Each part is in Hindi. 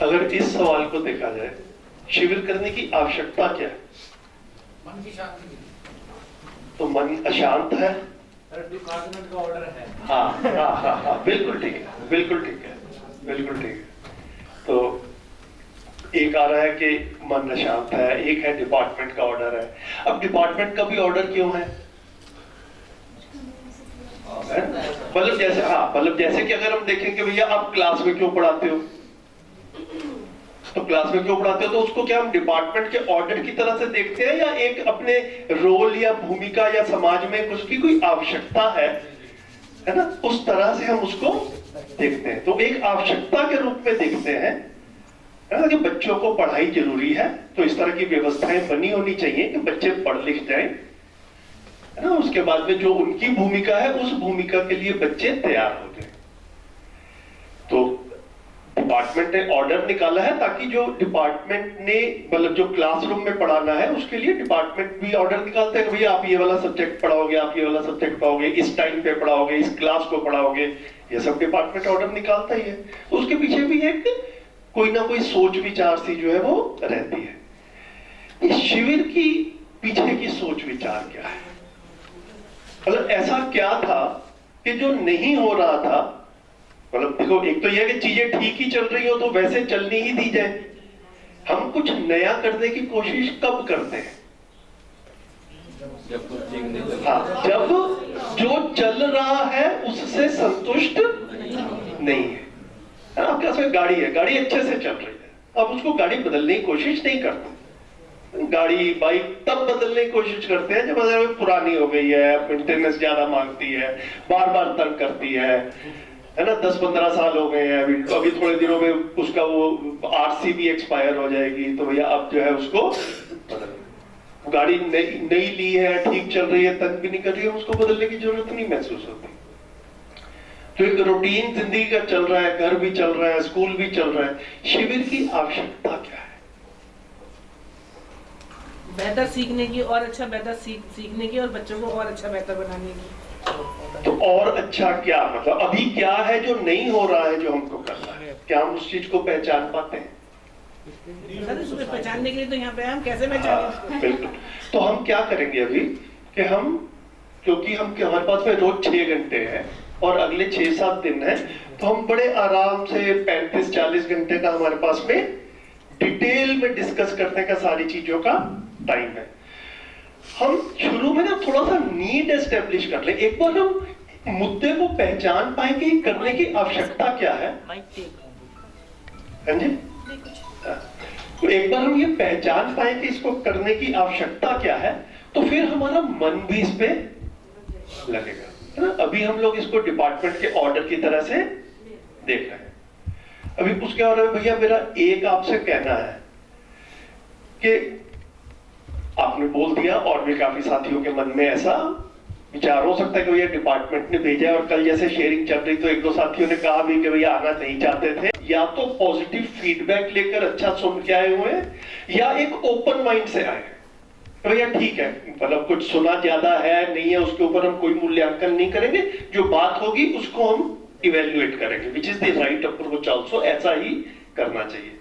अगर इस सवाल को देखा जाए, शिविर करने की आवश्यकता क्या है? मन की शांति। तो मन अशांत है, डिपार्टमेंट का ऑर्डर है। हाँ, बिल्कुल ठीक है, बिल्कुल ठीक है, बिल्कुल ठीक है। तो एक आ रहा है कि मन अशांत है, एक है डिपार्टमेंट का ऑर्डर है। अब डिपार्टमेंट का भी ऑर्डर क्यों है? मतलब जैसे कि अगर हम देखें कि भैया आप क्लास में क्यों पढ़ाते हो, तो क्लास में क्यों पढ़ाते हो, तो उसको क्या हम डिपार्टमेंट के ऑर्डर की तरह से देखते हैं, या एक अपने रोल या भूमिका या समाज में उसकी कोई आवश्यकता है ना, उस तरह से हम उसको देखते हैं। तो एक आवश्यकता के रूप में देखते हैं, है ना, कि बच्चों को पढ़ाई जरूरी है, तो इस तरह की व्यवस्थाएं बनी होनी चाहिए कि बच्चे पढ़ लिख जाएं, है ना। उसके बाद में जो उनकी भूमिका है, उस भूमिका के लिए बच्चे तैयार हो जाएं। तो डिपार्टमेंट ने ऑर्डर निकाला है ताकि जो डिपार्टमेंट ने, मतलब जो क्लासरूम में पढ़ाना है, उसके लिए डिपार्टमेंट भी ऑर्डर निकालता है कि भैया आप ये वाला सब्जेक्ट पढ़ाओगे, आप ये वाला सब्जेक्ट पढ़ाओगे, इस टाइम पे पढ़ाओगे, इस क्लास को पढ़ाओगे, ये सब डिपार्टमेंट ऑर्डर निकालता ही है। तो उसके पीछे भी एक कोई ना कोई सोच विचार सी जो है वो रहती है। इस शिविर की पीछे की सोच विचार क्या है? मतलब ऐसा क्या था कि जो नहीं हो रहा था? मतलब देखो, एक तो यह कि चीजें ठीक ही चल रही हो तो वैसे चलनी ही दी जाए। हम कुछ नया करने की कोशिश कब करते हैं? जब जो चल रहा है उससे संतुष्ट नहीं है। आपके पास में गाड़ी है, गाड़ी अच्छे से चल रही है, आप उसको गाड़ी बदलने की कोशिश नहीं करते। गाड़ी बाइक तब बदलने की कोशिश करते हैं जब अगर पुरानी हो गई है, मेंटेनेंस ज्यादा मांगती है, बार बार तंग करती है ना। 10-15 साल हो गए हैं, अभी थोड़े दिनों में उसका वो आरसी भी एक्सपायर हो जाएगी, तो भैया अब जो है उसको बदल। गाड़ी नई ली है, ठीक चल रही है, तंग भी नहीं कर रही है, उसको बदलने की जरूरत नहीं महसूस होती। तो एक रूटीन जिंदगी का चल रहा है, घर भी चल रहा है, स्कूल भी चल रहा है। शिविर की आवश्यकता क्या है? बेहतर सीखने की, और अच्छा बेहतर सीखने की, और बच्चों को और अच्छा बेहतर बनाने की। तो और अच्छा क्या, मतलब अभी क्या है जो नहीं हो रहा है जो हमको करना है? क्या हम उस चीज को पहचान पाते हैं? सर इसमें पहचानने के लिए तो यहाँ पे हम कैसे पहचानें? बिल्कुल। तो हम क्या करेंगे अभी कि हम, क्योंकि हमारे पास में रोज 6 घंटे है और अगले 6-7 दिन है, तो हम बड़े आराम से 35-40 घंटे का हमारे पास में डिटेल में डिस्कस करने का सारी चीजों का टाइम है। हम शुरू में ना थोड़ा सा नीड एस्टेब्लिश कर ले। एक बार हम मुद्दे को पहचान पाए कि करने की आवश्यकता क्या है। हाँ जी, तो एक बार हम ये पहचान पाए कि इसको करने की आवश्यकता क्या है, तो फिर हमारा मन भी इस पे लगेगा, है ना। अभी हम लोग इसको डिपार्टमेंट के ऑर्डर की तरह से देख रहे हैं। अभी उसके और भैया मेरा एक आपसे कहना है कि आपने बोल दिया, और भी काफी साथियों के मन में ऐसा विचार हो सकता है कि भैया डिपार्टमेंट ने भेजा, और कल जैसे शेयरिंग चल रही तो 1-2 साथियों ने कहा भी कि भैया आना नहीं चाहते थे। या तो पॉजिटिव फीडबैक लेकर अच्छा सुन के आए हुए हैं, या एक ओपन माइंड से आए हैं। भैया ठीक है, मतलब कुछ सुना ज्यादा है नहीं है उसके ऊपर हम कोई मूल्यांकन नहीं करेंगे, जो बात होगी उसको हम इवेल्युएट करेंगे, which is the right approach also. ऐसा ही करना चाहिए।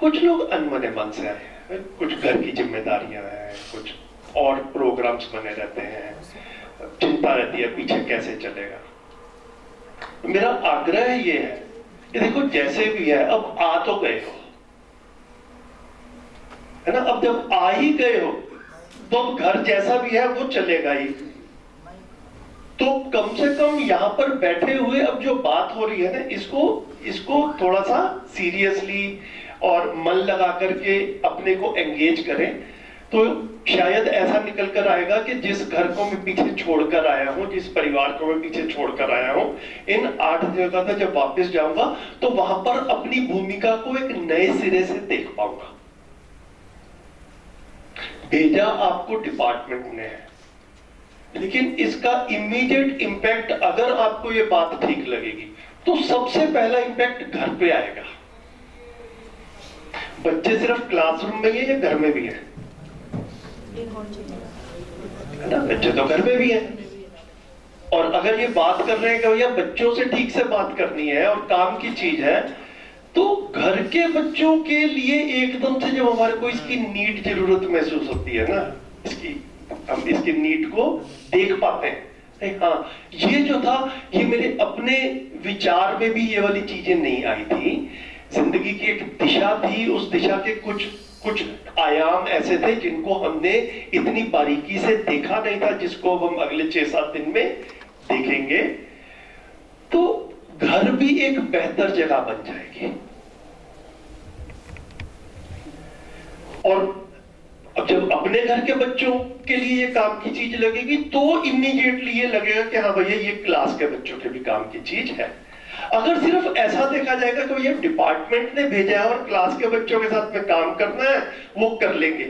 कुछ लोग अनमने मन से आए हैं, कुछ घर की जिम्मेदारियां हैं, कुछ और प्रोग्राम्स बने रहते हैं, चिंता रहती है पीछे कैसे चलेगा। मेरा आग्रह ये है कि देखो जैसे भी है, अब आ तो गए हो, है ना। अब जब आ ही गए हो तो अब घर जैसा भी है वो चलेगा ही। तो कम से कम यहाँ पर बैठे हुए अब जो बात हो रही है ना, इसको थोड़ा सा सीरियसली और मन लगा करके अपने को एंगेज करें, तो शायद ऐसा निकल कर आएगा कि जिस घर को मैं पीछे छोड़कर आया हूं, जिस परिवार को मैं पीछे छोड़कर आया हूं, इन 8 जगह से जब वापस जाऊंगा तो वहां पर अपनी भूमिका को एक नए सिरे से देख पाऊंगा। भेजा आपको डिपार्टमेंट ने है, लेकिन इसका इमीडिएट इंपैक्ट, अगर आपको ये बात ठीक लगेगी, तो सबसे पहला इंपैक्ट घर पे आएगा। बच्चे सिर्फ क्लासरूम में ही है या घर में भी है ना? बच्चे तो घर में भी है। और अगर ये बात कर रहे हैं कि भैया बच्चों से ठीक से बात करनी है और काम की चीज है, तो घर के बच्चों के लिए एकदम से जब हमारे को इसकी नीड जरूरत महसूस होती है ना, इसकी हम इसकी नीड को देख पाते हैं। हाँ, ये जो था ये मेरे अपने विचार में भी ये वाली चीजें नहीं आई थी। जिंदगी की एक दिशा थी, उस दिशा के कुछ आयाम ऐसे थे जिनको हमने इतनी बारीकी से देखा नहीं था, जिसको हम अगले 6-7 दिन में देखेंगे। तो घर भी एक बेहतर जगह बन जाएगी। और अब जब अपने घर के बच्चों के लिए ये काम की चीज लगेगी तो इमीडिएटली ये लगेगा कि हाँ भैया ये क्लास के बच्चों के भी काम की चीज है। अगर सिर्फ ऐसा देखा जाएगा कि भैया डिपार्टमेंट ने भेजा है और क्लास के बच्चों के साथ में काम करना है, वो कर लेंगे,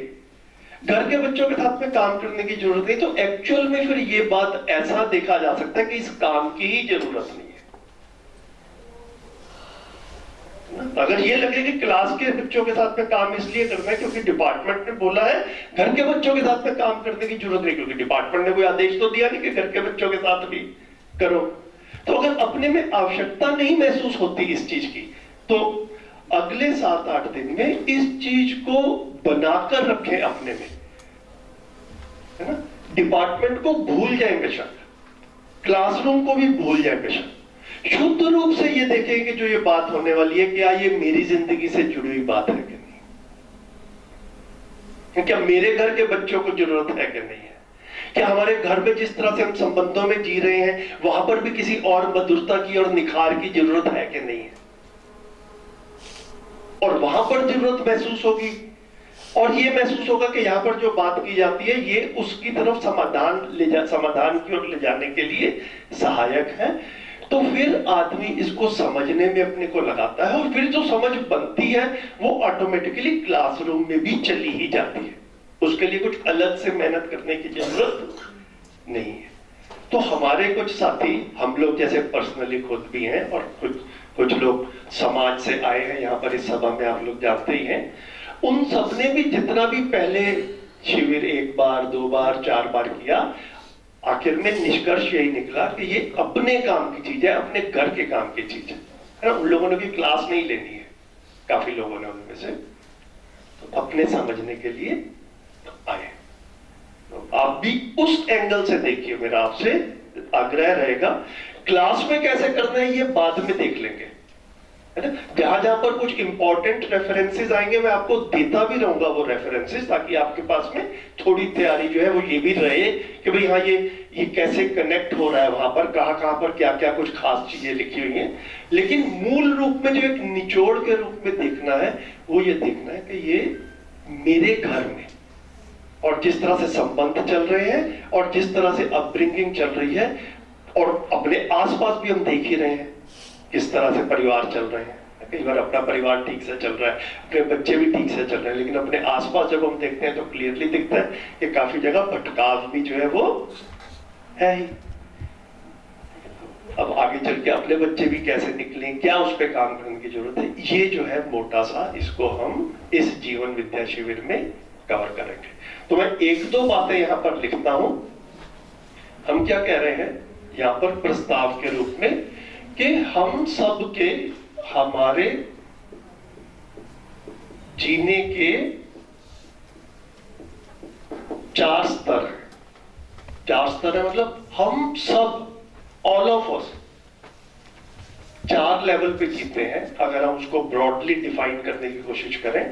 घर के बच्चों के साथ में काम करने की जरूरत नहीं, तो एक्चुअल में फिर ये बात ऐसा देखा जा सकता है कि इस काम की ही जरूरत नहीं है। अगर ये लगे कि क्लास के बच्चों के साथ में काम इसलिए करना है क्योंकि डिपार्टमेंट ने बोला है, घर के बच्चों के साथ में काम करने की जरूरत नहीं क्योंकि डिपार्टमेंट ने कोई आदेश तो दिया नहीं कि घर के बच्चों के साथ भी करो। तो अगर अपने में आवश्यकता नहीं महसूस होती इस चीज की, तो अगले 7-8 दिन में इस चीज को बनाकर रखें अपने में, है ना। डिपार्टमेंट को भूल जाए बेशक, क्लासरूम को भी भूल जाए बेशक, शुद्ध रूप से ये देखें कि जो ये बात होने वाली है, क्या ये मेरी जिंदगी से जुड़ी हुई बात है कि नहीं, क्या मेरे घर के बच्चों को जरूरत है कि नहीं है, क्या हमारे घर में जिस तरह से हम संबंधों में जी रहे हैं वहां पर भी किसी और मधुरता की और निखार की जरूरत है कि नहीं है। और वहां पर जरूरत महसूस होगी और ये महसूस होगा कि यहां पर जो बात की जाती है ये उसकी तरफ समाधान की ओर ले जाने के लिए सहायक है। तो फिर आदमी इसको समझने में अपने को लगाता है और फिर जो समझ बनती है वो ऑटोमेटिकली क्लासरूम में भी चली ही जाती है, उसके लिए कुछ अलग से मेहनत करने की जरूरत नहीं है। तो हमारे कुछ साथी, हम लोग जैसे पर्सनली खुद भी हैं और कुछ लोग समाज से आए हैं यहाँ पर इस सभा में, आप लोग जानते ही हैं, उन सबने भी जितना भी पहले शिविर 1 बार 2 बार 4 बार किया, आखिर में निष्कर्ष यही निकला कि ये अपने काम की चीज है, अपने घर के काम की चीज है ना। उन लोगों ने भी क्लास नहीं लेनी है, काफी लोगों ने उनमें से, तो अपने समझने के लिए आए। तो आप भी उस एंगल से देखिए, मेरा आपसे आग्रह रहेगा। क्लास में कैसे करना है ये बाद में देख लेंगे, है ना। जहां पर कुछ इंपॉर्टेंट रेफरेंसेस आएंगे मैं आपको देता भी रहूंगा वो रेफरेंसेस, ताकि आपके पास में थोड़ी तैयारी जो है वो ये भी रहे कि भाई हाँ ये कैसे कनेक्ट हो रहा है, वहां पर कहां पर क्या क्या कुछ खास चीजें लिखी हुई हैं। लेकिन मूल रूप में जो एक निचोड़ के रूप में देखना है वो ये देखना है कि ये मेरे घर में और जिस तरह से संबंध चल रहे हैं और जिस तरह से अपब्रिंगिंग चल रही है, और अपने आसपास भी हम देख ही रहे हैं किस तरह से परिवार चल रहे हैं। कई बार अपना परिवार ठीक से चल रहा है, अपने बच्चे भी ठीक से चल रहे हैं, लेकिन अपने आसपास जब हम देखते हैं तो क्लियरली दिखता है कि काफी जगह भटकाव भी जो है वो है ही। अब आगे चल के अपने बच्चे भी कैसे निकलें, क्या उस पर काम करने की जरूरत है, ये जो है मोटा सा इसको हम इस जीवन विद्या शिविर में कवर करेंगे। तो मैं 1-2 बातें यहां पर लिखता हूं। हम क्या कह रहे हैं यहां पर प्रस्ताव के रूप में कि हम सब के हमारे जीने के 4 स्तर हैं। 4 स्तर है मतलब हम सब, ऑल ऑफ अस 4 लेवल पे जीते हैं, अगर हम उसको ब्रॉडली डिफाइन करने की कोशिश करें।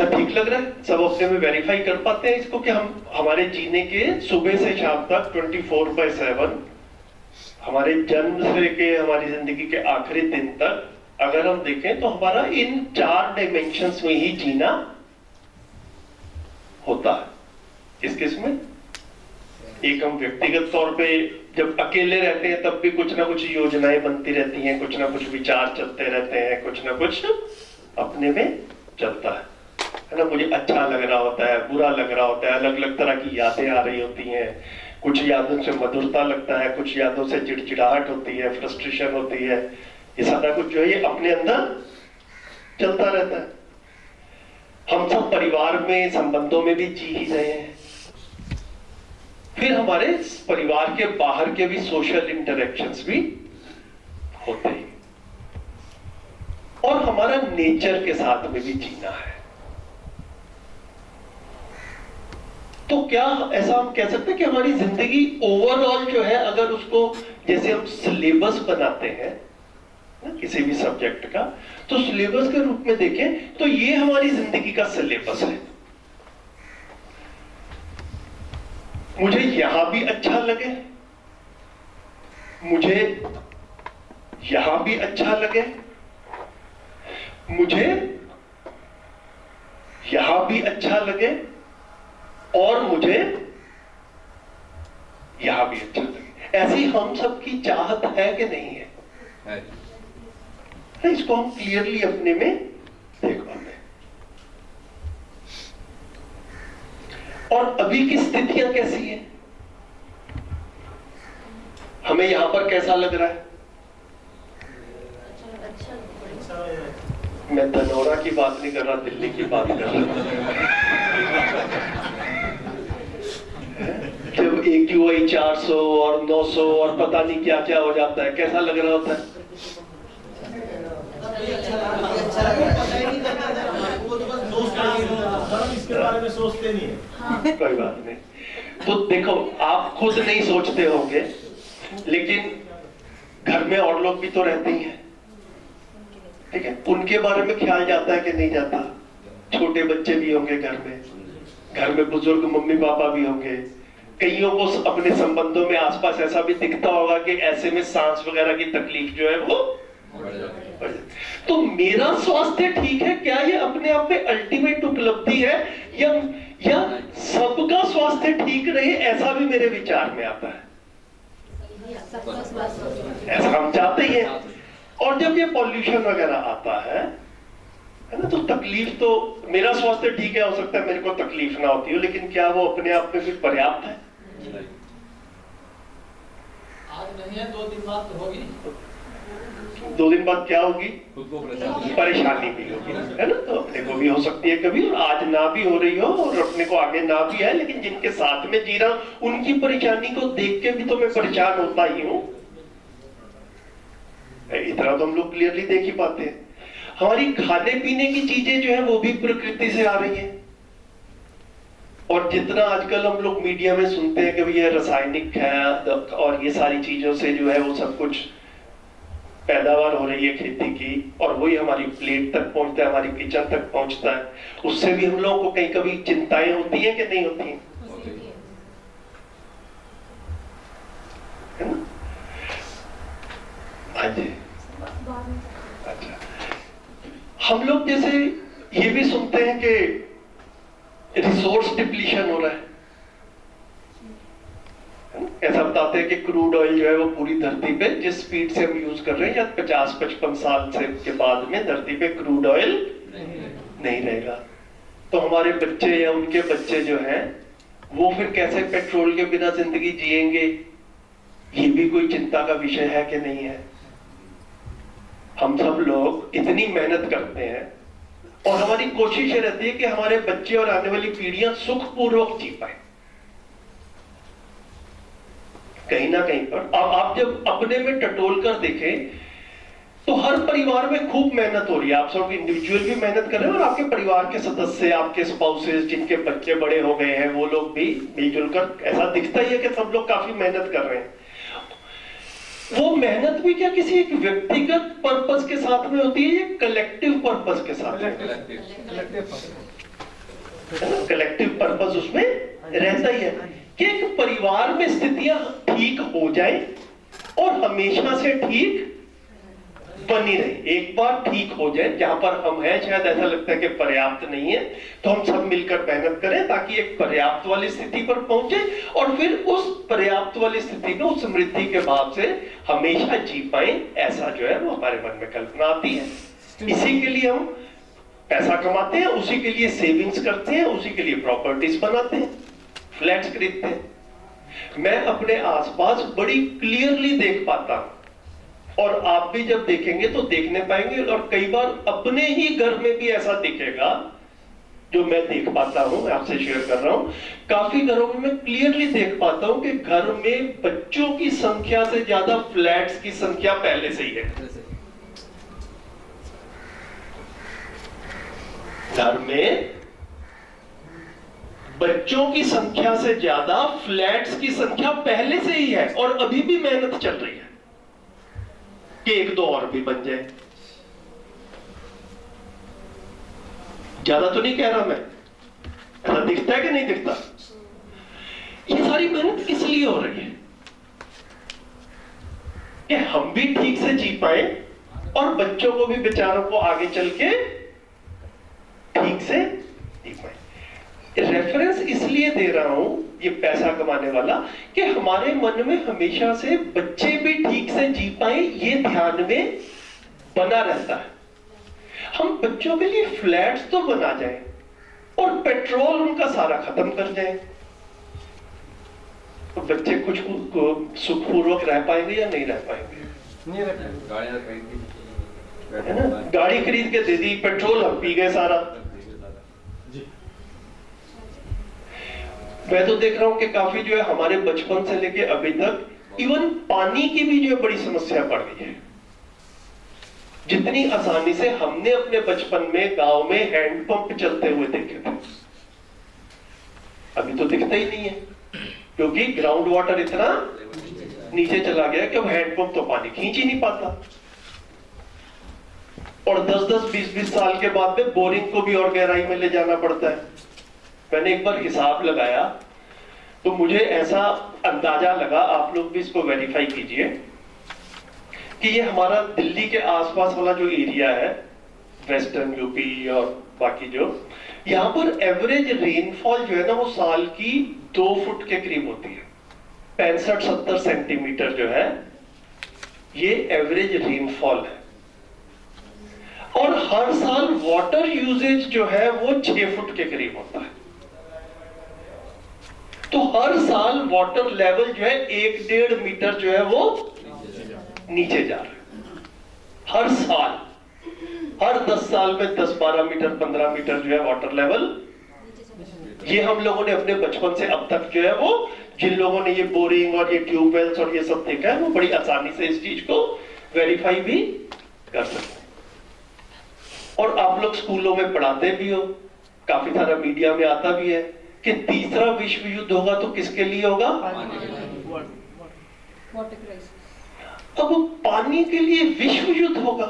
ठीक लग रहा है? सब अपने में वेरीफाई कर पाते हैं इसको कि हम हमारे जीने के सुबह से शाम तक 24/7, हमारे जन्म से लेके हमारी जिंदगी के आखिरी दिन तक अगर हम देखें तो हमारा इन 4 डायमेंशंस में ही जीना होता है। किस में? एक हम व्यक्तिगत तौर पे जब अकेले रहते हैं तब भी कुछ ना कुछ योजनाएं बनती रहती हैं, कुछ ना कुछ विचार चलते रहते हैं, कुछ ना कुछ अपने में चलता है ना। मुझे अच्छा लग रहा होता है, बुरा लग रहा होता है, अलग अलग तरह की यादें आ रही होती हैं। कुछ यादों से मधुरता लगता है, कुछ यादों से चिड़चिड़ाहट होती है, फ्रस्ट्रेशन होती है। ये सारा कुछ जो है ये अपने अंदर चलता रहता है। हम सब परिवार में, संबंधों में भी जी ही रहे हैं। फिर हमारे परिवार के बाहर के भी सोशल इंटरेक्शंस भी होते हैं और हमारा नेचर के साथ में भी जीना है। तो क्या ऐसा हम कह सकते हैं कि हमारी जिंदगी ओवरऑल जो है, अगर उसको जैसे हम सिलेबस बनाते हैं ना किसी भी सब्जेक्ट का, तो सिलेबस के रूप में देखें तो ये हमारी जिंदगी का सिलेबस है। मुझे यहां भी अच्छा लगे, मुझे यहां भी अच्छा लगे, मुझे यहां भी अच्छा लगे और मुझे यहां भी अच्छा लगे। ऐसी हम सबकी चाहत है कि नहीं है? इसको हम क्लियरली अपने में देख पाते हैं। और अभी की स्थितियां कैसी है? हमें यहां पर कैसा लग रहा है? मैं धनौरा की बात नहीं कर रहा, दिल्ली की बात कर रहा जब AQI 400 और 900 और पता नहीं क्या क्या हो जाता है, कैसा लग रहा होता है? इसके बारे में सोचते नहीं है। कोई बात नहीं। तो देखो, आप खुद नहीं सोचते होंगे, लेकिन घर में और लोग भी तो रहते ही हैं, ठीक है? उनके बारे में ख्याल जाता है कि नहीं जाता? छोटे बच्चे भी होंगे घर में बुजुर्ग मम्मी पापा भी होंगे। कईयों को अपने संबंधों में आसपास ऐसा भी दिखता होगा कि ऐसे में सांस वगैरह की तकलीफ जो है वो बढ़ जाती। तो मेरा स्वास्थ्य ठीक है क्या, ये अपने आप में अल्टीमेट उपलब्धि है, या सबका स्वास्थ्य ठीक रहे ऐसा भी मेरे विचार में आता है? ऐसा हम चाहते ही हैं। और जब ये पॉल्यूशन वगैरह आता है ना, तो तकलीफ तो, मेरा स्वास्थ्य ठीक है, हो सकता है मेरे को तकलीफ ना होती हो, लेकिन क्या वो अपने आप में फिर पर्याप्त है? आज नहीं है, 2 दिन बाद तो होगी। 2 दिन बाद क्या होगी? परेशानी भी होगी, है ना? तो अपने को भी हो सकती है कभी, और आज ना भी हो रही हो और अपने को आगे ना भी है, लेकिन जिनके साथ में जी रहा हूं उनकी परेशानी को देख के भी तो मैं परेशान होता ही हूं। इतना तो हम लोग क्लियरली देख ही पाते हैं। हमारी खाने पीने की चीजें जो है वो भी प्रकृति से आ रही है। और जितना आजकल हम लोग मीडिया में सुनते हैं कि ये रासायनिक है और ये सारी चीजों से जो है वो सब कुछ पैदावार हो रही है खेती की, और वही हमारी प्लेट तक पहुंचता है, हमारी किचन तक पहुंचता है, उससे भी हम लोगों को कहीं कभी चिंताएं होती हैं कि नहीं होती हैं? है ना? हाँ जी। अच्छा, हम लोग जैसे ये भी सुनते हैं कि रिसोर्स डिप्लीशन हो रहा है। ऐसा बताते हैं कि क्रूड ऑयल जो है वो पूरी धरती पे जिस स्पीड से हम यूज कर रहे हैं, या 50-55 साल से के बाद में धरती पे क्रूड ऑयल नहीं रहेगा। तो हमारे बच्चे या उनके बच्चे जो हैं वो फिर कैसे पेट्रोल के बिना जिंदगी जिएंगे? ये भी कोई चिंता का विषय है कि नहीं है? हम सब लोग इतनी मेहनत करते हैं और हमारी कोशिश ये रहती है कि हमारे बच्चे और आने वाली पीढ़ियां सुखपूर्वक जी पाए। कहीं ना कहीं पर आप जब अपने में टटोल कर देखें तो हर परिवार में खूब मेहनत हो रही है। आप सब इंडिविजुअल भी मेहनत कर रहे हैं और आपके परिवार के सदस्य, आपके स्पाउसेस जिनके बच्चे बड़े हो गए हैं, वो लोग भी मिलजुल कर, ऐसा दिखता ही है कि सब लोग काफी मेहनत कर रहे हैं। वो मेहनत भी क्या किसी एक व्यक्तिगत पर्पस के साथ में होती है या कलेक्टिव पर्पस के साथ? कलेक्टिव पर्पस उसमें रहता ही है कि एक परिवार में स्थितियां ठीक हो जाए और हमेशा से ठीक बनी रहे। एक बार ठीक हो जाए, जहां पर हम हैं शायद ऐसा लगता है कि पर्याप्त नहीं है, तो हम सब मिलकर मेहनत करें ताकि एक पर्याप्त वाली स्थिति पर पहुंचे, और फिर उस पर्याप्त वाली स्थिति में उस समृद्धि के भाव से हमेशा जी पाए, ऐसा जो है वो हमारे मन में कल्पना आती है। इसी के लिए हम पैसा कमाते हैं, उसी के लिए सेविंग्स करते हैं, उसी के लिए प्रॉपर्टीज बनाते हैं, फ्लैट्स खरीदते हैं। मैं अपने आसपास बड़ी क्लियरली देख पाता हूं, और आप भी जब देखेंगे तो देखने पाएंगे, और कई बार अपने ही घर में भी ऐसा दिखेगा जो मैं देख पाता हूं, मैं आपसे शेयर कर रहा हूं। काफी घरों में मैं क्लियरली देख पाता हूं कि घर में बच्चों की संख्या से ज्यादा फ्लैट्स की संख्या पहले से ही है। घर में बच्चों की संख्या से ज्यादा फ्लैट्स की संख्या पहले से ही है, और अभी भी मेहनत चल रही है कि एक दो और भी बन जाए। ज्यादा तो नहीं कह रहा मैं, ऐसा दिखता है कि नहीं दिखता? ये सारी मेहनत इसलिए हो रही है कि हम भी ठीक से जी पाए, और बच्चों को भी बेचारों को आगे चल के ठीक से जी पाए। रेफरेंस इसलिए दे रहा हूं ये पैसा कमाने वाला, कि हमारे मन में हमेशा से बच्चे भी ठीक से जी पाए ये ध्यान में बना रहता है। हम बच्चों के लिए फ्लैट्स तो बना जाए और पेट्रोल उनका सारा खत्म कर जाए, तो बच्चे कुछ सुखपूर्वक रह पाएंगे या नहीं रह पाएंगे? नहीं रखा। है ना? गाड़ी खरीद के दे दी, पेट्रोल हम पी गए सारा। मैं तो देख रहा हूं कि काफी जो है हमारे बचपन से लेके अभी तक इवन पानी की भी जो है बड़ी समस्या पड़ गई है। जितनी आसानी से हमने अपने बचपन में गांव में हैंडपंप चलते हुए देखे थे, अभी तो दिखता ही नहीं है, क्योंकि ग्राउंड वाटर इतना नीचे चला गया कि अब हैंडपंप तो पानी खींच ही नहीं पाता। और 10-10, 20-20 साल के बाद में बोरिंग को भी और गहराई में ले जाना पड़ता है। मैंने एक बार हिसाब लगाया तो मुझे ऐसा अंदाजा लगा, आप लोग भी इसको वेरीफाई कीजिए, कि ये हमारा दिल्ली के आसपास वाला जो एरिया है, वेस्टर्न यूपी और बाकी जो, यहां पर एवरेज रेनफॉल जो है ना वो साल की 2 फुट के करीब होती है। 65-70 सेंटीमीटर जो है ये एवरेज रेनफॉल है, और हर साल वाटर यूजेज जो है वो 6 फुट के करीब होता है। तो हर साल वाटर लेवल जो है 1-1.5 मीटर जो है वो नीचे जा रहा है हर साल। हर 10 साल में 10-12 मीटर 15 मीटर जो है वाटर लेवल, ये हम लोगों ने अपने बचपन से अब तक जो है वो, जिन लोगों ने ये बोरिंग और ये ट्यूबवेल्स और ये सब देखा है वो बड़ी आसानी से इस चीज को वेरीफाई भी कर सकते हैं। और आप लोग स्कूलों में पढ़ाते भी हो, काफी सारा मीडिया में आता भी है कि तीसरा विश्व युद्ध होगा तो किसके लिए होगा? अब पानी के लिए विश्व युद्ध होगा।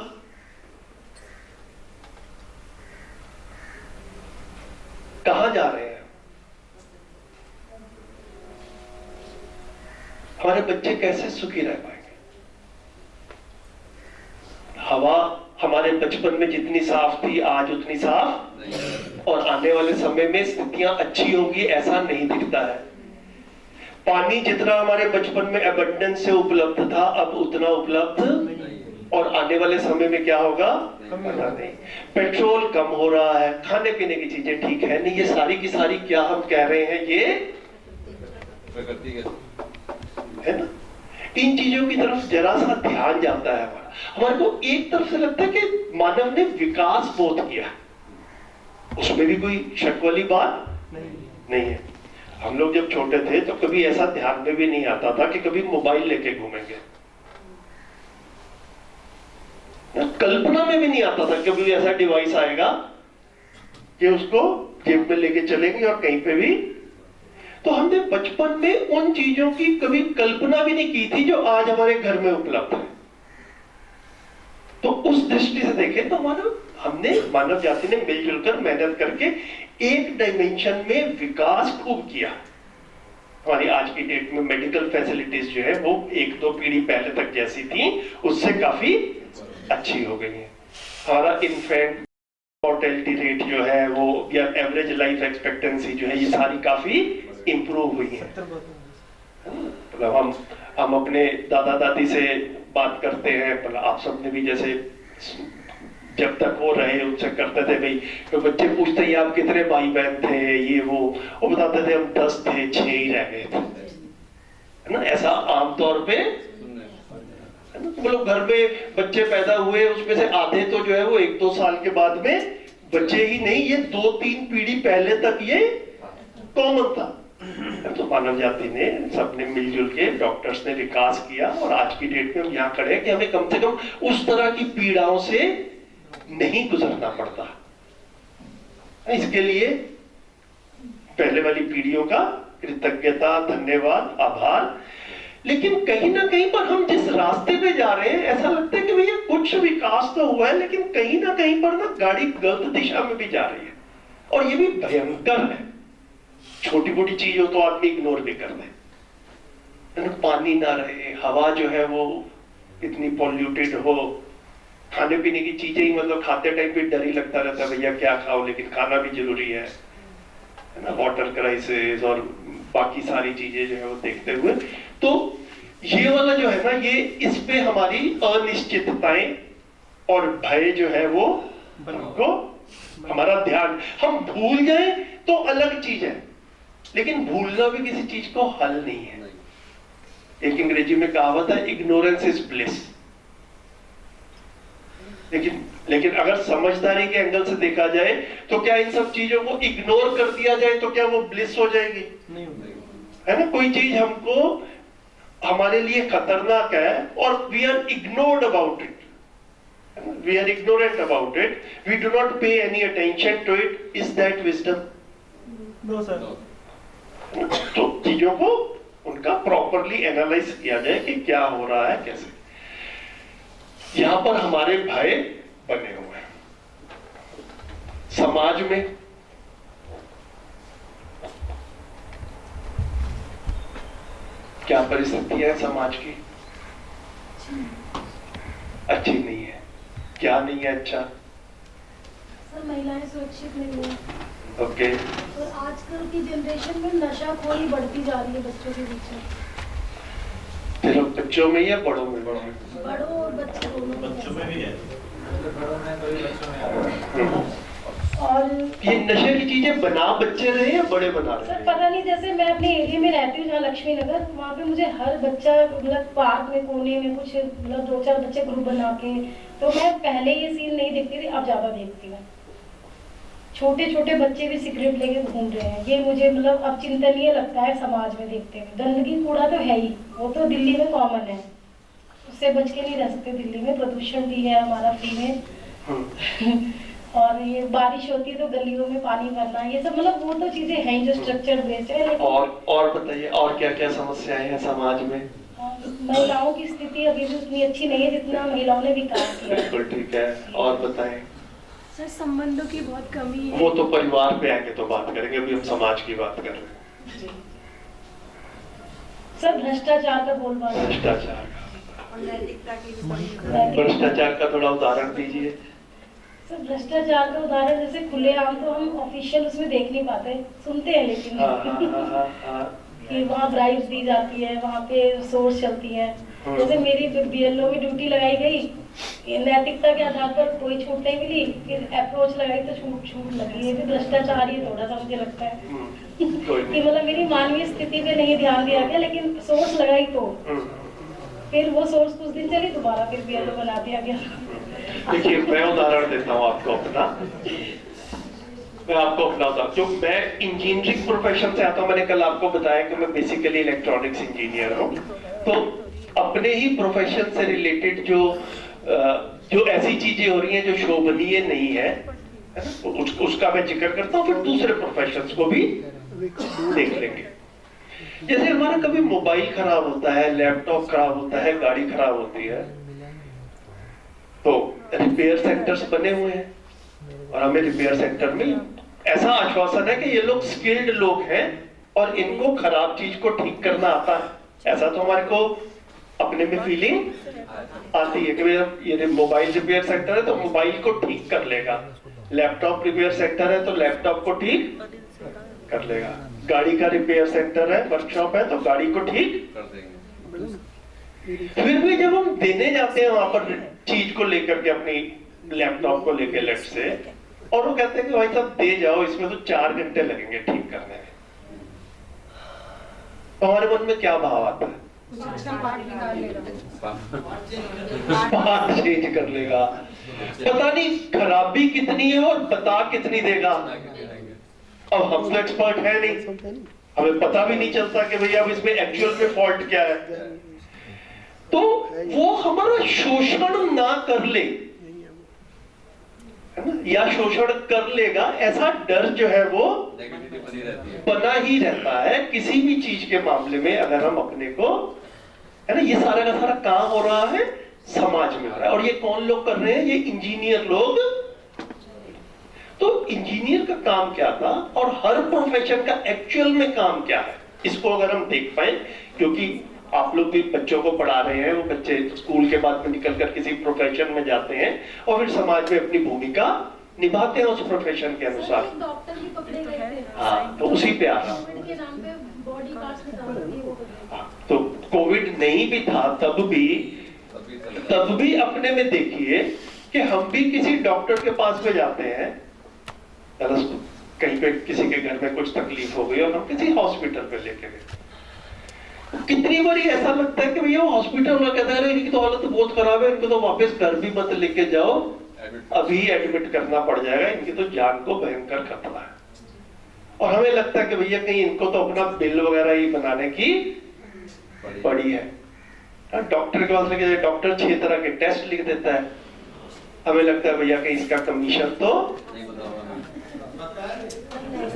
कहां जा रहे हैं? हमारे बच्चे कैसे सुखी रह पाएंगे? हवा हमारे बचपन में जितनी साफ थी आज उतनी साफ नहीं, और आने वाले समय में स्थितियां अच्छी होंगी ऐसा नहीं दिखता है। पानी जितना हमारे बचपन में एबंडेंस से उपलब्ध था अब उतना उपलब्ध नहीं, और आने वाले समय में क्या होगा पता नहीं। पेट्रोल कम हो रहा है, खाने पीने की चीजें ठीक है नहीं, ये सारी की सारी क्या हम कह रहे हैं, ये प्रकृति है ना। इन चीजों की तरफ जरा सा ध्यान जाता है हमारे को। एक तरफ से लगता है कि मानव ने विकास बहुत किया, उसमें भी कोई शक वाली बात नहीं है। हम लोग जब छोटे थे तो कभी ऐसा ध्यान में भी नहीं आता था कि कभी मोबाइल लेके घूमेंगे, कल्पना में भी नहीं आता था कभी ऐसा डिवाइस आएगा कि उसको जेब में लेके चलेंगे और कहीं पे भी। तो हमने बचपन में उन चीजों की कभी कल्पना भी नहीं की थी जो आज हमारे घर में उपलब्ध है। तो उस दृष्टि से देखें तो मानव जाति ने मिलजुल कर मेहनत करके एक डायमेंशन में विकास खूब किया। हमारी आज की डेट में मेडिकल फैसिलिटीज जो है वो 1-2 पीढ़ी पहले तक जैसी थी उससे काफी अच्छी हो गई है। हमारा इन्फेंट मॉर्टेलिटी रेट जो है वो या एवरेज लाइफ एक्सपेक्टेंसी जो है ये सारी काफी इम्प्रूव हुई है। मतलब हम अपने दादा दादी से बात करते हैं, मतलब आप सबने भी जैसे जब तक वो रहे उनसे करते थे भाई, तो बच्चे पूछते हैं आप कितने भाई बहन थे, ये वो बताते थे हम 10 थे, 6 ही रह गए थे, है ना। ऐसा आमतौर पे मतलब घर में बच्चे पैदा हुए उसमें से आधे तो जो है वो 1-2 साल के बाद में बच्चे ही नहीं, ये 2-3 पीढ़ी पहले तक ये कॉमन था। तो मानव जाति ने सबने मिलजुल के डॉक्टर्स ने विकास किया और आज की डेट में हम यहाँ खड़े हैं कि हमें कम से कम उस तरह की पीड़ाओं से नहीं गुजरना पड़ता। इसके लिए पहले वाली पीढ़ियों का कृतज्ञता, धन्यवाद, आभार। लेकिन कहीं ना कहीं पर हम जिस रास्ते पे जा रहे हैं ऐसा लगता है कि भैया कुछ विकास तो हुआ है, लेकिन कहीं ना कहीं पर ना गाड़ी गलत दिशा में भी जा रही है, और ये भी भयंकर है। छोटी मोटी चीज हो तो आदमी इग्नोर भी कर दे, पानी ना रहे, हवा जो है वो इतनी पॉल्यूटेड हो, खाने पीने की चीजें ही मतलब खाते टाइम पे डर ही लगता रहता है भैया क्या खाओ, लेकिन खाना भी जरूरी है ना। वाटर क्राइसिस और बाकी सारी चीजें जो है वो देखते हुए, तो ये वाला जो है ना, ये इस पे हमारी अनिश्चितताएं और भय जो है वो हमको, हमारा ध्यान, हम भूल जाए तो अलग चीज है, लेकिन भूलना भी किसी चीज को हल नहीं है। एक अंग्रेजी में कहावत है, इग्नोरेंस इज ब्लिस। लेकिन अगर समझदारी के एंगल से देखा जाए तो क्या इन सब चीजों को इग्नोर कर दिया जाए तो क्या वो ब्लिस हो जाएगी? नहीं हो जाएगी, है ना। कोई चीज हमको हमारे लिए खतरनाक है और we are ignored about it, we are ignorant about it, we do not pay any attention to it, is that wisdom? No sir. तो चीजों को उनका प्रॉपरली एनालाइज किया जाए कि क्या हो रहा है, कैसे। यहां पर हमारे भय बने हुए हैं समाज में। क्या परिस्थिति है समाज की? अच्छी नहीं है। क्या नहीं है अच्छा? सर महिलाएं सुरक्षित नहीं है। ओके। और आजकल की जनरेशन में नशाखोरी बढ़ती जा रही है बच्चों के बीच में। सिर्फ बच्चों में या बड़ों में? बड़ों और बच्चे दोनों में। बच्चों में भी है। और ये नशे की चीजें बना बच्चे रहे या बड़े बना रहे सर हैं? पता नहीं, जैसे मैं अपने एरिया में रहती हूँ जहाँ लक्ष्मी नगर, वहाँ पे मुझे हर बच्चा मतलब पार्क में कोने में कुछ मतलब 2-4 बच्चे ग्रुप बना के, तो मैं पहले ये सीन नहीं देखती थी, अब ज्यादा देखती हूँ। छोटे छोटे बच्चे भी सिगरेट लेके घूम रहे हैं, ये मुझे मतलब अब चिंतनीय लगता है समाज में देखते हुए। गंदगी कूड़ा तो है ही, वो तो दिल्ली में कॉमन है, उससे बच के नहीं रह सकते। दिल्ली में प्रदूषण भी है हमारा फ्री में और ये बारिश होती है तो गलियों में पानी भरना, ये सब मतलब वो तो चीजें हैं जो स्ट्रक्चर बेस्ड है। और बताइए और क्या क्या समस्याएं हैं समाज में? महिलाओं की स्थिति अभी भी उतनी अच्छी नहीं है जितना महिलाओं ने विकास किया। बिल्कुल ठीक है, और बताएं। सर संबंधों की बहुत कमी है। वो तो परिवार पे आके तो बात करेंगे, अभी हम समाज की बात कर रहे हैं। सर भ्रष्टाचार का बोलबाला, भ्रष्टाचार और नैतिकता की भी भ्रष्टाचार का थोड़ा उदाहरण दीजिए। सर भ्रष्टाचार का उदाहरण जैसे खुलेआम तो हम ऑफिशियल उसमें देख नहीं पाते, सुनते हैं लेकिन कि वहाँ ब्राइब्स दी जाती है, वहाँ पे सोर्स चलती है। जैसे मेरी बीएलओ में ड्यूटी लगाई गई, नैतिकता के आधार पर कोई छूट नहीं मिली, फिर अप्रोच लगाई तो छूट लगी। ये भी भ्रष्टाचार ही थोड़ा सा मुझे लगता है कि मतलब मेरी मानवीय स्थिति पे नहीं ध्यान दिया गया, लेकिन सोर्स लगाई तो फिर वो सोर्स कुछ दिन चली, दोबारा फिर बीएलओ बना दिया गया। देखिए मैं उदाहरण देता हूँ आपको अपना, जो मैं इंजीनियरिंग प्रोफेशन से आता हूँ। मैंने कल आपको बताया कि मैं बेसिकली इलेक्ट्रॉनिक्स इंजीनियर हूँ। तो अपने ही प्रोफेशन से रिलेटेड जो ऐसी चीजें हो रही हैं जो शोभनीय नहीं है, उसका मैं जिक्र करता हूँ, फिर दूसरे प्रोफेशंस को भी देख लेंगे। जैसे हमारा कभी मोबाइल खराब होता है, लैपटॉप खराब होता है, गाड़ी खराब होती है, तो रिपेयर सेंटर्स बने हुए हैं और हमें रिपेयर सेंटर में ऐसा आश्वासन है कि ये लोग स्किल्ड लोग हैं और इनको खराब चीज को ठीक करना आता है। ऐसा तो हमारे को अपने में फीलिंग आती है कि भैया ये मोबाइल रिपेयर सेंटर है तो मोबाइल को ठीक कर लेगा, लैपटॉप रिपेयर सेंटर है तो लैपटॉप को ठीक कर लेगा, गाड़ी का रिपेयर सेंटर है, वर्कशॉप है तो गाड़ी को ठीक कर देंगे। फिर भी जब हम देने जाते हैं वहां पर चीज को लेकर के, अपनी लैपटॉप को लेकर लेट से, और वो कहते हैं कि भाई साहब दे जाओ, इसमें तो 4 घंटे लगेंगे ठीक करने में, तो हमारे मन में क्या भाव आता है? बात चेंज कर लेगा, पता नहीं खराबी कितनी है और बता कितनी देगा। अब हम तो एक्सपर्ट है नहीं, हमें पता भी नहीं चलता कि भैया अब इसमें एक्चुअल में फॉल्ट क्या है। तो वो हमारा शोषण ना कर ले, है ना, या शोषण कर लेगा, ऐसा डर जो है वो बना ही रहता है किसी भी चीज के मामले में। अगर हम अपने को, है ना, ये सारा का सारा काम हो रहा है समाज में हो रहा है, और ये कौन लोग कर रहे हैं? ये इंजीनियर लोग। तो इंजीनियर का काम क्या था और हर प्रोफेशन का एक्चुअल में काम क्या है, इसको अगर हम देख पाए, क्योंकि आप लोग भी बच्चों को पढ़ा रहे हैं, वो बच्चे स्कूल के बाद में निकलकर किसी प्रोफेशन में जाते हैं और फिर समाज में अपनी भूमिका निभाते हैं उस प्रोफेशन के अनुसार। डॉक्टर भी पकड़े गए थे, हाँ, तो उसी पे आ रहा। कोविड के नाम पे बॉडी पार्ट्स निकाल, तो कोविड नहीं भी था तब भी अपने में देखिए कि हम भी किसी डॉक्टर के पास में जाते हैं, कहीं पे किसी के घर में कुछ तकलीफ हो गई और हम किसी हॉस्पिटल पे लेके गए, कितनी बार ऐसा लगता है कि भैया वो हॉस्पिटल वाला कहता है इनकी तो हालत बहुत खराब है, इनको तो वापस घर भी मत लेके जाओ, अभी एडमिट करना पड़ जाएगा, इनकी तो जान को भयंकर खतरा है। और हमें लगता है कि भैया कहीं इनको तो अपना बिल वगैरह ही बनाने की पड़ी है। डॉक्टर के पास लेके, डॉक्टर 6 तरह के टेस्ट लिख देता है, हमें लगता है भैया कहीं इसका कमीशन तो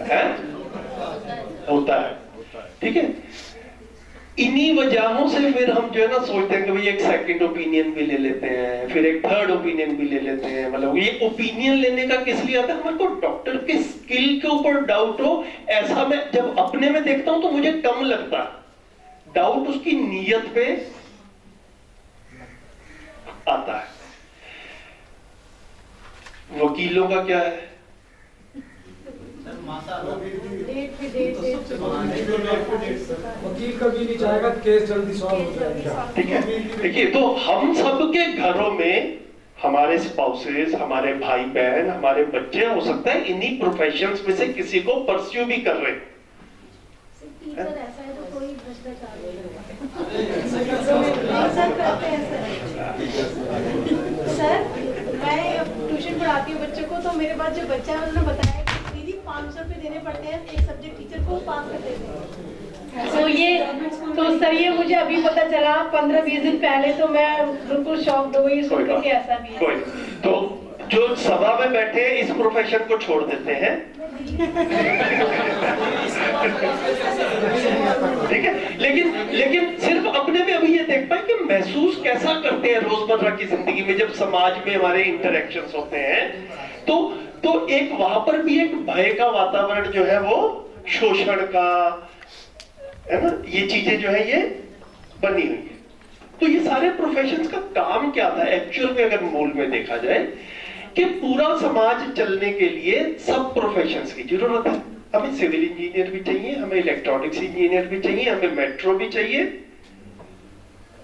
है, होता है। ठीक है, इन्हीं वजहों से फिर हम जो है ना सोचते हैं कि भाई एक सेकंड ओपिनियन भी ले लेते हैं, फिर एक थर्ड ओपिनियन भी ले लेते हैं। मतलब ये ओपिनियन लेने का किस लिए आता है? हमारे को डॉक्टर के स्किल के ऊपर डाउट हो, ऐसा मैं जब अपने में देखता हूं तो मुझे कम लगता, डाउट उसकी नीयत पे आता है। वकीलों का क्या है? वकील कभी नहीं चाहेगा केस जल्दी सॉल्व हो जाएगा। ठीक है, देखिए, तो हम सबके घरों में हमारे स्पाउसेस, हमारे भाई बहन, हमारे बच्चे, हो सकता है इन्हीं प्रोफेशंस में से किसी को परस्यू भी कर रहे हैं। टीचर ऐसा है तो कोई भ्रष्टाचार सर, मैं ट्यूशन पढ़ाती हूँ बच्चों को, तो मेरे पास जो बच्चा है उन्होंने बताया कि दीदी 500 रुपये देने पड़ते हैं एक सब्जेक्ट टीचर को, पास कर देते हैं। तो सर ये मुझे अभी पता चला 15-20 दिन पहले, तो मैं बिल्कुल शॉक्ड हो गई सुन के ऐसा भी है। कोई, तो जो सभा में बैठे इस प्रोफेशन को छोड़ देते हैं, ठीक है, लेकिन सिर्फ अपने में अभी ये देख पाए कि महसूस कैसा करते हैं रोजमर्रा की जिंदगी में जब समाज में हमारे इंटरेक्शंस होते हैं, तो एक वहां पर भी एक भय का वातावरण जो है वो शोषण का, है ना, ये चीजें जो है ये बनी हुई है। तो ये सारे प्रोफेशंस का काम क्या था एक्चुअल में, अगर मूल में देखा जाए कि पूरा समाज चलने के लिए सब प्रोफेशंस की जरूरत है। हमें सिविल इंजीनियर भी चाहिए, हमें इलेक्ट्रॉनिक्स इंजीनियर भी चाहिए, हमें मेट्रो भी चाहिए,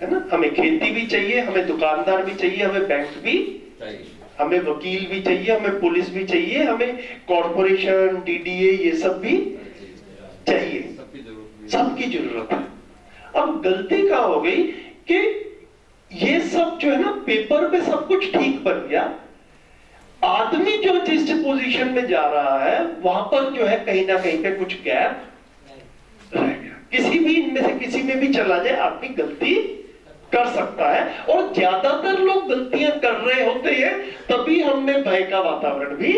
है ना, हमें खेती भी चाहिए, हमें दुकानदार भी चाहिए, हमें बैंक भी चाहिए, हमें वकील भी चाहिए, हमें पुलिस भी चाहिए, हमें कॉर्पोरेशन, डीडीए, ये सब भी चाहिए, सबकी जरूरत है। अब गलती क्या हो गई कि ये सब जो है ना पेपर पे सब कुछ ठीक बन गया, आदमी जो जिस पोजीशन में जा रहा है वहां पर जो है कहीं ना कहीं पे कुछ गैप रह गया। किसी भी इनमें से किसी में भी चला जाए आदमी गलती कर सकता है, और ज्यादातर लोग गलतियां कर रहे होते हैं, तभी हमने भय का वातावरण भी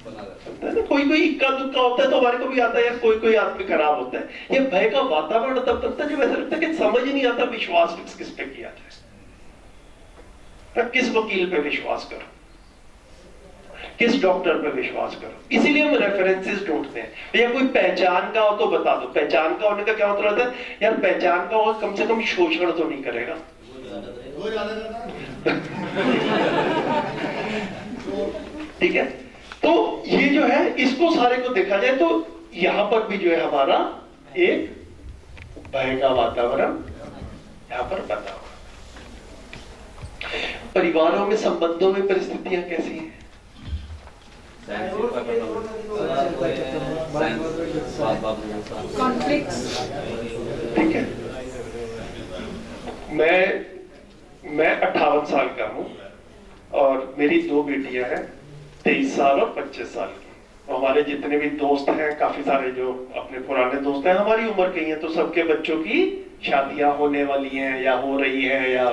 बनता है ना। कोई इक्का दुक्का होता है तो हमारे को भी आता है यार कोई आदमी खराब होता है। ये भय का वातावरण तब बनता है जब ऐसा लगता है कि समझ ही नहीं आता विश्वास किस पे किया जाए, किस वकील पे विश्वास करो, किस डॉक्टर पे विश्वास करो। इसीलिए हम रेफरेंसेस ढूंढते हैं। भैया कोई पहचान का हो तो बता दो। पहचान का होने का क्या मतलब होता है, यार पहचान का हो कम से कम शोषण तो नहीं करेगा। ठीक है, तो ये जो है इसको सारे को देखा जाए तो यहां पर भी जो है हमारा एक भय का वातावरण यहां पर बना हुआ। परिवारों में, संबंधों में परिस्थितियां कैसी हैं? ठीक है, मैं 58 साल का हूं और मेरी 2 बेटियां हैं, 23 साल और 25 साल की। तो हमारे जितने भी दोस्त हैं, काफी सारे जो अपने पुराने दोस्त हैं, हमारी उम्र के ही हैं, तो सबके बच्चों की शादियां होने वाली हैं या हो रही है या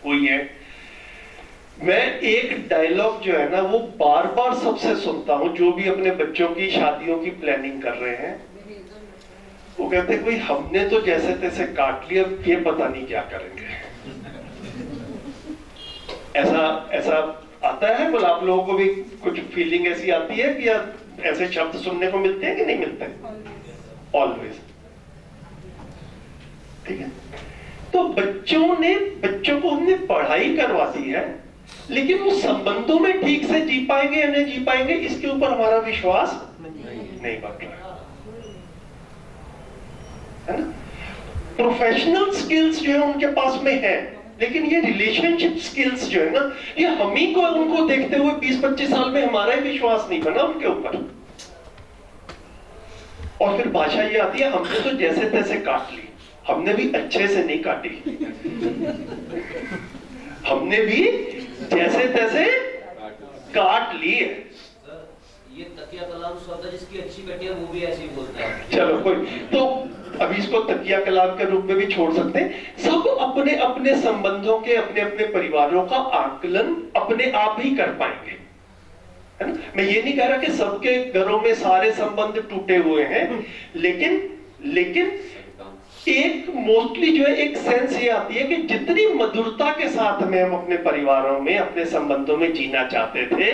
हुई है। मैं एक डायलॉग जो है ना वो बार बार सबसे सुनता हूं, जो भी अपने बच्चों की शादियों की प्लानिंग कर रहे हैं। वो कहते हैं, कोई हमने तो जैसे तैसे काट लिया, ये पता नहीं क्या करेंगे। ऐसा आता है? बोला आप लोगों को भी कुछ फीलिंग ऐसी आती है कि यार ऐसे शब्द सुनने को मिलते हैं कि नहीं मिलते? ऑलवेज। ठीक है, तो बच्चों को हमने पढ़ाई करवा दी है, लेकिन वो संबंधों में ठीक से जी पाएंगे या नहीं जी पाएंगे, इसके ऊपर हमारा विश्वास नहीं बढ़ रहा है ना। प्रोफेशनल स्किल्स जो है उनके पास में है, लेकिन ये रिलेशनशिप स्किल्स जो है ना, ये हम ही को उनको देखते हुए 20-25 साल में हमारा ही विश्वास नहीं बना उनके ऊपर। और फिर भाषा ये आती है, हमने तो जैसे तैसे काट ली। हमने भी अच्छे से नहीं काटी, हमने भी जैसे तैसे काट ली है। ये तकिया कलाम शब्द है, जिसकी अच्छी बेटियां वो भी ऐसे ही बोलता है। चलो कोई तो अभी इसको तकिया कलाम के रूप में भी छोड़ सकते हैं। सब अपने अपने संबंधों के, अपने अपने परिवारों का आकलन अपने आप ही कर पाएंगे, है ना। मैं ये नहीं कह रहा कि सबके घरों में सारे संबंध टूटे हुए हैं, लेकिन एक मोस्टली जो है एक सेंस ये आती है कि जितनी मधुरता के साथ में हम अपने परिवारों में, अपने संबंधों में जीना चाहते थे,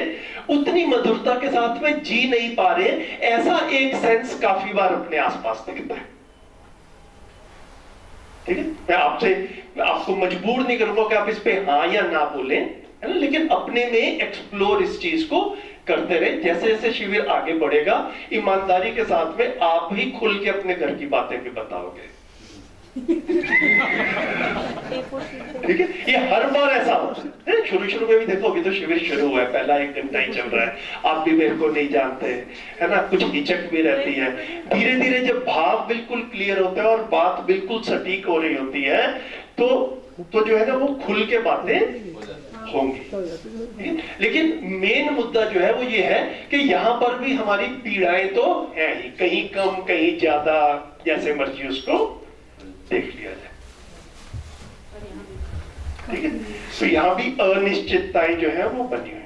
उतनी मधुरता के साथ में जी नहीं पा रहे। ऐसा एक सेंस काफी बार अपने आसपास दिखता है। ठीक है, मैं आपको मजबूर नहीं करूंगा कि आप इस पे हाँ या ना बोलें, है ना, लेकिन अपने में एक्सप्लोर इस चीज को करते रहे। जैसे जैसे शिविर आगे बढ़ेगा, ईमानदारी के साथ में आप ही खुल के अपने घर की बातें भी बताओगे। ठीक है, ये हर बार ऐसा होता है। शुरू में भी देखो, अभी तो शिविर शुरू हुआ है, पहला 1 घंटा ही चल रहा है, आप भी मेरे को नहीं जानते, है ना, कुछ हिचक भी रहती है। धीरे धीरे जब भाव बिल्कुल क्लियर होता है और बात बिल्कुल सटीक हो रही होती है, तो जो है ना वो खुल के बातें होंगी। लेकिन मेन मुद्दा जो है वो ये है कि यहाँ पर भी हमारी पीड़ाएं तो है ही, कहीं कम कहीं ज्यादा, जैसे मर्जी उसको देख लिया जाए। ठीक है, तो यहाँ भी अनिश्चितताएं जो है वो बनी हुई।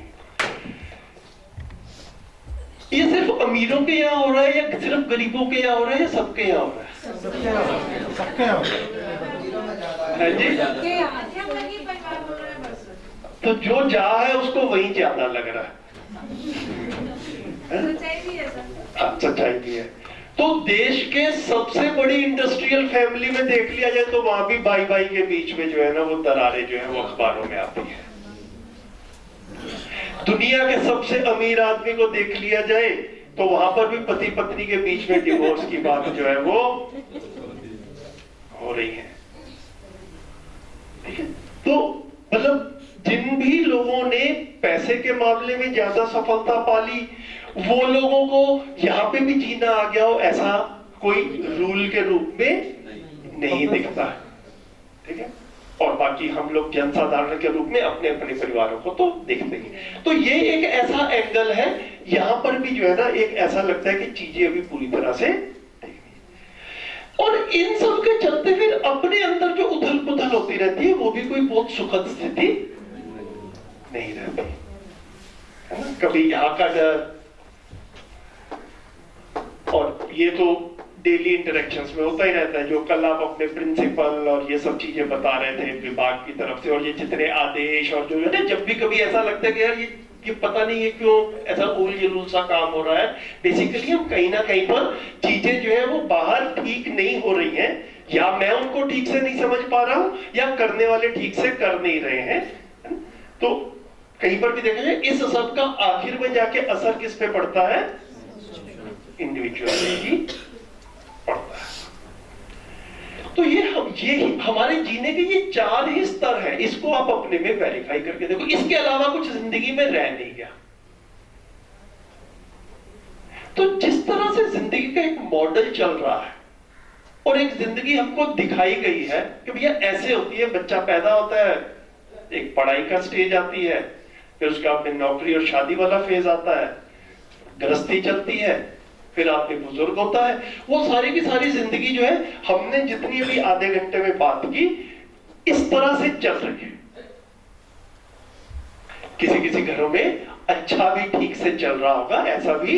ये सिर्फ अमीरों के यहाँ हो रहा है या सिर्फ गरीबों के यहाँ हो रहा है या सबके यहाँ हो रहा है? सबके है जी। तो जो जा है उसको वही ज्यादा लग रहा है। हाँ, सच्चाई भी है। तो देश के सबसे बड़ी इंडस्ट्रियल फैमिली में देख लिया जाए तो वहां भी भाई भाई के बीच में जो है ना वो दरारें जो है वो अखबारों में आती है। दुनिया के सबसे अमीर आदमी को देख लिया जाए तो वहां पर भी पति पत्नी के बीच में डिवोर्स की बात जो है वो हो रही है। ठीक है, तो मतलब जिन भी लोगों ने पैसे के मामले में ज्यादा सफलता पाली, वो लोगों को यहाँ पे भी जीना आ गया हो, ऐसा कोई रूल के रूप में नहीं दिखता है। ठीक है, और बाकी हम लोग जनसाधारण के रूप में अपने अपने परिवारों को तो देखते हैं। तो ये एक ऐसा एंगल है, यहाँ पर भी जो है ना एक ऐसा लगता है कि चीजें अभी पूरी तरह से, और इन सब के चलते फिर अपने अंदर जो उथल पुथल होती रहती है वो भी कोई बहुत सुखद स्थिति नहीं रहती, है ना। कभी यहाँ का डर, और ये तो डेली इंटरेक्शंस में होता ही रहता है। जो कल आप अपने प्रिंसिपल और ये सब चीजें बता रहे थे विभाग की तरफ से, और ये जितने आदेश और जो है ना, जब भी कभी ऐसा लगता है कि यार ये कि पता नहीं है क्यों ऐसा उल जलूल सा काम हो रहा है। बेसिकली हम कहीं ना कहीं पर चीजें जो है वो बाहर ठीक नहीं हो रही हैं, या मैं उनको ठीक से नहीं समझ पा रहा हूं, या करने वाले ठीक से कर नहीं रहे हैं। तो कहीं पर भी देखा जाए इस सब का आखिर में जाके असर किस पे पड़ता है? इंडिविजुअलिटी पड़ता है। तो ये हमारे जीने के ये 4 ही स्तर है। इसको आप अपने में वेरीफाई करके देखो। इसके अलावा कुछ जिंदगी में रह नहीं गया। तो जिस तरह से जिंदगी का एक मॉडल चल रहा है और एक जिंदगी हमको दिखाई गई है कि भैया ऐसे होती है, बच्चा पैदा होता है, एक पढ़ाई का स्टेज आती है, फिर उसका आपने नौकरी और शादी वाला फेज आता है, गृहस्थी चलती है, फिर आपके बुजुर्ग होता है। वो सारी की सारी जिंदगी जो है हमने जितनी अभी आधे घंटे में बात की इस तरह से चल रही है। किसी किसी घरों में अच्छा भी ठीक से चल रहा होगा, ऐसा भी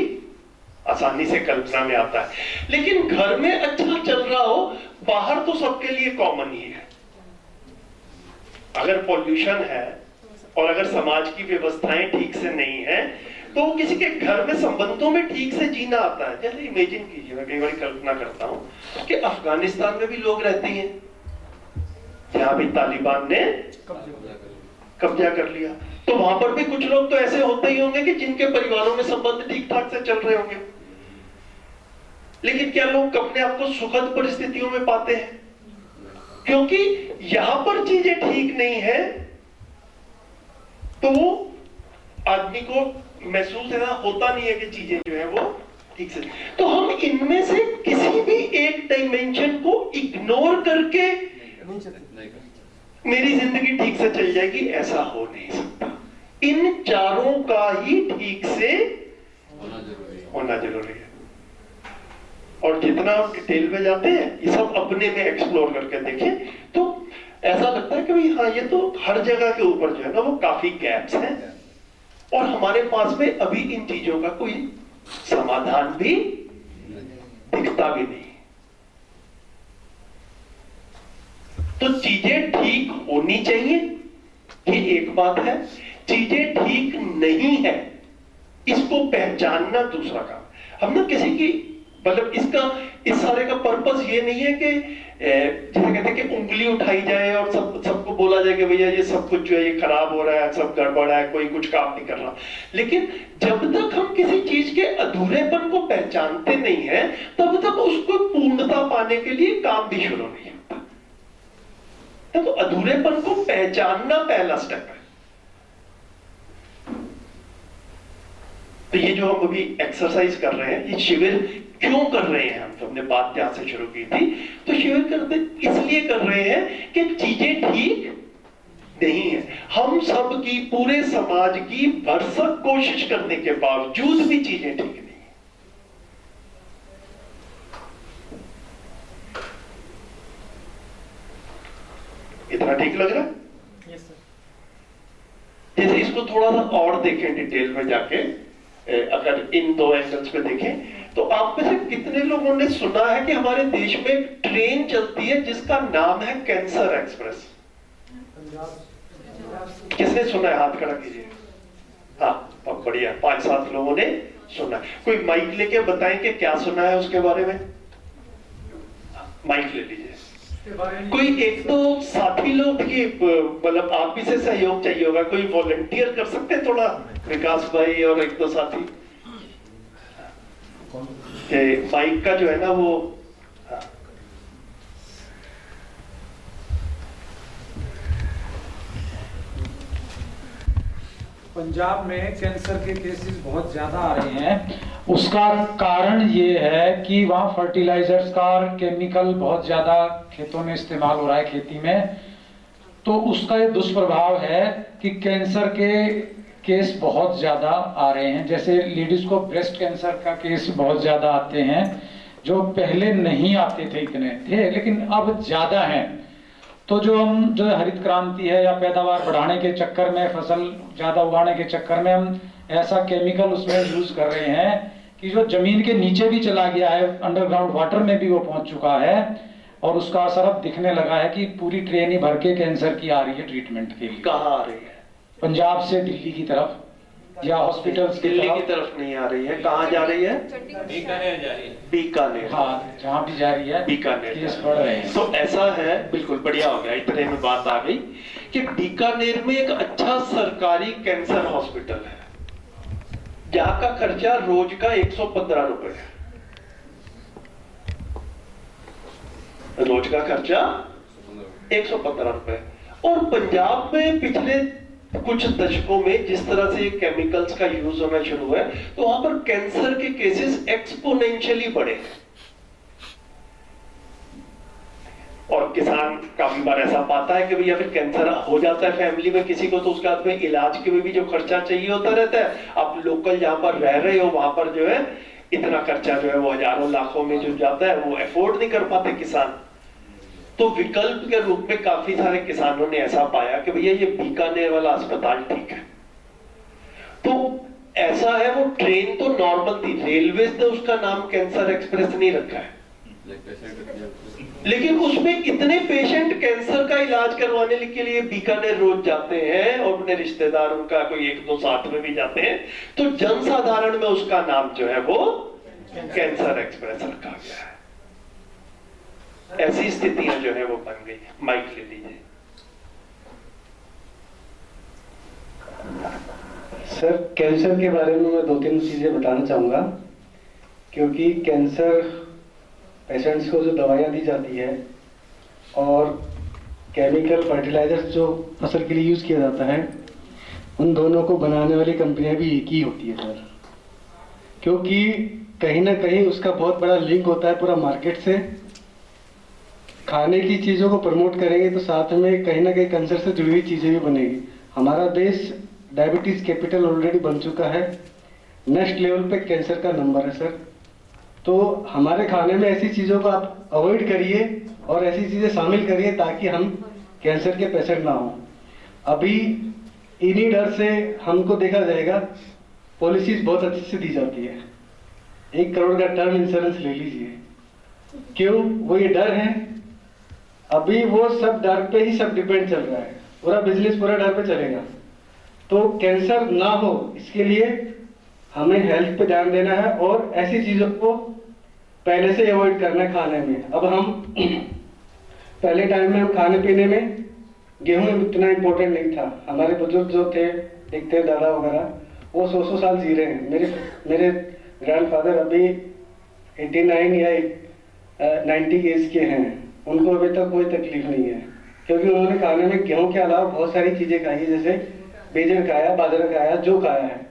आसानी से कल्पना में आता है। लेकिन घर में अच्छा चल रहा हो, बाहर तो सबके लिए कॉमन ही है। अगर पॉल्यूशन है और अगर समाज की व्यवस्थाएं ठीक से नहीं है तो किसी के घर में संबंधों में ठीक से जीना आता है। जैसे इमेजिन कीजिए, मैं कई बार कल्पना करता हूं कि अफगानिस्तान में भी लोग रहते हैं जहां भी तालिबान ने कब्जा कर लिया, तो वहां पर भी कुछ लोग तो ऐसे होते ही होंगे कि जिनके परिवारों में संबंध ठीक ठाक से चल रहे होंगे। लेकिन क्या लोग अपने आप को सुखद परिस्थितियों में पाते हैं? क्योंकि यहां पर चीजें ठीक नहीं है तो वो आदमी को महसूस है होता नहीं है कि चीजें जो है वो ठीक से। तो हम इनमें से किसी भी एक डायमेंशन को इग्नोर करके मेरी जिंदगी ठीक से चल जाएगी, ऐसा हो नहीं सकता। इन चारों का ही ठीक से होना जरूरी है। और जितना हम डिटेल में जाते हैं ये सब अपने में एक्सप्लोर करके देखें तो ऐसा लगता है कि भाई हाँ, ये तो हर जगह के ऊपर जो है ना वो काफी गैप्स हैं और हमारे पास में अभी इन चीजों का कोई समाधान भी दिखता भी नहीं। तो चीजें ठीक होनी चाहिए, ये एक बात है। चीजें ठीक नहीं है, इसको पहचानना दूसरा काम। हम ना किसी की मतलब इस सारे का पर्पस ये नहीं है कि जैसे कहते हैं कि उंगली उठाई जाए और सबको बोला जाए कि भैया ये सब कुछ जो है ये खराब हो रहा है, सब गड़बड़ है, कोई कुछ काम नहीं कर रहा। लेकिन जब तक हम किसी चीज के अधूरेपन को पहचानते नहीं है तब तक उसको पूर्णता पाने के लिए काम भी शुरू नहीं होता। तो अधूरेपन को पहचानना पहला स्टेप है। तो ये जो हम अभी एक्सरसाइज कर रहे हैं, ये शिविर क्यों कर रहे हैं हम, तो हमने बात यहां से शुरू की थी। तो शिविर करते इसलिए कर रहे हैं कि चीजें ठीक नहीं है। हम सब की, पूरे समाज की भरसक कोशिश करने के बावजूद भी चीजें ठीक नहीं है। इतना ठीक लग रहा है? Yes sir. जैसे इसको थोड़ा सा और देखें डिटेल में जाके, अगर इन दो एंगल्स पे देखें तो आप में से कितने लोगों ने सुना है कि हमारे देश में एक ट्रेन चलती है जिसका नाम है कैंसर एक्सप्रेस? किसने सुना है? हाथ खड़ा कीजिए। हाँ, बहुत बढ़िया, 5-7 लोगों ने सुना। कोई माइक लेके बताएं कि क्या सुना है उसके बारे में। माइक ले लीजिए। कोई एक तो साथी लोग की मतलब आप भी से सहयोग चाहिए होगा, कोई वॉलंटियर कर सकते हैं थोड़ा? विकास भाई और एक दो साथी माइक का जो है ना वो पंजाब में कैंसर के केसेस बहुत ज्यादा आ रहे हैं। उसका कारण ये है कि वहाँ फर्टिलाइजर्स का और केमिकल बहुत ज्यादा खेतों में इस्तेमाल हो रहा है, खेती में। तो उसका ये दुष्प्रभाव है कि कैंसर के केस बहुत ज्यादा आ रहे हैं। जैसे लेडीज को ब्रेस्ट कैंसर का केस बहुत ज्यादा आते हैं, जो पहले नहीं आते थे, इतने थे लेकिन अब ज्यादा हैं। तो जो हरित क्रांति है या पैदावार बढ़ाने के चक्कर में, फसल ज्यादा उगाने के चक्कर में हम ऐसा केमिकल उसमें यूज कर रहे हैं कि जो जमीन के नीचे भी चला गया है, अंडरग्राउंड वाटर में भी वो पहुंच चुका है। और उसका असर अब दिखने लगा है कि पूरी ट्रेन ही भर के कैंसर की आ रही है ट्रीटमेंट के लिए। कहाँ आ रही है? पंजाब से दिल्ली की तरफ। या हॉस्पिटल्स की दिल्ली की तरफ, तरफ नहीं आ रही है, कहाँ जा रही है? बीकानेर जा रही है। बीकानेर। हाँ जहाँ भी जा रही है बीकानेर केस बढ़ रहे हैं। तो ऐसा है, बिल्कुल बढ़िया हो गया, इतने में बात आ गई कि बीकानेर में एक अच्छा सरकारी कैंसर हॉस्पिटल है जहां का खर्चा रोज का 115 रुपए है। रोज का खर्चा 115 रुपए। और पंजाब में पिछले कुछ दशकों में जिस तरह से केमिकल्स का यूज होना शुरू हुआ है, तो वहां पर कैंसर के केसेस एक्सपोनेंशियली बढ़े। और किसान काफी बार ऐसा पाता है कि भैया फिर कैंसर हो जाता है फैमिली में किसी को, तो उसके बाद में इलाज के लिए भी जो खर्चा चाहिए होता रहता है। आप लोकल जहां पर रह रहे हो वहां पर जो है इतना खर्चा जो है वो हजारों लाखों में जो जाता है वो अफोर्ड नहीं कर पाते किसान। तो विकल्प के रूप में काफी सारे किसानों ने ऐसा पाया कि भैया ये बीकानेर वाला अस्पताल ठीक है। तो ऐसा है, वो ट्रेन तो नॉर्मल थी, रेलवे ने उसका नाम कैंसर एक्सप्रेस नहीं रखा है, लेकिन उसमें इतने पेशेंट कैंसर का इलाज करवाने के लिए बीकानेर रोज जाते हैं और अपने रिश्तेदार उनका कोई एक दो साथ में भी जाते हैं, तो जनसाधारण में उसका नाम जो है वो कैंसर एक्सप्रेस रखा गया है। ऐसी स्थितियां जो है वो बन गई। माइक ले लीजिए। सर कैंसर के बारे में मैं 2-3 चीजें बताना चाहूंगा, क्योंकि कैंसर पेशेंट्स को जो दवाइयाँ दी जाती है और केमिकल फर्टिलाइजर्स जो फसल के लिए यूज़ किया जाता है, उन दोनों को बनाने वाली कंपनियां भी एक ही होती है सर। क्योंकि कहीं ना कहीं उसका बहुत बड़ा लिंक होता है पूरा मार्केट से। खाने की चीज़ों को प्रमोट करेंगे तो साथ में कहीं ना कहीं कैंसर से जुड़ी हुई चीज़ें भी बनेगी। हमारा देश डायबिटीज़ कैपिटल ऑलरेडी बन चुका है, नेक्स्ट लेवल पे कैंसर का नंबर है सर। तो हमारे खाने में ऐसी चीज़ों को आप अवॉइड करिए और ऐसी चीज़ें शामिल करिए ताकि हम कैंसर के पेशेंट ना हों। अभी इन्हीं डर से हमको देखा जाएगा, पॉलिसीज बहुत अच्छी से दी जाती है। 1 करोड़ का टर्म इंश्योरेंस ले लीजिए, क्यों? वो ये डर है, अभी वो सब डर पे ही सब डिपेंड चल रहा है, पूरा बिजनेस पूरा डर पे चलेगा। तो कैंसर ना हो इसके लिए हमें हेल्थ पे ध्यान देना है और ऐसी चीज़ों को पहले से अवॉइड करना है खाने में। अब हम पहले टाइम में हम खाने पीने में गेहूं इतना इम्पोर्टेंट नहीं था। हमारे बुजुर्ग जो थे, देखते दादा वगैरह, वो 100 साल जी रहे हैं। मेरे ग्रैंडफादर अभी 89 या 90 एज के हैं, उनको अभी तक कोई तकलीफ नहीं है, क्योंकि उन्होंने खाने में गेहूं के अलावा बहुत सारी चीज़ें खाई, जैसे बेजन खाया, बाजरा खाया, जो खाया है।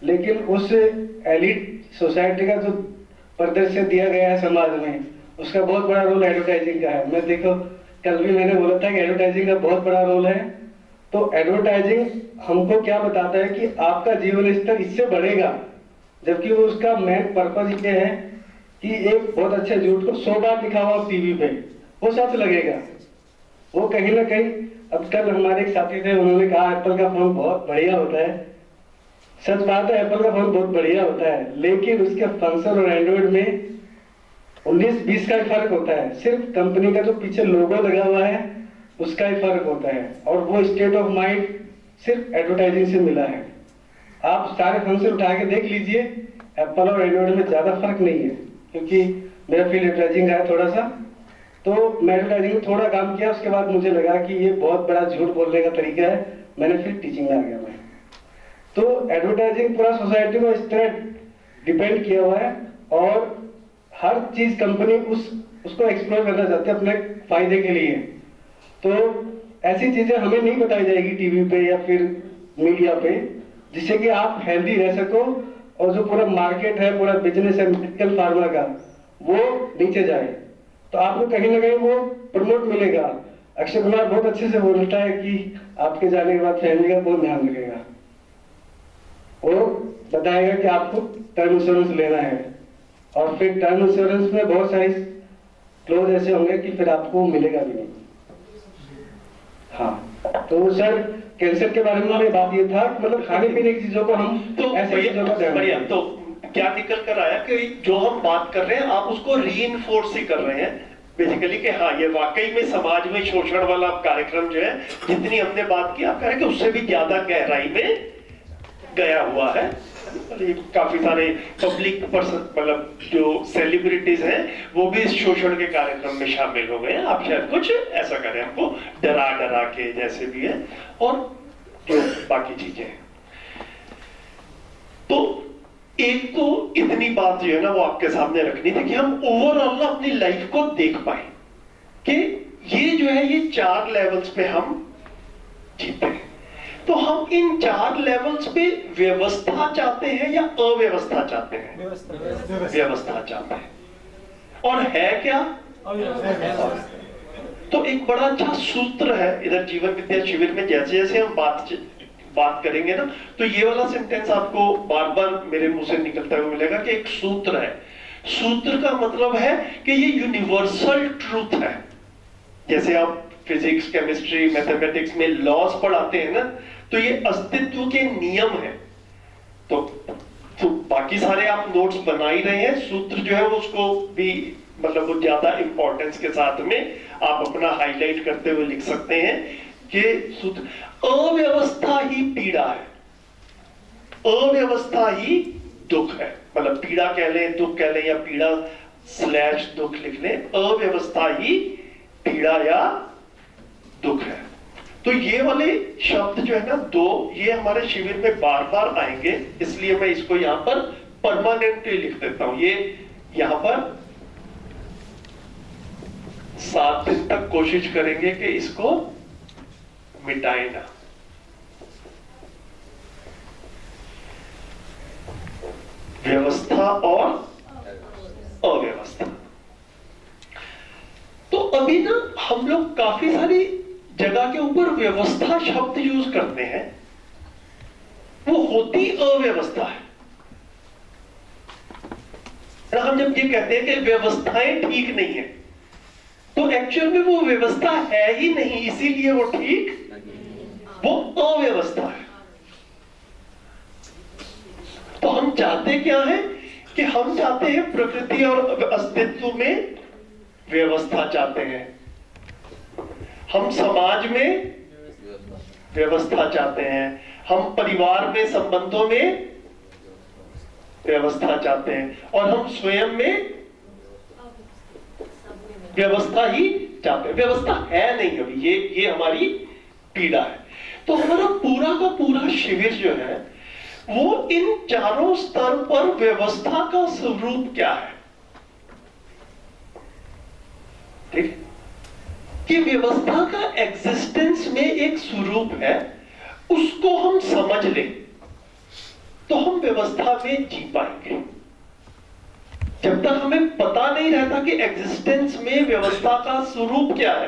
लेकिन उस एलिट सोसाइटी का जो परिदृश्य दिया गया है समाज में, उसका बहुत बड़ा रोल एडवर्टाइजिंग का है। मैं देखो कल भी मैंने बोला था कि एडवर्टाइजिंग का बहुत बड़ा रोल है। तो एडवर्टाइजिंग हमको क्या बताता है कि आपका जीवन स्तर इससे बढ़ेगा, जबकि वो उसका मेन पर्पज ये है कि एक बहुत अच्छे झूठ को 100 बार दिखा हुआ टीवी पे वो सच लगेगा। वो कहीं ना कहीं, अब कल हमारे एक साथी थे, उन्होंने कहा एप्पल का फोन बहुत बढ़िया होता है। सच बात है, एप्पल का फोन बहुत बढ़िया होता है, लेकिन उसके फंक्शन और एंड्रॉइड में 19-20 का ही फर्क होता है। सिर्फ कंपनी का जो पीछे लोगो लगा हुआ है उसका ही फर्क होता है, और वो स्टेट ऑफ माइंड सिर्फ एडवर्टाइजिंग से मिला है। आप सारे फंक्शन उठा के देख लीजिए, एप्पल और एंड्रॉइड में ज्यादा फर्क नहीं है। क्योंकि मेरा फील्ड एडवर्टाइजिंग का है थोड़ा सा, तो मैं एडवर्टाइजिंग में थोड़ा काम किया, उसके बाद मुझे लगा कि ये बहुत बड़ा झूठ बोलने का तरीका है, मैंने फिर टीचिंग में आ गया मैं। तो एडवर्टाइजिंग पूरा सोसाइटी को इस तरह डिपेंड किया हुआ है, और हर चीज कंपनी उसको एक्सप्लोर करना चाहती है अपने फायदे के लिए। तो ऐसी चीजें हमें नहीं बताई जाएगी टीवी पे या फिर मीडिया पे, जिससे कि आप हेल्दी रह सको और जो पूरा मार्केट है, पूरा बिजनेस है मेडिकल फार्मा का, वो नीचे जाए, तो आपको कहीं ना कहीं वो प्रमोट मिलेगा। अक्षय कुमार बहुत अच्छे से बोलता है कि आपके जाने के बाद फैमिली का कौन ध्यान रखेगा। वो बताएगा कि आपको टर्म इंश्योरेंस लेना है, और फिर टर्म इंश्योरेंस में बहुत सारी क्लोज ऐसे होंगे कि फिर आपको मिलेगा भी नहीं। हाँ, तो सर कैंसर के बारे में मेरी बात ये था, मतलब खाने पीने की चीजों को हम तो ऐसे चीजों का ध्यान बढ़िया। रखें। तो क्या निकल कर आया कि जो हम बात कर रहे हैं आप उसको रीइंफोर्स ही कर रहे हैं बेसिकली, कि हाँ ये वाकई में समाज में शोषण वाला कार्यक्रम जो है, जितनी हमने बात की, आप कह रहे हैं कि उससे भी ज्यादा गहराई में गया हुआ है। और ये काफी सारे पब्लिक पर्सन, मतलब जो सेलिब्रिटीज हैं, वो भी इस शोषण के कार्यक्रम में शामिल हो गए हैं। आप शायद कुछ ऐसा करें, हमको डरा डरा के, जैसे भी है, और जो बाकी चीजें हैं। तो एक तो इतनी बात जो है ना, वो आपके सामने रखनी थी कि हम ओवरऑल ना अपनी लाइफ को देख पाए कि ये जो है, ये 4 लेवल्स पे हम जीते हैं। तो हम इन 4 लेवल्स पे व्यवस्था चाहते हैं या अव्यवस्था चाहते हैं? व्यवस्था चाहते हैं। और है क्या? तो एक बड़ा अच्छा सूत्र है इधर जीवन विद्या शिविर में, जैसे जैसे हम बात करेंगे ना, तो ये वाला सेंटेंस आपको बार बार मेरे मुंह से निकलता हुआ मिलेगा कि एक सूत्र है। सूत्र का मतलब है कि ये यूनिवर्सल ट्रूथ है। जैसे आप फिजिक्स, केमिस्ट्री, मैथमेटिक्स में लॉज पढ़ाते हैं ना, तो ये अस्तित्व के नियम है। तो बाकी सारे आप नोट्स बना ही रहे हैं, सूत्र जो है उसको भी मतलब वो ज्यादा इंपॉर्टेंस के साथ में आप अपना हाईलाइट करते हुए लिख सकते हैं कि सूत्र, अव्यवस्था ही पीड़ा है, अव्यवस्था ही दुख है। मतलब पीड़ा कह लें, दुख कह लें, या पीड़ा / दुख लिख लें, अव्यवस्था ही पीड़ा या दुख है। तो ये वाले शब्द जो है ना 2, ये हमारे शिविर में बार बार आएंगे, इसलिए मैं इसको यहां पर परमानेंटली लिख देता हूं। ये यहां पर 7 दिन तक कोशिश करेंगे कि इसको मिटाए ना। व्यवस्था और अव्यवस्था। तो अभी ना हम लोग काफी सारी जगह के ऊपर व्यवस्था शब्द यूज करते हैं, वो होती अव्यवस्था है। हम जब ये कहते हैं कि व्यवस्थाएं ठीक नहीं है, तो एक्चुअल में वो व्यवस्था है ही नहीं, इसीलिए वो ठीक, वो अव्यवस्था है। तो हम चाहते क्या है कि हम चाहते हैं प्रकृति और अस्तित्व में व्यवस्था चाहते हैं, हम समाज में व्यवस्था चाहते हैं, हम परिवार में संबंधों में व्यवस्था चाहते हैं, और हम स्वयं में व्यवस्था ही चाहते हैं। व्यवस्था है नहीं अभी, ये हमारी पीड़ा है। तो हमारा पूरा का पूरा शिविर जो है वो इन चारों स्तर पर व्यवस्था का स्वरूप क्या है, ठीक, कि व्यवस्था का एग्जिस्टेंस में एक स्वरूप है, उसको हम समझ लें तो हम व्यवस्था में जी पाएंगे। जब तक हमें पता नहीं रहता कि एग्जिस्टेंस में व्यवस्था का स्वरूप क्या है,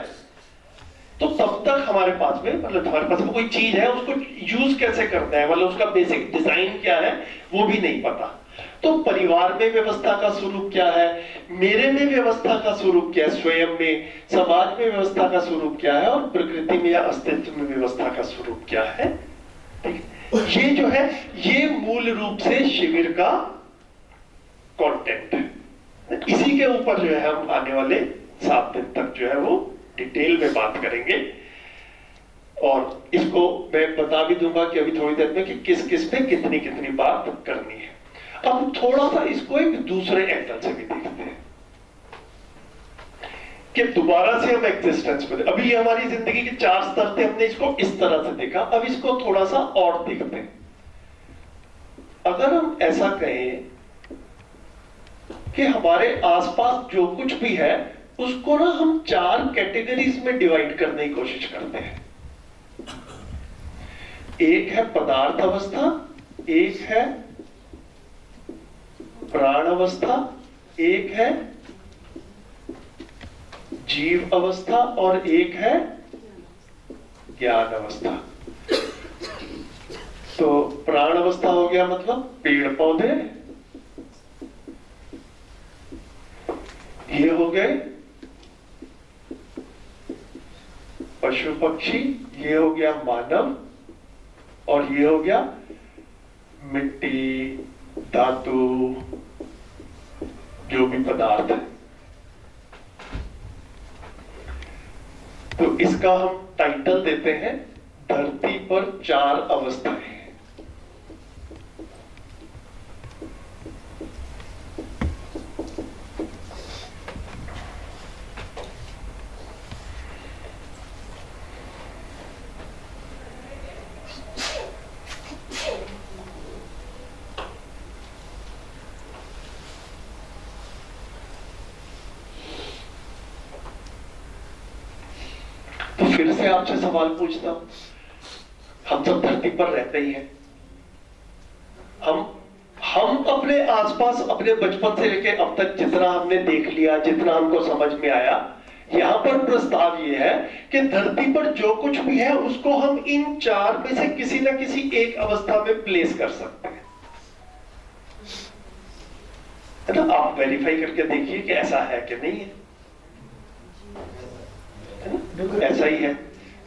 तो तब तक हमारे पास में, मतलब हमारे पास में कोई चीज है, उसको यूज कैसे करना है, मतलब उसका बेसिक डिजाइन क्या है, वो भी नहीं पता। तो परिवार में व्यवस्था का स्वरूप क्या है, मेरे में व्यवस्था का स्वरूप क्या है, स्वयं में, समाज में व्यवस्था का स्वरूप क्या है, और प्रकृति में या अस्तित्व में व्यवस्था का स्वरूप क्या है, ठीक। ये जो है, ये मूल रूप से शिविर का कंटेंट है। इसी के ऊपर जो है हम आने वाले 7 दिन तक जो है वो डिटेल में बात करेंगे, और इसको मैं बता भी दूंगा कि अभी थोड़ी देर में कि किस किस पे कितनी कितनी बात करनी है। अब थोड़ा सा इसको एक दूसरे एंगल से भी देखते हैं कि दोबारा से हम एग्जिस्टेंस पे, अभी ये हमारी जिंदगी के 4 स्तर थे, हमने इसको इस तरह से देखा, अब इसको थोड़ा सा और देखते हैं। अगर हम ऐसा कहें कि हमारे आसपास जो कुछ भी है उसको ना हम 4 कैटेगरीज में डिवाइड करने की कोशिश करते हैं। एक है पदार्थ अवस्था, एक है प्राण अवस्था, एक है जीव अवस्था, और एक है ज्ञान अवस्था। तो प्राण अवस्था हो गया मतलब पेड़ पौधे, ये हो गए पशु पक्षी, ये हो गया मानव, और ये हो गया मिट्टी, धातु, जो भी पदार्थ है। तो इसका हम टाइटल देते हैं धरती पर 4 अवस्थाएं। फिर से आपसे सवाल पूछता हूं, हम सब धरती पर रहते ही हैं, हम अपने आसपास अपने बचपन से लेकर अब तक जितना हमने देख लिया, जितना हमको समझ में आया, यहां पर प्रस्ताव ये है कि धरती पर जो कुछ भी है उसको हम इन चार में से किसी ना किसी एक अवस्था में प्लेस कर सकते हैं, है ना? आप वेरीफाई करके देखिए कि ऐसा है कि नहीं है, ऐसा ही है।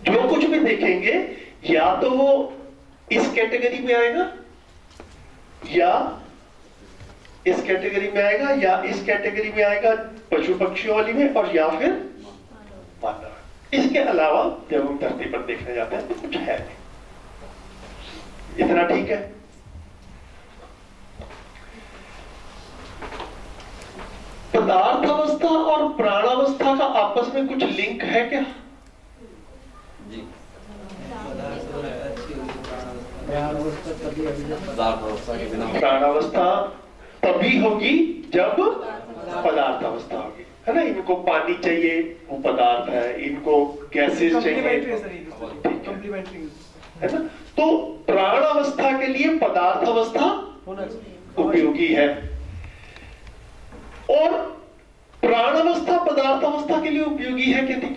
जो कुछ भी देखेंगे या तो वो इस कैटेगरी में आएगा, या इस कैटेगरी में आएगा, या इस कैटेगरी में आएगा पशु पक्षियों वाली में, और या फिर मानव। इसके अलावा जब हम धरती पर देखने जाते हैं तो कुछ है नहीं। इतना ठीक है? पदार्थ अवस्था और प्राणावस्था का आपस में कुछ लिंक है क्या? प्राणावस्था तभी होगी जब पदार्थ अवस्था होगी, है ना? इनको पानी चाहिए, वो पदार्थ है, इनको गैसेस चाहिए, है ना? तो प्राणावस्था के लिए पदार्थ अवस्था उपयोगी है, और प्राणावस्था पदार्थ अवस्था के लिए उपयोगी है कि नहीं?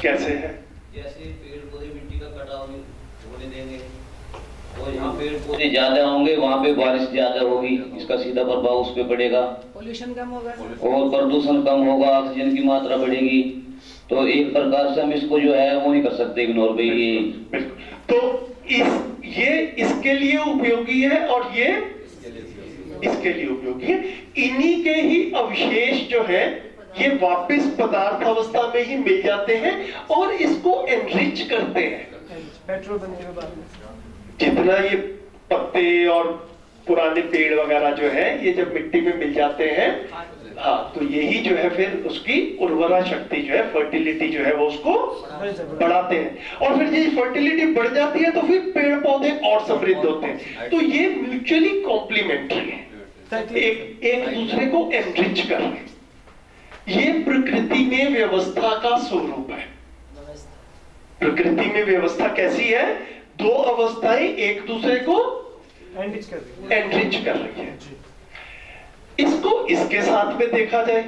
कैसे है? जैसे पेड़ पौधे मिट्टी का कटाव होने देंगे, और यहाँ पेड़ पौधे ज्यादा होंगे वहाँ पे बारिश ज्यादा होगी, इसका सीधा प्रभाव उस पर पड़ेगा, पोल्यूशन कम होगा और प्रदूषण कम होगा, ऑक्सीजन की मात्रा बढ़ेगी। तो एक प्रकार से हम इसको जो है वो नहीं कर सकते इग्नोर भाई ये। तो ये इसके लिए उपयोगी है और ये इसके लिए उपयोगी है। इन्हीं के ही अवशेष जो है ये वापस पदार्थ अवस्था में ही मिल जाते हैं और इसको एनरिच करते हैं। पेट्रोल बनने के बाद जितना ये पत्ते और पुराने पेड़ वगैरह जो है ये जब मिट्टी में मिल जाते हैं, हाँ, तो यही जो है फिर उसकी उर्वरा शक्ति जो है, फर्टिलिटी जो है वो उसको बढ़ाते हैं, और फिर ये फर्टिलिटी बढ़ जाती है तो फिर पेड़ पौधे और समृद्ध होते हैं। तो ये म्यूचुअली कॉम्प्लीमेंट्री है, एक दूसरे को एनरिच कर रहे हैं। ये प्रकृति में व्यवस्था का स्वरूप है। प्रकृति में व्यवस्था कैसी है? दो अवस्थाएं एक दूसरे को एनरिच कर रही है। इसको इसके साथ में देखा जाए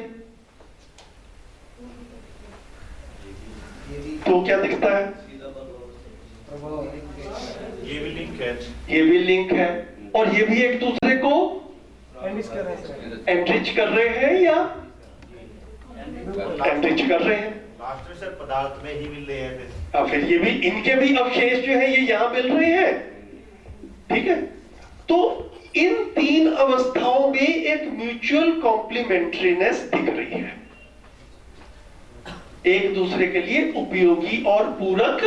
तो क्या दिखता है? ये भी लिंक है, ये भी लिंक है, और ये भी एक दूसरे को एनरिच कर रहे हैं या एनरिच कर रहे हैं। मास्टर सर पदार्थ में ही मिल रहे हैं, फिर ये भी, इनके भी अवशेष जो है ये यहां मिल रहे हैं, ठीक है? तो इन तीन अवस्थाओं में एक म्यूचुअल कॉम्प्लीमेंट्रीनेस दिख रही है, एक दूसरे के लिए उपयोगी और पूरक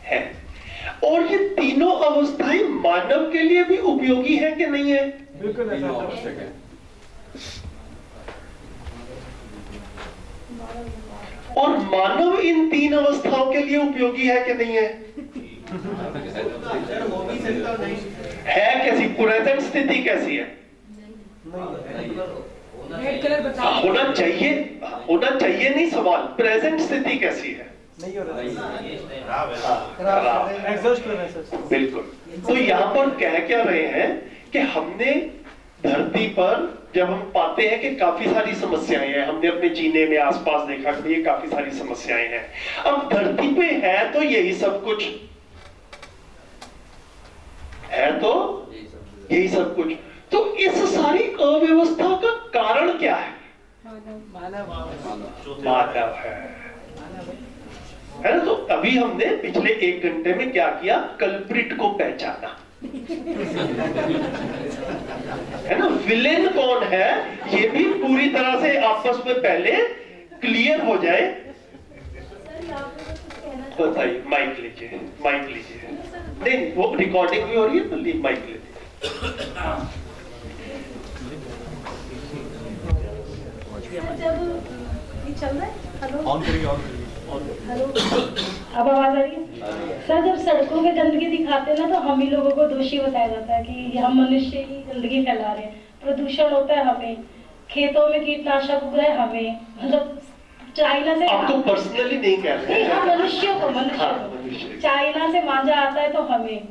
है। और ये तीनों अवस्थाएं मानव के लिए भी उपयोगी है कि नहीं है? बिल्कुल आवश्यक है। और मानव इन तीन अवस्थाओं के लिए उपयोगी है कि नहीं है? है कैसी? प्रेजेंट स्थिति कैसी है? रेड कलर बताओ। होना चाहिए नहीं, सवाल प्रेजेंट स्थिति कैसी है? नहीं हो रहा है। बिल्कुल। तो यहाँ पर कह क्या रहे हैं कि हमने धरती पर जब हम पाते हैं कि काफी सारी समस्याएं हैं, हमने अपने जीने में आसपास देखा कि ये काफी सारी समस्याएं हैं। अब धरती पे है तो यही सब कुछ है, तो यही सब कुछ, तो इस सारी अव्यवस्था का कारण क्या है? मानव है ना? तो अभी हमने पिछले 1 घंटे में क्या किया? कल्प्रिट को पहचाना, है ना? विलेन कौन है ये भी पूरी तरह से आपस में पहले क्लियर हो जाए। बताइए, माइक लीजिए, माइक लीजिए। नहीं, वो रिकॉर्डिंग भी हो रही है तो माइक लीजिए। जब ये चल रहा है, हेलो ऑन करिए, हेलो, अब आवाज आ रही है? सर, जब सड़कों में गंदगी दिखाते हैं ना तो हम ही लोगों को दोषी बताया जाता है कि हम मनुष्य ही गंदगी फैला रहे हैं, प्रदूषण होता है हमें। खेतों में कीटनाशक उग रहे हमें, मतलब चाइना से आपको पर्सनली नहीं कह रहे नहीं, हैं। हम मनुष्यों को हाँ, मनुष्य। चाइना से मांझा आता है तो हमें,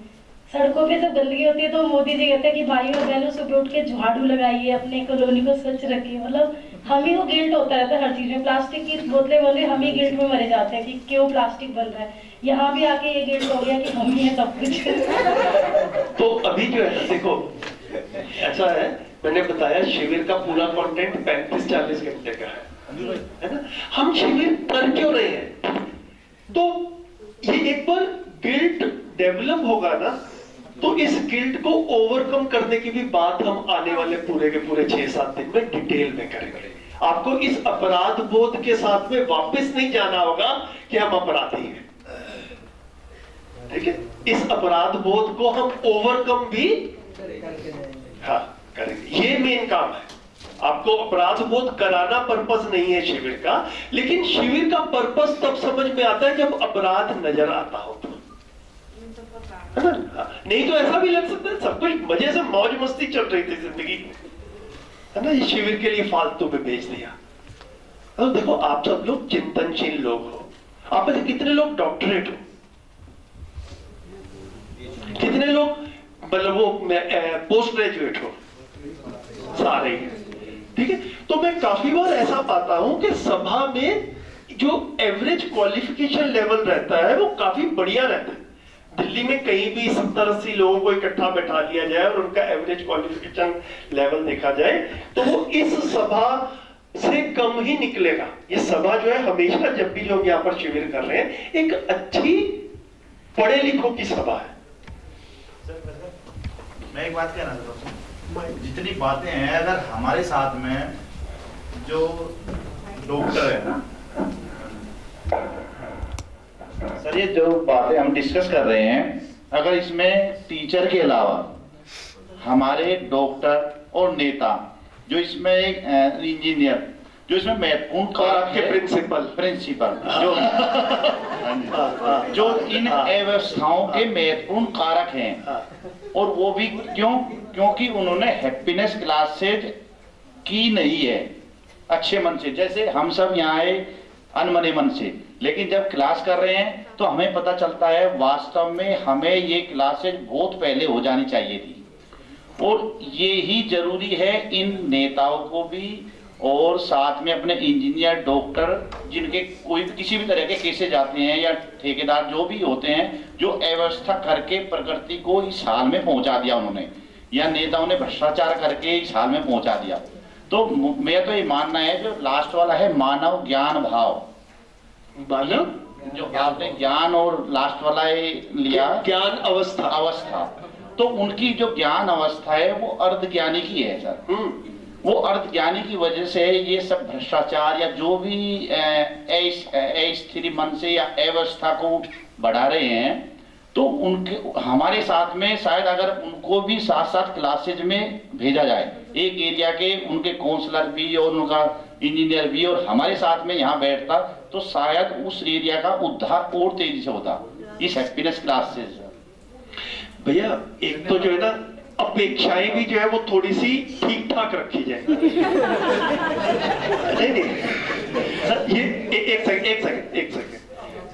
सड़कों पे जब गंदगी होती है तो मोदी जी कहते हैं कि भाइयों और बहनों सुबह उठ के झाड़ू लगाइए, अपने कॉलोनी को स्वच्छ रखिए। मतलब हम ही को गिल्ट होता रहता है हर चीज में। प्लास्टिक की बोतलें बन रही, हम ही गिल्ट में मरे जाते हैं कि क्यों प्लास्टिक बन रहा है। यहाँ भी आके ये गिल्ट हो गया कि हम ही है सब कुछ। तो अभी जो है देखो, ऐसा है, मैंने बताया शिविर का पूरा कंटेंट 35-40 घंटे का है ना। हम शिविर कर क्यों रहे हैं? तो ये एक बार गिल्ट डेवलप होगा ना, तो इस गिल्ट को ओवरकम करने की भी बात हम आने वाले पूरे के पूरे 6-7 दिन में डिटेल में करेंगे। आपको इस अपराध बोध के साथ में वापस नहीं जाना होगा कि हम अपराधी हैं, ठीक है। इस अपराध बोध को हम ओवरकम भी हाँ करेंगे, ये मेन काम है। आपको अपराध बोध कराना पर्पस नहीं है शिविर का, लेकिन शिविर का पर्पस तब समझ में आता है जब अपराध नजर आता हो तो, है ना। नहीं तो ऐसा भी लग सकता है सब कुछ मजे से मौज मस्ती चल रही थी जिंदगी, है ना। ये शिविर के लिए फालतू में भेज दिया। तो देखो, आप सब लोग चिंतनशील लोग हो। आप में से कितने लोग डॉक्टरेट हो, कितने लोग मतलब वो पोस्ट ग्रेजुएट हो? सारे ही, ठीक है। तो मैं काफी बार ऐसा पाता हूं कि सभा में जो एवरेज क्वालिफिकेशन लेवल रहता है वो काफी बढ़िया रहता है। दिल्ली में कहीं भी 70-80 लोगों को इकट्ठा बैठा लिया जाए और उनका एवरेज क्वालिफिकेशन लेवल देखा जाए तो वो इस सभा से कम ही निकलेगा। ये सभा जो है हमेशा, जब भी जो हम यहाँ पर शिविर कर रहे हैं, एक अच्छी पढ़े लिखों की सभा है। मैं एक बात कहना चाहता हूँ, जितनी बातें हैं अगर हमारे साथ में जो डॉक्टर है ना सर, ये जो बातें हम डिस्कस कर रहे हैं, अगर इसमें टीचर के अलावा हमारे डॉक्टर और नेता, जो इसमें एक इंजीनियर, जो इसमें महत्वपूर्ण कारक है, प्रिंसिपल जो इन अव्यवस्थाओं के महत्वपूर्ण कारक हैं, और वो भी क्योंकि उन्होंने हैप्पीनेस क्लासेज की नहीं है अच्छे मन से। जैसे हम सब यहाँ आए अनमने मन से, लेकिन जब क्लास कर रहे हैं तो हमें पता चलता है वास्तव में हमें ये क्लासेज बहुत पहले हो जानी चाहिए थी। और ये ही जरूरी है इन नेताओं को भी, और साथ में अपने इंजीनियर, डॉक्टर, जिनके कोई भी किसी भी तरह के केसेज आते हैं, या ठेकेदार जो भी होते हैं, जो अव्यवस्था करके प्रकृति को इस हाल में पहुंचा दिया उन्होंने, या नेताओं ने भ्रष्टाचार करके इस हाल में पहुंचा दिया। तो मेरा तो ये मानना है, जो लास्ट वाला है मानव ज्ञान भाव, मानव जो आपने ज्ञान और लास्ट वाला लिया ज्ञान अवस्था, तो उनकी जो ज्ञान अवस्था है वो अर्धज्ञानी की है सर। वो अर्धज्ञानी की वजह से ये सब भ्रष्टाचार या जो भी अस्थिर मन से या अव्यवस्था को बढ़ा रहे हैं, तो उनके हमारे साथ में शायद अगर उनको भी साथ साथ क्लासेज में भेजा जाए, एक एरिया के उनके काउंसलर भी और उनका इंजीनियर भी और हमारे साथ में यहाँ बैठता, तो शायद उस एरिया का उद्धार और तेजी से होता इस हैप्पीनेस क्लासेज। भैया एक तो जो है ना, अपेक्षाएं भी जो है वो थोड़ी सी ठीक ठाक रखी जाए। नहीं सर, ये एक सेकंड,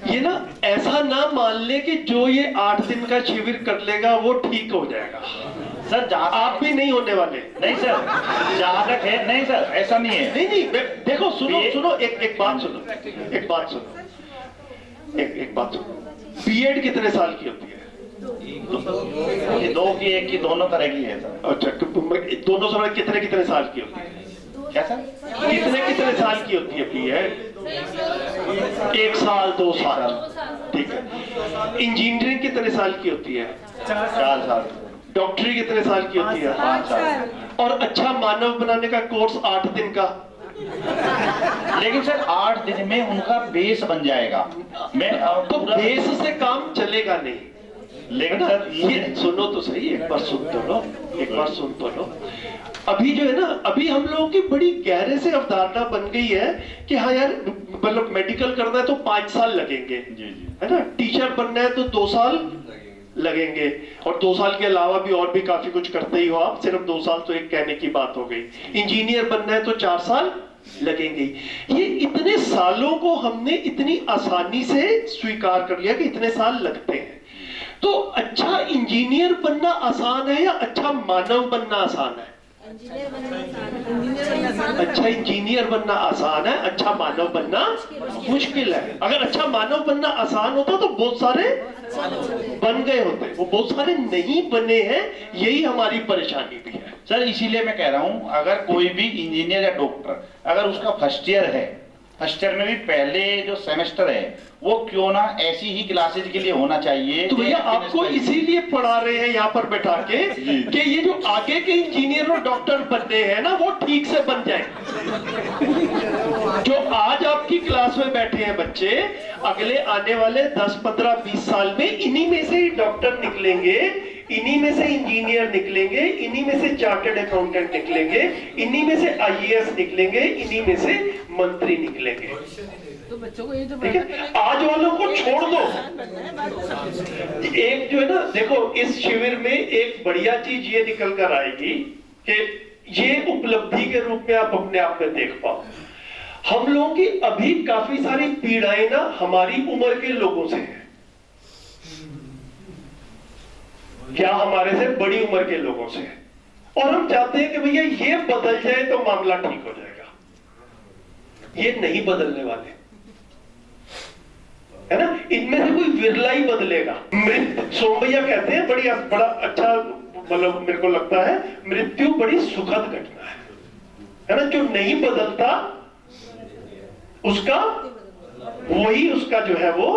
ये ना ऐसा ना मान ले कि जो ये 8 दिन का शिविर कर लेगा वो ठीक हो जाएगा। सर जहाँ आप भी नहीं होने वाले। नहीं सर, जहाँ तक है, नहीं सर ऐसा नहीं है। नहीं देखो, सुनो एक बात सुनो, बीएड कितने साल की होती है? 2 की 1 की दोनों तरह की है सर। अच्छा, दोनों समय कितने साल की होती है? क्या सर? कितने साल की होती है बीएड? 1 साल 2 साल, ठीक है। इंजीनियरिंग कितने साल की होती है? 4 साल। डॉक्टरी कितने साल की होती है? 5 साल। और अच्छा मानव बनाने का कोर्स 8 दिन का। लेकिन सर 8 दिन में उनका बेस बन जाएगा। मैं तो बेस से काम चलेगा नहीं। लेकिन सर ये सुनो तो सही, एक बार सुन तो लो। अभी जो है ना, अभी हम लोगों की बड़ी गहरे से अवधारणा बन गई है कि हाँ यार, मतलब मेडिकल करना है तो 5 साल लगेंगे, जी, है ना। टीचर बनना है तो 2 साल लगेंगे, और 2 साल के अलावा भी और भी काफी कुछ करते ही हो आप, सिर्फ 2 साल तो एक कहने की बात हो गई। इंजीनियर बनना है तो 4 साल लगेंगे। ये इतने सालों को हमने इतनी आसानी से स्वीकार कर लिया कि इतने साल लगते हैं। तो अच्छा इंजीनियर बनना आसान है या अच्छा मानव बनना आसान है? अच्छा इंजीनियर बनना आसान है, अच्छा मानव बनना मुश्किल है। अगर अच्छा मानव बनना आसान होता तो बहुत सारे बन गए होते, वो बहुत सारे नहीं बने हैं, यही हमारी परेशानी भी है। सर इसीलिए मैं कह रहा हूं, अगर कोई भी इंजीनियर या डॉक्टर अगर उसका फर्स्ट ईयर है, फर्स्ट ईयर में भी पहले जो सेमेस्टर है वो क्यों ना ऐसी ही क्लासेज के लिए होना चाहिए। तो भैया आपको इसीलिए पढ़ा रहे हैं यहाँ पर बैठा के कि ये जो आगे के इंजीनियर और डॉक्टर बनने हैं ना वो ठीक से बन जाए। जो आज आपकी क्लास में बैठे हैं बच्चे, अगले आने वाले 10, 15, 20 साल में इन्हीं में से ही डॉक्टर निकलेंगे, इन्हीं में से इंजीनियर निकलेंगे, इन्हीं में से चार्टर्ड अकाउंटेंट निकलेंगे, इन्हीं में से IAS निकलेंगे, इन्हीं में से मंत्री निकलेंगे। तो बच्चों को ये तो ठीक है, आज वालों को छोड़ दो। एक जो है ना, देखो इस शिविर में एक बढ़िया चीज ये निकल कर आएगी कि ये उपलब्धि के रूप में आप अपने आप में देख पाओ। हम लोगों की अभी काफी सारी पीड़ाएं ना हमारी उम्र के लोगों से है, क्या हमारे से बड़ी उम्र के लोगों से है, और हम चाहते हैं कि भैया ये बदल जाए तो मामला ठीक हो जाएगा। ये नहीं बदलने वाले है ना, इनमें से कोई विरला ही बदलेगा। सोम भैया कहते हैं बड़ा अच्छा, मतलब मेरे को लगता है मृत्यु बड़ी सुखद घटना है ना। जो नहीं बदलता उसका वही उसका जो है वो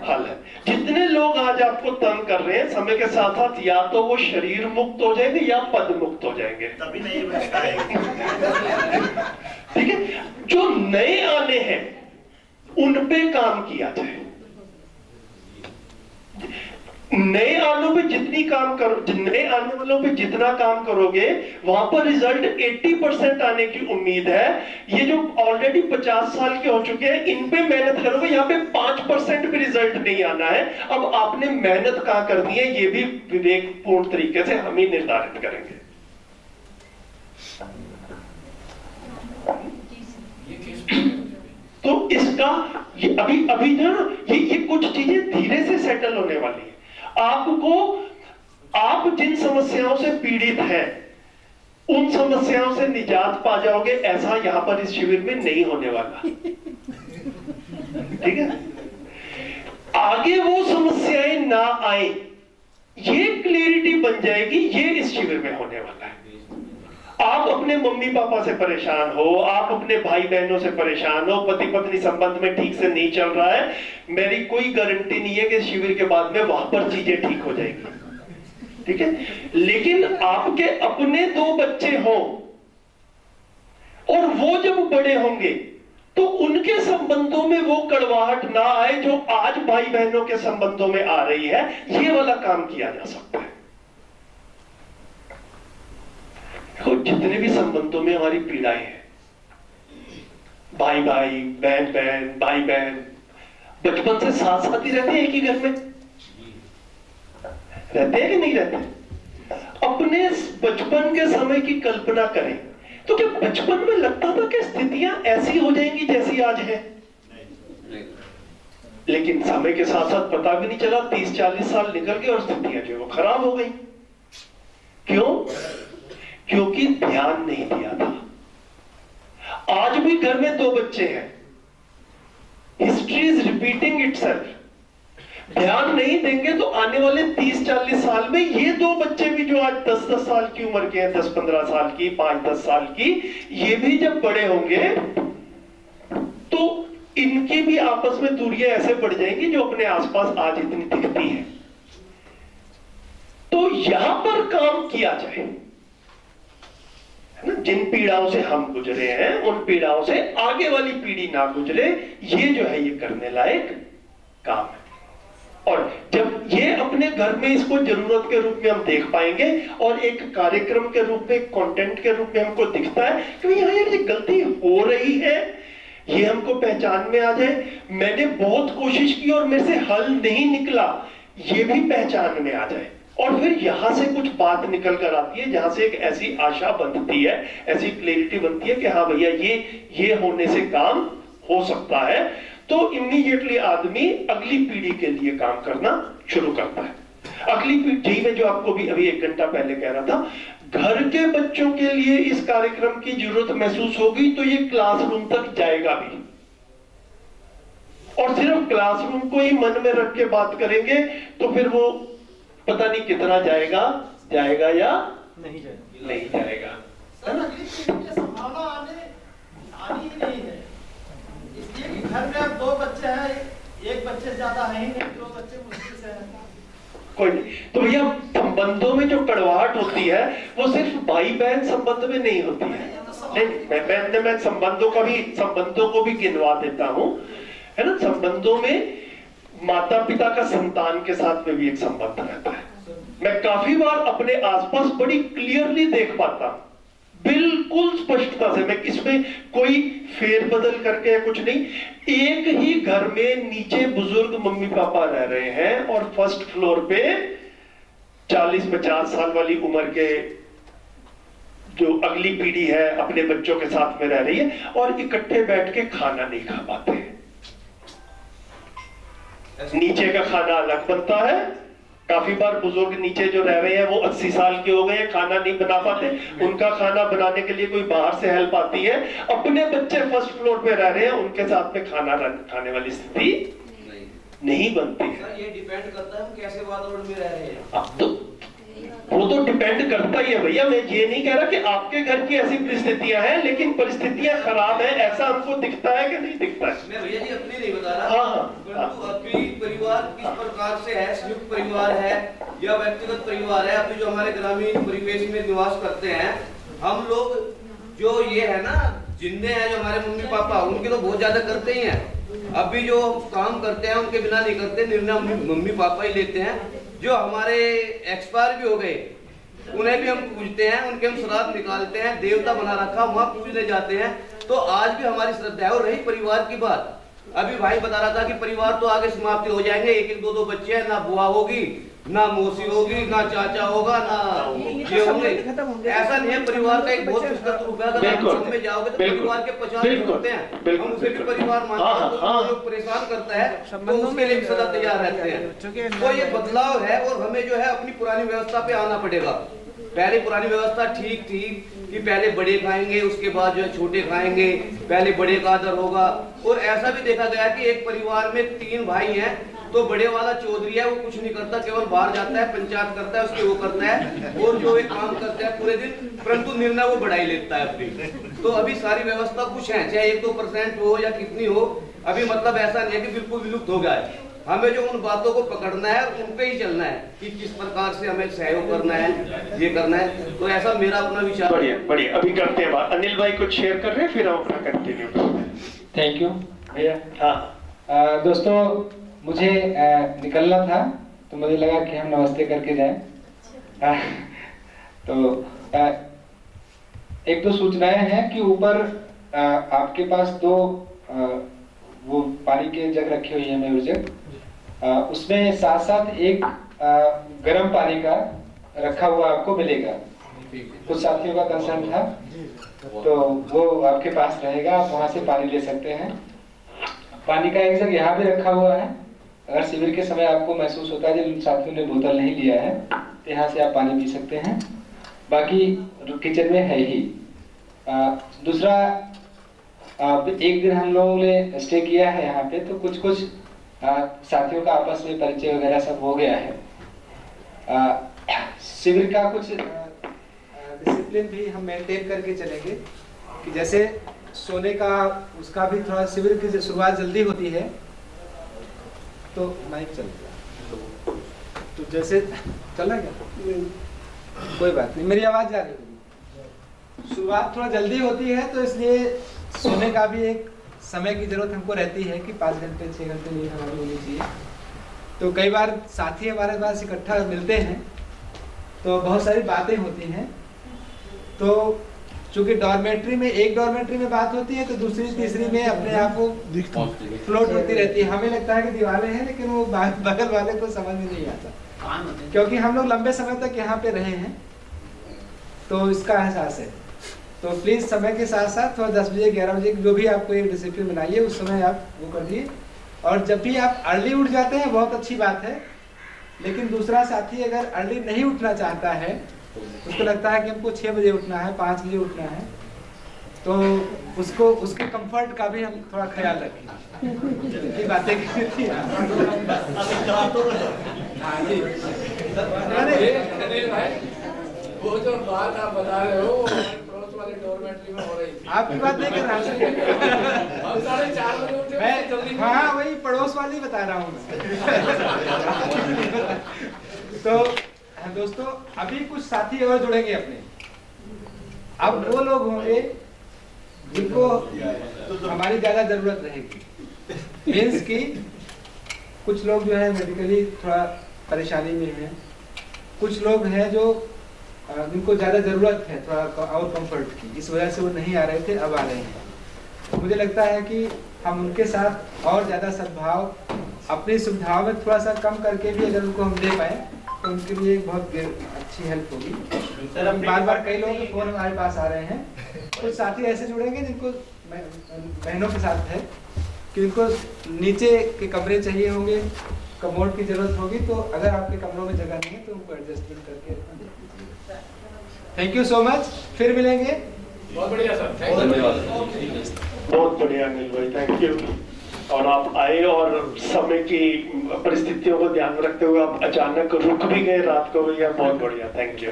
हल है। जितने लोग आज आपको तंग कर रहे हैं, समय के साथ साथ या तो वो शरीर मुक्त हो जाएंगे या पद मुक्त हो जाएंगे, तभी नहीं बचता है। ठीक है, जो नए आने हैं उन पे काम किया जाए। नए आनों पे जितनी काम करो, नए आने वालों पे जितना काम करोगे वहां पर रिजल्ट 80% आने की उम्मीद है। ये जो ऑलरेडी 50 साल के हो चुके हैं इन पे मेहनत करोगे, यहाँ पे 5% भी रिजल्ट नहीं आना है। अब आपने मेहनत कहां करनी है ये भी विवेकपूर्ण तरीके से हम ही निर्धारित करेंगे। तो इसका ये अभी ना ये कुछ चीजें धीरे से सेटल होने वाली है। आप जिन समस्याओं से पीड़ित हैं उन समस्याओं से निजात पा जाओगे, ऐसा यहां पर इस शिविर में नहीं होने वाला। ठीक है, आगे वो समस्याएं ना आए ये क्लियरिटी बन जाएगी, ये इस शिविर में होने वाला है। आप अपने मम्मी पापा से परेशान हो, आप अपने भाई बहनों से परेशान हो, पति पत्नी संबंध में ठीक से नहीं चल रहा है, मेरी कोई गारंटी नहीं है कि शिविर के बाद में वहां पर चीजें ठीक हो जाएगी। ठीक है, लेकिन आपके अपने 2 बच्चे हो और वो जब बड़े होंगे तो उनके संबंधों में वो कड़वाहट ना आए जो आज भाई बहनों के संबंधों में आ रही है, ये वाला काम किया जा सकता है। जितने भी संबंधों में हमारी पीड़ाएं हैं, भाई भाई, बहन बहन, भाई बहन, बचपन से साथ साथ ही रहते हैं, एक ही घर में रहते हैं कि नहीं रहते? अपने बचपन के समय की कल्पना करें तो क्या बचपन में लगता था कि स्थितियां ऐसी हो जाएंगी जैसी आज है? लेकिन समय के साथ साथ पता भी नहीं चला, 30-40 साल निकल गए और स्थितियां जो वो खराब हो गई। क्यों? क्योंकि ध्यान नहीं दिया था। आज भी घर में 2 बच्चे हैं, हिस्ट्री इज रिपीटिंग इटसेल्फ। ध्यान नहीं देंगे तो आने वाले 30-40 साल में ये 2 बच्चे भी जो आज 10-10 साल की उम्र के हैं, 10-15 साल की, 5-10 साल की, ये भी जब बड़े होंगे तो इनकी भी आपस में दूरियां ऐसे बढ़ जाएंगी जो अपने आसपास आज इतनी दिखती है। तो यहां पर काम किया जाए, जिन पीड़ाओं से हम गुजरे हैं उन पीड़ाओं से आगे वाली पीढ़ी ना गुजरे, ये जो है ये करने लायक काम है। और जब ये अपने घर में इसको जरूरत के रूप में हम देख पाएंगे और एक कार्यक्रम के रूप में, कंटेंट के रूप में हमको दिखता है कि यहाँ यार ये गलती हो रही है, ये हमको पहचान में आ जाए, मैंने बहुत कोशिश की और मेरे से हल नहीं निकला, ये भी पहचान में आ जाए, और फिर यहां से कुछ बात निकल कर आती है जहां से एक ऐसी आशा बनती है, ऐसी क्लैरिटी बनती है कि हाँ भैया ये होने से काम हो सकता है, तो इमीडिएटली आदमी अगली पीढ़ी के लिए काम करना शुरू करता है। अगली पीढ़ी में जो आपको भी अभी 1 घंटा पहले कह रहा था, घर के बच्चों के लिए इस कार्यक्रम की जरूरत महसूस होगी तो ये क्लासरूम तक जाएगा भी, और सिर्फ क्लासरूम को ही मन में रख के बात करेंगे तो फिर वो पता नहीं कितना जाएगा या नहीं जाएगा। सर अगली पीढ़ी की संभावना आनी ही नहीं है, इसलिए कि घर में अब 2 बच्चे हैं, एक बच्चे ज्यादा है ही नहीं, 2 बच्चे मुश्किल से हैं। कोई नहीं, तो भैया संबंधों में जो कड़वाहट होती है वो सिर्फ भाई बहन संबंध में नहीं होती है। नहीं, मैं संबंधों को भी गिनवा देता हूं, है ना। संबंधों में माता पिता का संतान के साथ में भी एक संबंध रहता है। मैं काफी बार अपने आसपास बड़ी क्लियरली देख पाता हूं, बिल्कुल स्पष्टता से, मैं इसमें कोई फेरबदल करके या कुछ नहीं, एक ही घर में नीचे बुजुर्ग मम्मी पापा रह रहे हैं और फर्स्ट फ्लोर पे 40-50 साल वाली उम्र के जो अगली पीढ़ी है अपने बच्चों के साथ में रह रही है, और इकट्ठे बैठ के खाना नहीं खा पाते। नीचे का खाना अलग बनता है, काफी बार बुजुर्ग नीचे जो रह रहे हैं वो 80 साल के हो गए, खाना नहीं बना पाते, उनका खाना बनाने के लिए कोई बाहर से हेल्प आती है। अपने बच्चे फर्स्ट फ्लोर पे रह रहे हैं, उनके साथ में खाना खाने वाली स्थिति नहीं बनती है। सर ये डिपेंड करता है हम कैसे वातावरण में रह रहे हैं। अब तो वो तो डिपेंड करता ही है भैया, मैं ये नहीं कह रहा कि आपके घर की ऐसी परिस्थितियां हैं, लेकिन परिस्थितियां खराब है ऐसा हमको दिखता है कि नहीं दिखता है? मैं भैया जी अपनी नहीं बता रहा, हाँ, परंतु अभी परिवार किस प्रकार से है, संयुक्त परिवार है या व्यक्तिगत परिवार है। अभी जो हमारे ग्रामीण परिवेश में निवास करते हैं हम लोग, जो ये है ना जिंदे हैं जो हमारे मम्मी पापा, उनके तो बहुत ज्यादा करते ही हैं। अभी जो काम करते हैं उनके बिना नहीं करते, निर्णय मम्मी पापा ही लेते हैं। जो हमारे एक्सपायर भी हो गए उन्हें भी हम पूजते हैं, उनके हम श्राद्ध निकालते हैं, देवता बना रखा वहां पूजने जाते हैं। तो आज भी हमारी श्रद्धा है। और रही परिवार की बात, अभी भाई बता रहा था कि परिवार तो आगे समाप्ति हो जाएंगे, 1-1, 2-2 बच्चे हैं, ना बुआ होगी, ना मौसी होगी, ना चाचा होगा, ना ये होंगे। ऐसा नहीं है, परिवार का एक बहुत विस्तृत रूप है। अगर आप में जाओगे तो परिवार के 50 लोग होते हैं, हम उसे भी परिवार मानते हैं। तो जो परेशान करता है तो उसके लिए सदा तैयार रहते हैं। तो ये बदलाव है और हमें जो है अपनी पुरानी व्यवस्था पे आना पड़ेगा। पहले पुरानी व्यवस्था ठीक थी कि पहले बड़े खाएंगे उसके बाद जो है छोटे खाएंगे, पहले बड़े का आदर होगा। और ऐसा भी देखा गया कि एक परिवार में 3 भाई हैं तो बड़े वाला चौधरी है, वो कुछ नहीं करता, केवल बाहर जाता है, पंचायत करता है, उसके वो करता है और जो एक काम करता है पूरे दिन, परंतु निर्णय वो बढ़ा ही लेता है अपनी। तो अभी सारी व्यवस्था कुछ है, चाहे 1-2% हो या कितनी हो, अभी मतलब ऐसा नहीं है कि बिल्कुल विलुप्त हो गया है। हमें जो उन बातों को पकड़ना है और उन पे ही चलना है कि किस प्रकार से हमें सहयोग करना है, ये करना है। तो ऐसा मेरा अपना विचार। बढ़िया बढ़िया, अभी करते हैं बात। अनिल भाई कुछ शेयर कर रहे हैं, फिर हम अपना कंटिन्यू करते हैं। थैंक यू भैया। हाँ दोस्तों मुझे निकलना था तो मुझे लगा कि हम नमस्ते करके जाएं। तो 1-2 सूचनाएं हैं कि ऊपर आपके पास 2 वो पानी के जग रखे हुए हैं, मेरे जग, उसमें साथ साथ एक गर्म पानी का रखा हुआ आपको मिलेगा। कुछ साथियों का कंसर्न था तो वो आपके पास रहेगा, आप वहां से पानी ले सकते हैं। पानी का एक जग यहाँ भी रखा हुआ है, अगर शिविर के समय आपको महसूस होता है जिन साथियों ने बोतल नहीं लिया है तो यहाँ से आप पानी पी सकते हैं, बाकी किचन में है ही। दूसरा, एक दिन हम लोगों ने स्टे किया है यहाँ पे, तो कुछ साथियों का आपस में परिचय वगैरह सब हो गया है। शिविर का कुछ डिसिप्लिन भी हम मेंटेन करके चलेंगे कि जैसे सोने का उसका भी थोड़ा, शिविर की शुरुआत जल्दी होती है तो माइक चल गया तो जैसे चला गया, कोई बात नहीं, मेरी आवाज जा रही है। शुरुआत थोड़ा जल्दी होती है तो इसलिए सोने का भी एक समय की जरूरत हमको रहती है कि 5 घंटे 6 घंटे नींद हमारी होनी चाहिए। तो कई बार साथी हमारे पास इकट्ठा मिलते हैं तो बहुत सारी बातें होती हैं, तो चूंकि डॉर्मेट्री में एक डॉर्मेट्री में बात होती है तो दूसरी तीसरी में अपने आप को फ्लोट होती रहती है। हमें लगता है कि दीवारें हैं, लेकिन वो बगल वाले को समझ में नहीं आता, क्योंकि हम लोग लंबे समय तक यहाँ पे रहे हैं, तो इसका एहसास है। तो प्लीज समय के साथ साथ थोड़ा 10 बजे 11 बजे जो भी आपको एक डिसिप्लिन बनाइए, उस समय आप वो कर दिए। और जब भी आप अर्ली उठ जाते हैं बहुत अच्छी बात है, लेकिन दूसरा साथी अगर अर्ली नहीं उठना चाहता है, उसको लगता है कि हमको 6 बजे उठना है, 5 बजे उठना है, तो उसको उसके कंफर्ट का भी हम थोड़ा ख्याल रखें। ये बातें की वो जो बात आप बता रहे हो पड़ोस वाले डॉर्मेट्री में हो रही थी। आपकी बात नहीं कर रहा हम 4:30 बजे उठे, मैं जल्दी। हाँ वही पड़ोस वाली बता रहा हूँ तो दोस्तों अभी कुछ साथी और जुड़ेंगे अपने। अब वो लोग होंगे जिनको हमारी ज्यादा जरूरत रहेगी। मीन्स की कुछ लोग जो है मेडिकली थोड़ा परेशानी में हैं, कुछ लोग हैं जो जिनको ज्यादा जरूरत है थोड़ा और कंफर्ट की, इस वजह से वो नहीं आ रहे थे, अब आ रहे हैं। मुझे लगता है कि हम उनके साथ और ज्यादा सद्भाव, अपनी सुविधाओं में थोड़ा सा कम करके भी अगर उनको हम दे पाए तो उनके लिए एक बहुत अच्छी हेल्प होगी। बार बार कई लोगों के फोन हमारे पास आ रहे हैं, कुछ साथी ऐसे जुड़ेंगे जिनको बहनों के साथ है कि उनको नीचे के कमरे चाहिए होंगे, कमोड की जरूरत होगी, तो अगर आपके कमरों में जगह नहीं है तो उनको एडजस्टमेंट करके। थैंक यू सो मच, फिर मिलेंगे। बहुत बढ़िया सर, बहुत बढ़िया अनिल भाई, थैंक यू। और आप आए और समय की परिस्थितियों को ध्यान में रखते हुए आप अचानक रुक भी गए रात को भैया, बहुत बढ़िया, थैंक यू।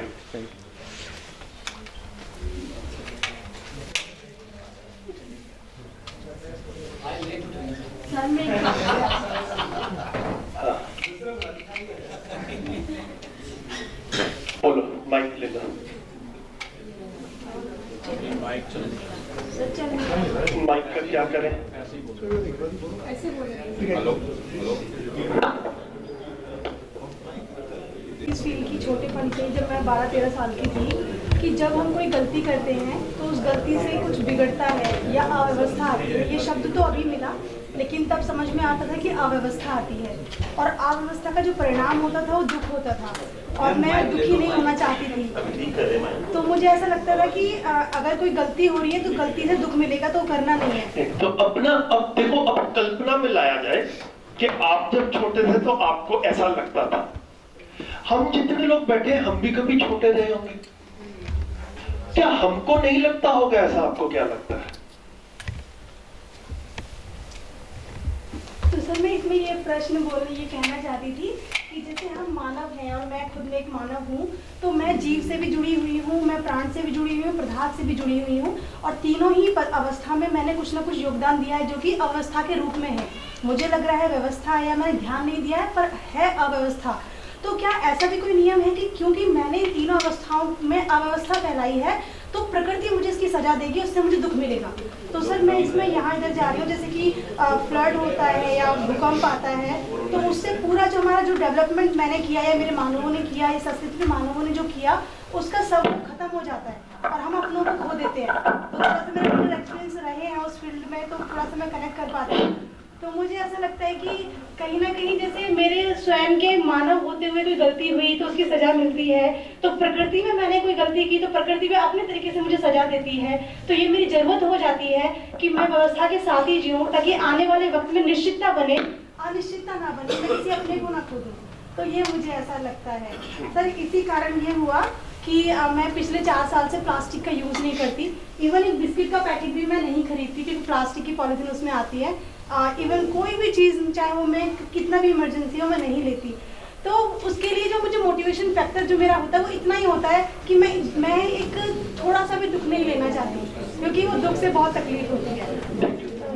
बोलो, माइक ले लो। माइक का क्या करें? इस फील्ड की छोटेपन से जब मैं 12-13 साल की थी कि जब हम कोई गलती करते हैं तो उस गलती से कुछ बिगड़ता है या अव्यवस्था आती है। ये शब्द तो अभी मिला, लेकिन तब समझ में आता था कि अव्यवस्था आती है, और अव्यवस्था का जो परिणाम होता था वो दुख होता था, और मैं दुखी नहीं होना चाहती थी। तो मुझे ऐसा लगता था कि अगर कोई गलती हो रही है तो गलती से दुख मिलेगा तो करना नहीं है। तो अपना अब देखो, अब कल्पना में लाया जाए कि आप जब छोटे थे तो आपको ऐसा लगता था। हम जितने लोग बैठे हैं हम भी कभी छोटे रहे होंगे, क्या हमको नहीं लगता होगा ऐसा? आपको क्या लगता है? तो सर मैं इसमें ये प्रश्न ये कहना चाहती थी कि जैसे हम मानव हैं और मैं खुद में एक मानव हूँ, तो मैं जीव से भी जुड़ी हुई हूँ, मैं प्राण से भी जुड़ी हुई हूँ, पदार्थ से भी जुड़ी हुई हूँ, और तीनों ही अवस्था में मैंने कुछ ना कुछ योगदान दिया है जो कि अवस्था के रूप में है। मुझे लग रहा है व्यवस्था है, या मैंने ध्यान नहीं दिया है, पर है अव्यवस्था। तो क्या ऐसा भी कोई नियम है कि क्योंकि मैंने तीनों अवस्थाओं में अव्यवस्था फैलाई है तो प्रकृति मुझे इसकी सजा देगी, उससे मुझे दुख मिलेगा? तो सर मैं इसमें यहाँ इधर जा रही हूँ, जैसे कि फ्लड होता है या भूकंप आता है, तो उससे पूरा जो हमारा जो डेवलपमेंट मैंने किया या मेरे मानवों ने किया, इस संस्कृति के मानवों ने जो किया, उसका सब खत्म हो जाता है और हम अपनों को खो देते हैं। तो थोड़ा सा मेरे रियल एक्सपीरियंस रहे हैं उस फील्ड में, तो थोड़ा सा मैं कनेक्ट कर पाती हूँ। तो मुझे ऐसा लगता है कि कहीं ना कहीं जैसे मेरे स्वयं के मानव होते हुए कोई गलती हुई तो उसकी सजा मिलती है, तो प्रकृति में मैंने कोई गलती की तो प्रकृति भी अपने तरीके से मुझे सजा देती है। तो ये मेरी जरूरत हो जाती है कि मैं व्यवस्था के साथ ही जीऊँ, ताकि आने वाले वक्त में निश्चितता बने, अनिश्चितता ना बने, मैं किसी अपने को ना खो दूँ। तो ये मुझे ऐसा लगता है सर। इसी कारण ये हुआ कि मैं पिछले 4 साल से प्लास्टिक का यूज़ नहीं करती। इवन एक बिस्किट का पैकेट भी मैं नहीं खरीदती क्योंकि प्लास्टिक की पॉलीथीन उसमें आती है। इवन कोई भी चीज़ चाहे वो मैं कितना भी इमरजेंसी हो मैं नहीं लेती। तो उसके लिए जो मुझे मोटिवेशन फैक्टर जो मेरा होता है वो इतना ही होता है कि मैं एक थोड़ा सा भी दुख नहीं लेना चाहती, क्योंकि वो दुख से बहुत तकलीफ होती है। तो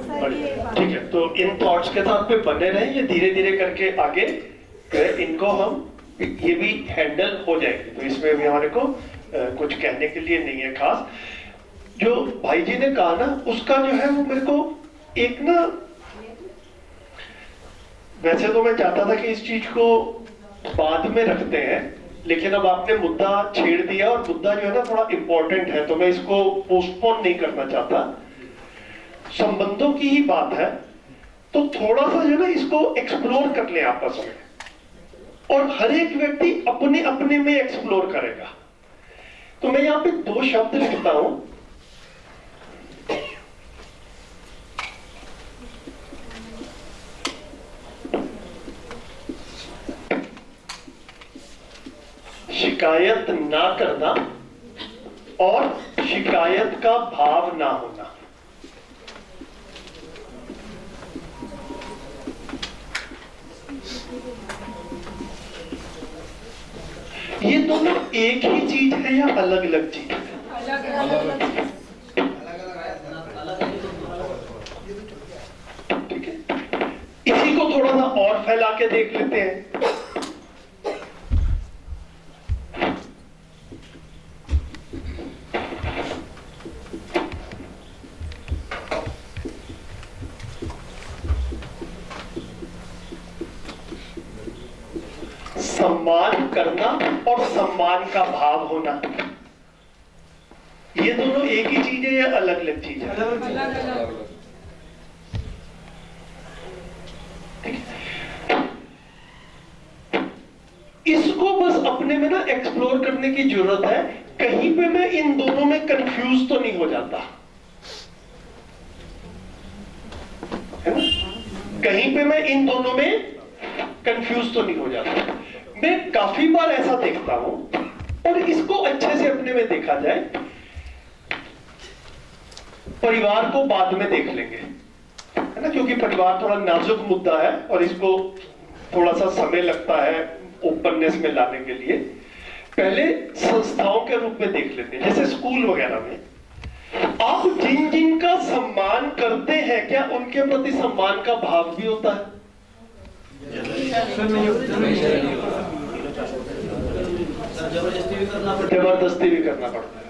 सर ये बात ठीक है, तो इन थॉट्स के साथ पे बने रहें, ये धीरे धीरे करके आगे इनको हम ये भी हैंडल हो जाएंगे। तो इसमें भी हमारे को कुछ कहने के लिए नहीं है खास। जो भाई जी ने कहा ना उसका जो है वो मेरे को एक ना, वैसे तो मैं चाहता था कि इस चीज को बाद में रखते हैं, लेकिन अब आपने मुद्दा छेड़ दिया और मुद्दा जो है ना थोड़ा इंपॉर्टेंट है, तो मैं इसको पोस्टपोन नहीं करना चाहता। संबंधों की ही बात है, तो थोड़ा सा जो है ना इसको एक्सप्लोर कर ले आपस में, और हर एक व्यक्ति अपने अपने में एक्सप्लोर करेगा। तो मैं यहां पे 2 शब्द लिखता हूं, शिकायत ना करना और शिकायत का भाव ना होना। ये दोनों एक ही चीज है या अलग अलग चीज है? ठीक है, इसी को थोड़ा सा और फैला के देख लेते हैं। सम्मान करना और सम्मान का भाव होना, ये दोनों एक ही चीज है या अलग अलग चीज है? इसको बस अपने में ना एक्सप्लोर करने की जरूरत है। कहीं पे मैं इन दोनों में कंफ्यूज तो नहीं हो जाता है ना, कहीं पे मैं इन दोनों में कंफ्यूज तो नहीं हो जाता। मैं काफी बार ऐसा देखता हूं, और इसको अच्छे से अपने में देखा जाए, परिवार को बाद में देख लेंगे है ना, क्योंकि परिवार थोड़ा नाजुक मुद्दा है और इसको थोड़ा सा समय लगता है ओपननेस में लाने के लिए। पहले संस्थाओं के रूप में देख लेते हैं, जैसे स्कूल वगैरह में आप जिन जिन का सम्मान करते हैं, क्या उनके प्रति सम्मान का भाव भी होता है? जबरदस्ती भी करना पड़ता है।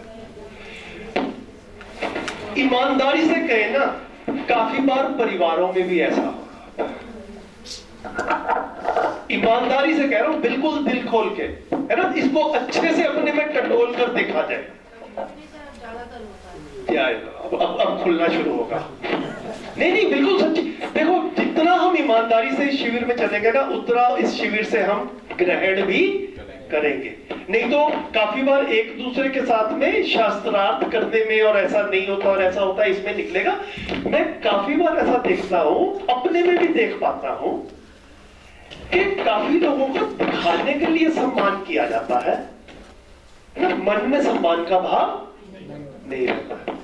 ईमानदारी से कहे ना, काफी बार परिवारों में भी ऐसा होता है। ईमानदारी से कह रहा हूं, बिल्कुल दिल खोल के है ना, इसको अच्छे से अपने में टटोल कर देखा जाए। क्या अब खुलना शुरू होगा। नहीं बिल्कुल सच्ची। देखो, जितना हम ईमानदारी से इस शिविर में चलेंगे ना, उतना इस शिविर से हम ग्रहण भी करेंगे। नहीं तो काफी बार एक दूसरे के साथ में शास्त्रार्थ करने में और ऐसा नहीं होता और ऐसा होता है, इसमें निकलेगा। मैं काफी बार ऐसा देखता हूं, अपने में भी देख पाता हूं कि काफी लोगों को दिखाने के लिए सम्मान किया जाता है ना, मन में सम्मान का भाव नहीं रहता है।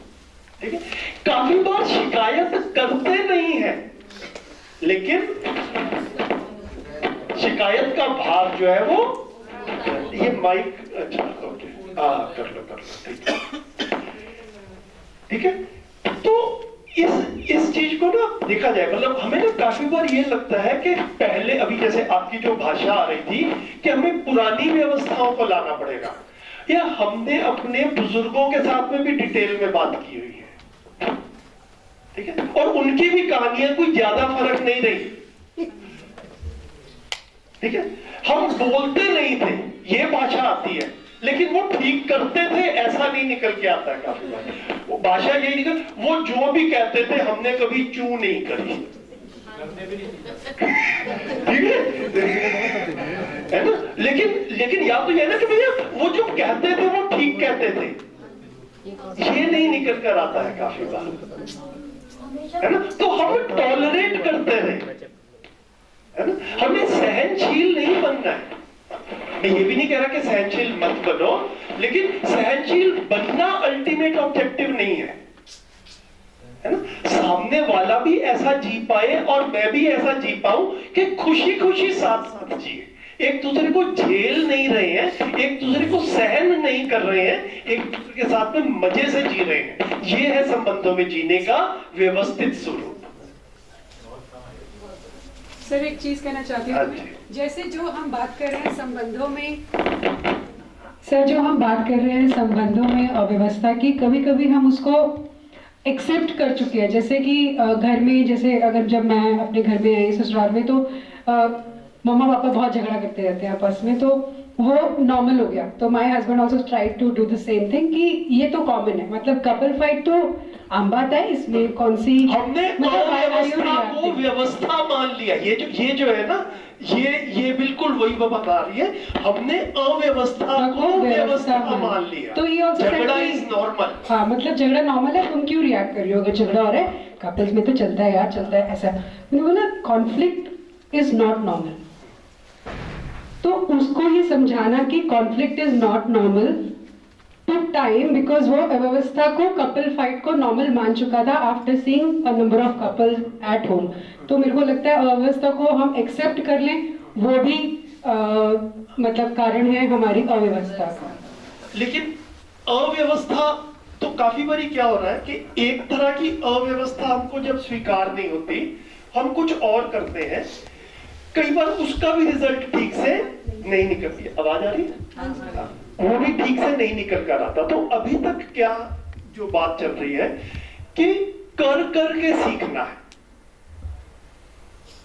ठीक है, काफी बार शिकायत करते नहीं है, लेकिन शिकायत का भाव जो है वो, ये माइक, अच्छा ओके, कर लो ठीक है। तो इस चीज को ना देखा जाए, मतलब हमें ना काफी बार ये लगता है कि पहले, अभी जैसे आपकी जो भाषा आ रही थी कि हमें पुरानी व्यवस्थाओं को लाना पड़ेगा, या हमने अपने बुजुर्गों के साथ में भी डिटेल में बात की हुई है, ठीक है, और उनकी भी कहानियां कोई ज्यादा फर्क नहीं रही। ठीक है, हम बोलते नहीं थे, ये भाषा आती है, लेकिन वो ठीक करते थे, ऐसा नहीं निकल के आता है। काफी बार वो भाषा यही निकल, वो जो भी कहते थे हमने कभी चू नहीं करी, ठीक है ना। लेकिन या तो ये ना कि भैया वो जो कहते थे वो ठीक कहते थे, ये नहीं निकल कर आता है काफी बार, है ना। तो हम टॉलरेट करते रहे, है ना, हमें सहनशील नहीं बनना है। मैं ये भी नहीं कह रहा कि सहनशील मत बनो, लेकिन सहनशील बनना अल्टीमेट ऑब्जेक्टिव नहीं है ना। सामने वाला भी ऐसा जी पाए और मैं भी ऐसा जी पाऊं कि खुशी खुशी साथ साथ जिए, एक दूसरे को झेल नहीं रहे हैं, एक दूसरे को सहन नहीं कर रहे हैं, एक दूसरे के साथ में मजे से जी रहे हैं। ये है संबंधों में जीने का व्यवस्थित स्वरूप। सर, एक चीज कहना चाहती हूँ, जैसे जो हम बात कर रहे हैं संबंधों में, सर जो हम बात कर रहे हैं संबंधों में अव्यवस्था की, कभी कभी हम उसको एक्सेप्ट कर चुके हैं। जैसे कि घर में, जैसे अगर जब मैं अपने घर में आई ससुराल में, तो मम्मा पापा बहुत झगड़ा करते रहते हैं आपस में, तो वो नॉर्मल हो गया। तो my husband also tried to do the same thing कि ये तो कॉमन है, मतलब कपल फाइट तो आम बात है, इसमें कौन सी हमने अव्यवस्था को व्यवस्था मान लिया। ये जो है ना, ये बिल्कुल वही वो बता रही है, हमने अव्यवस्था को व्यवस्था मान लिया। तो ये झगड़ा इज नॉर्मल। हाँ, मतलब झगड़ा नॉर्मल है, तुम क्यों रिएक्ट कर रही हो? अगर झगड़ा हो रहा है कपल्स में तो चलता है यार, चलता है ऐसा। मैंने बोला कॉन्फ्लिक्ट इज नॉट नॉर्मल, तो उसको ही समझाना कि conflict is not normal took time because वो अव्यवस्था को, कपल फाइट को नॉर्मल मान चुका था after seeing a number of couple at home. तो मेरे को लगता है अव्यवस्था को हम एक्सेप्ट कर लें, वो भी मतलब कारण है हमारी अव्यवस्था का। लेकिन अव्यवस्था तो काफी बारी क्या हो रहा है कि एक तरह की अव्यवस्था हमको जब स्वीकार नहीं होती, हम कुछ और करते हैं, कई बार उसका भी रिजल्ट ठीक से नहीं निकलती। आवाज आ रही है? वो भी ठीक से नहीं निकल कर आता। तो अभी तक क्या जो बात चल रही है कि कर के सीखना है,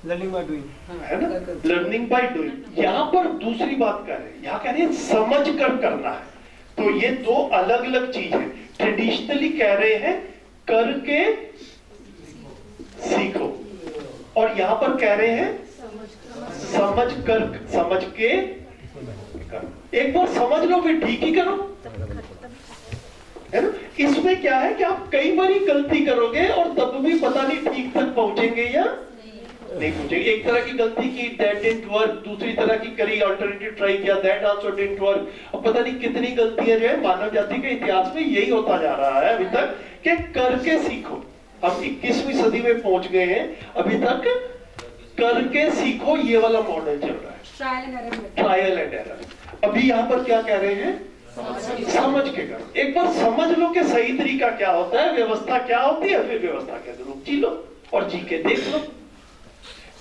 लर्निंग बाय डूइंग, है ना, लर्निंग बाय डूइंग। यहाँ पर दूसरी बात कर रहे हैं, यहाँ कह रहे हैं समझ कर करना है। तो ये दो अलग अलग चीज है। ट्रेडिशनली कह रहे हैं करके सीखो, और यहां पर कह रहे हैं समझ के करो। एक बार समझ लो फिर ठीक ही करो, है ना। इसमें क्या है कि आप कई बारी गलती करोगे और तब भी पता नहीं ठीक तक पहुंचेंगे या नहीं पहुंचेंगे। एक तरह की गलती की, दैट डिडंट वर्क, दूसरी तरह की करी, अल्टरनेटिव ट्राई किया, दैट आल्सो डिडंट वर्क। अब पता नहीं कितनी गलतियां जो है मानव जाति के इतिहास में यही होता जा रहा है अभी तक कि करके सीखो। हम 21वीं सदी में पहुंच गए हैं, अभी तक करके सीखो ये वाला मॉडल चल रहा है, ट्रायल एंड एरर। अभी यहाँ पर क्या कह रहे हैं? समझ के करो। एक बार समझ लो कि सही तरीका क्या होता है, व्यवस्था क्या होती है, फिर व्यवस्था के अनुरूप जी लो और जी के देख लो।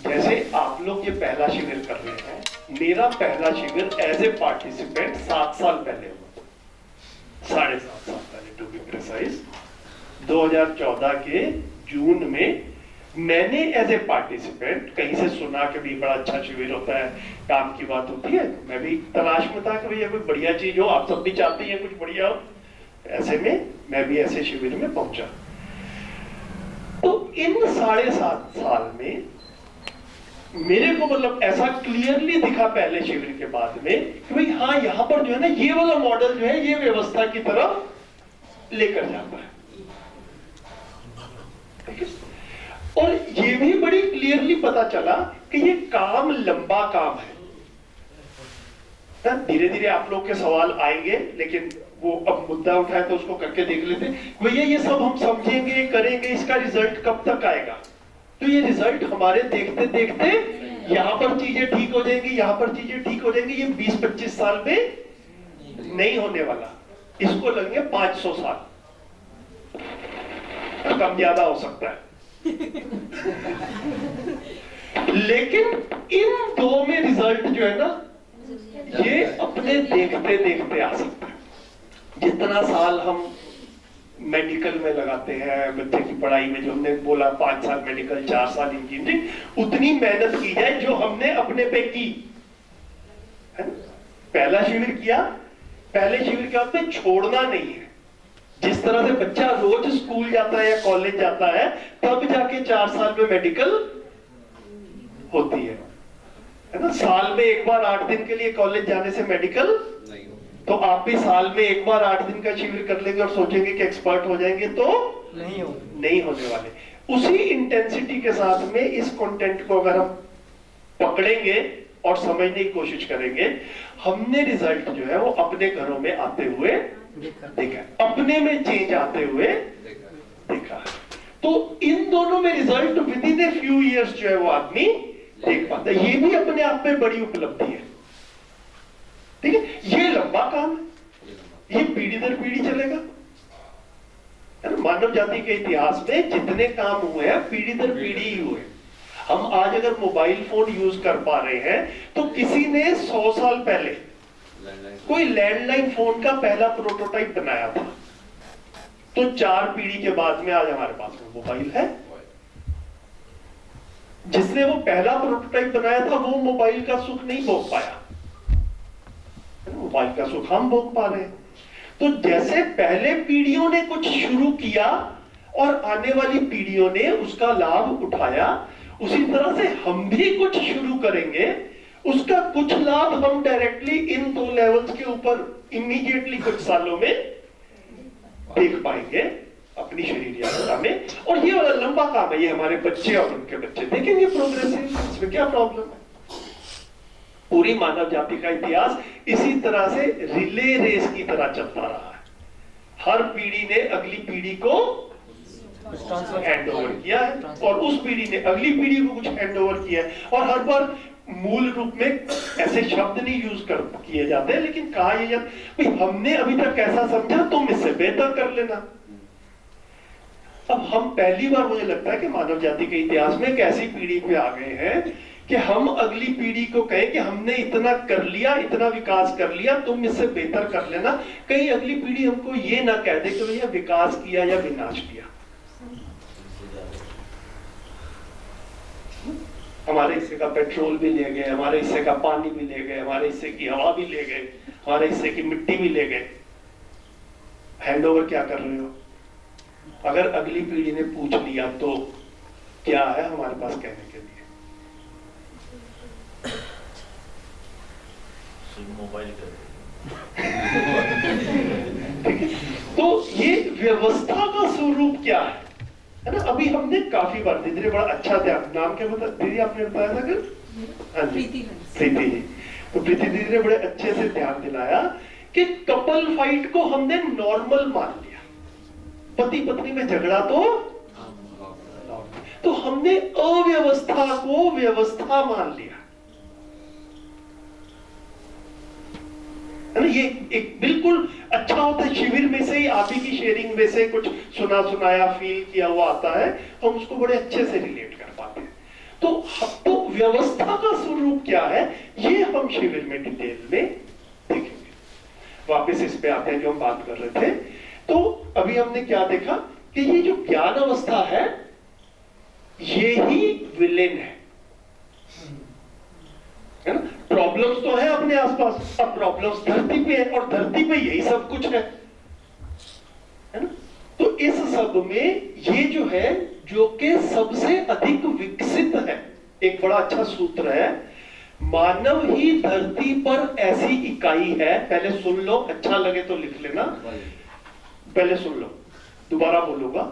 जैसे आप लोग ये पहला शिविर कर रहे हैं, मेरा पहला शिविर एज ए पार्टिसिपेंट 7 साल पहले हुआ, 7.5 साल पहले टू बी प्रिसाइज। 2014 के जून में मैंने एज ए पार्टिसिपेंट कहीं से सुना कि भी बड़ा अच्छा शिविर होता है, काम की बात होती है। मैं भी तलाश में था कि भैया कोई बढ़िया चीज हो, आप सब भी चाहते हैं कुछ बढ़िया हो। ऐसे में मैं भी ऐसे शिविर में पहुंचा। तो इन 7.5 साल में मेरे को मतलब ऐसा क्लियरली दिखा पहले शिविर के बाद में कि भाई हाँ, यहां पर जो है ना ये वाला मॉडल जो है ये व्यवस्था की तरफ लेकर जाता है, ठीक है। और ये भी बड़ी क्लियरली पता चला कि ये काम लंबा काम है। धीरे धीरे आप लोग के सवाल आएंगे, लेकिन वो अब मुद्दा उठाए तो उसको करके देख लेते। भैया ये सब हम समझेंगे, करेंगे, इसका रिजल्ट कब तक आएगा? तो ये रिजल्ट हमारे देखते देखते यहाँ पर चीजें ठीक हो जाएंगी, यहाँ पर चीजें ठीक हो जाएंगी। ये 20-25 साल में नहीं होने वाला, इसको लगेंगे 500 साल, कम ज्यादा हो सकता है। लेकिन इन दो में रिजल्ट जो है ना ये अपने देखते देखते आ सकता है। जितना साल हम मेडिकल में लगाते हैं बच्चे की पढ़ाई में, जो हमने बोला 5 साल मेडिकल, 4 साल इंजीनियरिंग, उतनी मेहनत की जाए जो हमने अपने पे की है। पहला शिविर किया, पहले शिविर क्या होता है, छोड़ना नहीं है। जिस तरह से बच्चा रोज स्कूल जाता है या कॉलेज जाता है, तब जाके 4 साल में मेडिकल होती है ना। साल में एक बार 8 दिन के लिए कॉलेज जाने से मेडिकल नहीं। तो आप भी साल में एक बार 8 दिन का शिविर कर लेंगे और सोचेंगे कि एक्सपर्ट हो जाएंगे, तो नहीं होने वाले। उसी इंटेंसिटी के साथ में इस कंटेंट को अगर हम पकड़ेंगे और समझने की कोशिश करेंगे, हमने रिजल्ट जो है वो अपने घरों में आते हुए देखा, अपने में चेंज आते हुए देखा। तो इन दोनों में result with in a few years जो है वो आदमी देख पाता है। ये भी अपने आप में बड़ी उपलब्धि है, ठीक है। ये लंबा काम है, ये पीढ़ी दर पीढ़ी चलेगा। मानव जाति के इतिहास में जितने काम हुए हैं पीढ़ी दर पीढ़ी ही हुए। हम आज अगर मोबाइल फोन यूज कर पा रहे हैं तो किसी ने 100 साल पहले कोई लैंडलाइन फोन का पहला प्रोटोटाइप बनाया था। तो 4 पीढ़ी के बाद में आज हमारे पास में मोबाइल है। जिसने वो पहला प्रोटोटाइप बनाया था वो मोबाइल का सुख नहीं भोग पाया, भोपाल का सुख हम भोग पा रहे हैं। तो जैसे पहले पीढ़ियों ने कुछ शुरू किया और आने वाली पीढ़ियों ने उसका लाभ उठाया, उसी तरह से हम भी कुछ शुरू करेंगे, उसका कुछ लाभ हम डायरेक्टली इन 2 लेवल्स के ऊपर इमीडिएटली कुछ सालों में देख पाएंगे अपनी शरीर यात्रा में। और ये वाला लंबा काम है, ये हमारे बच्चे और उनके बच्चे देखेंगे प्रोग्रेसिव, इसमें क्या प्रॉब्लम है। पूरी मानव जाति का इतिहास इसी तरह से रिले रेस की तरह चलता रहा है। हर पीढ़ी ने अगली पीढ़ी को हैंड ओवर किया है और उस पीढ़ी ने अगली पीढ़ी को कुछ हैंड ओवर किया है, और हर बार मूल रूप में ऐसे शब्द नहीं यूज किए जाते, लेकिन कहा यह जाता भाई हमने अभी तक ऐसा समझा, तुम इससे बेहतर कर लेना। अब हम पहली बार, मुझे लगता है कि मानव जाति के इतिहास में एक ऐसी पीढ़ी पे आ गए हैं कि हम अगली पीढ़ी को कहें कि हमने इतना कर लिया, इतना विकास कर लिया, तुम इससे बेहतर कर लेना। कहीं अगली पीढ़ी हमको ये ना कह दे कि भैया विकास किया या विनाश किया। हमारे हिस्से का पेट्रोल भी ले गए, हमारे हिस्से का पानी भी ले गए, हमारे हिस्से की हवा भी ले गए, हमारे हिस्से की मिट्टी भी ले गए। हैंडओवर क्या कर रहे हो? अगर अगली पीढ़ी ने पूछ लिया तो क्या है हमारे पास कहने के लिए? मोबाइल तो ये व्यवस्था का स्वरूप क्या है ना? अभी हमने काफी बार धीरे धीरे बड़ा अच्छा ध्यान, नाम क्या बता दीदी आपने बताया था कि? हाँ जी, प्रीति जी। तो प्रीति दीदी ने बड़े अच्छे से ध्यान दिलाया कि कपल फाइट को हमने नॉर्मल मान लिया। पति पत्नी में झगड़ा तो हमने अव्यवस्था को व्यवस्था मान लिया है ना। ये एक बिल्कुल अच्छा होता है, शिविर में से ही आप ही की शेयरिंग में से कुछ सुना सुनाया फील किया हुआ आता है, हम उसको बड़े अच्छे से रिलेट कर पाते हैं। तो व्यवस्था का स्वरूप क्या है ये हम शिविर में डिटेल में देखेंगे। वापस इस पे आते हैं जो हम बात कर रहे थे। तो अभी हमने क्या देखा कि ये जो ज्ञान अवस्था है ये ही विलेन है ना। प्रॉब्लम्स तो है अपने आसपास, अब प्रॉब्लम्स धरती पे है और धरती पे यही सब कुछ है ना। तो इस सब में ये जो है जो कि सबसे अधिक विकसित है, एक बड़ा अच्छा सूत्र है, मानव ही धरती पर ऐसी इकाई है। पहले सुन लो, अच्छा लगे तो लिख लेना, पहले सुन लो, दोबारा बोलूंगा।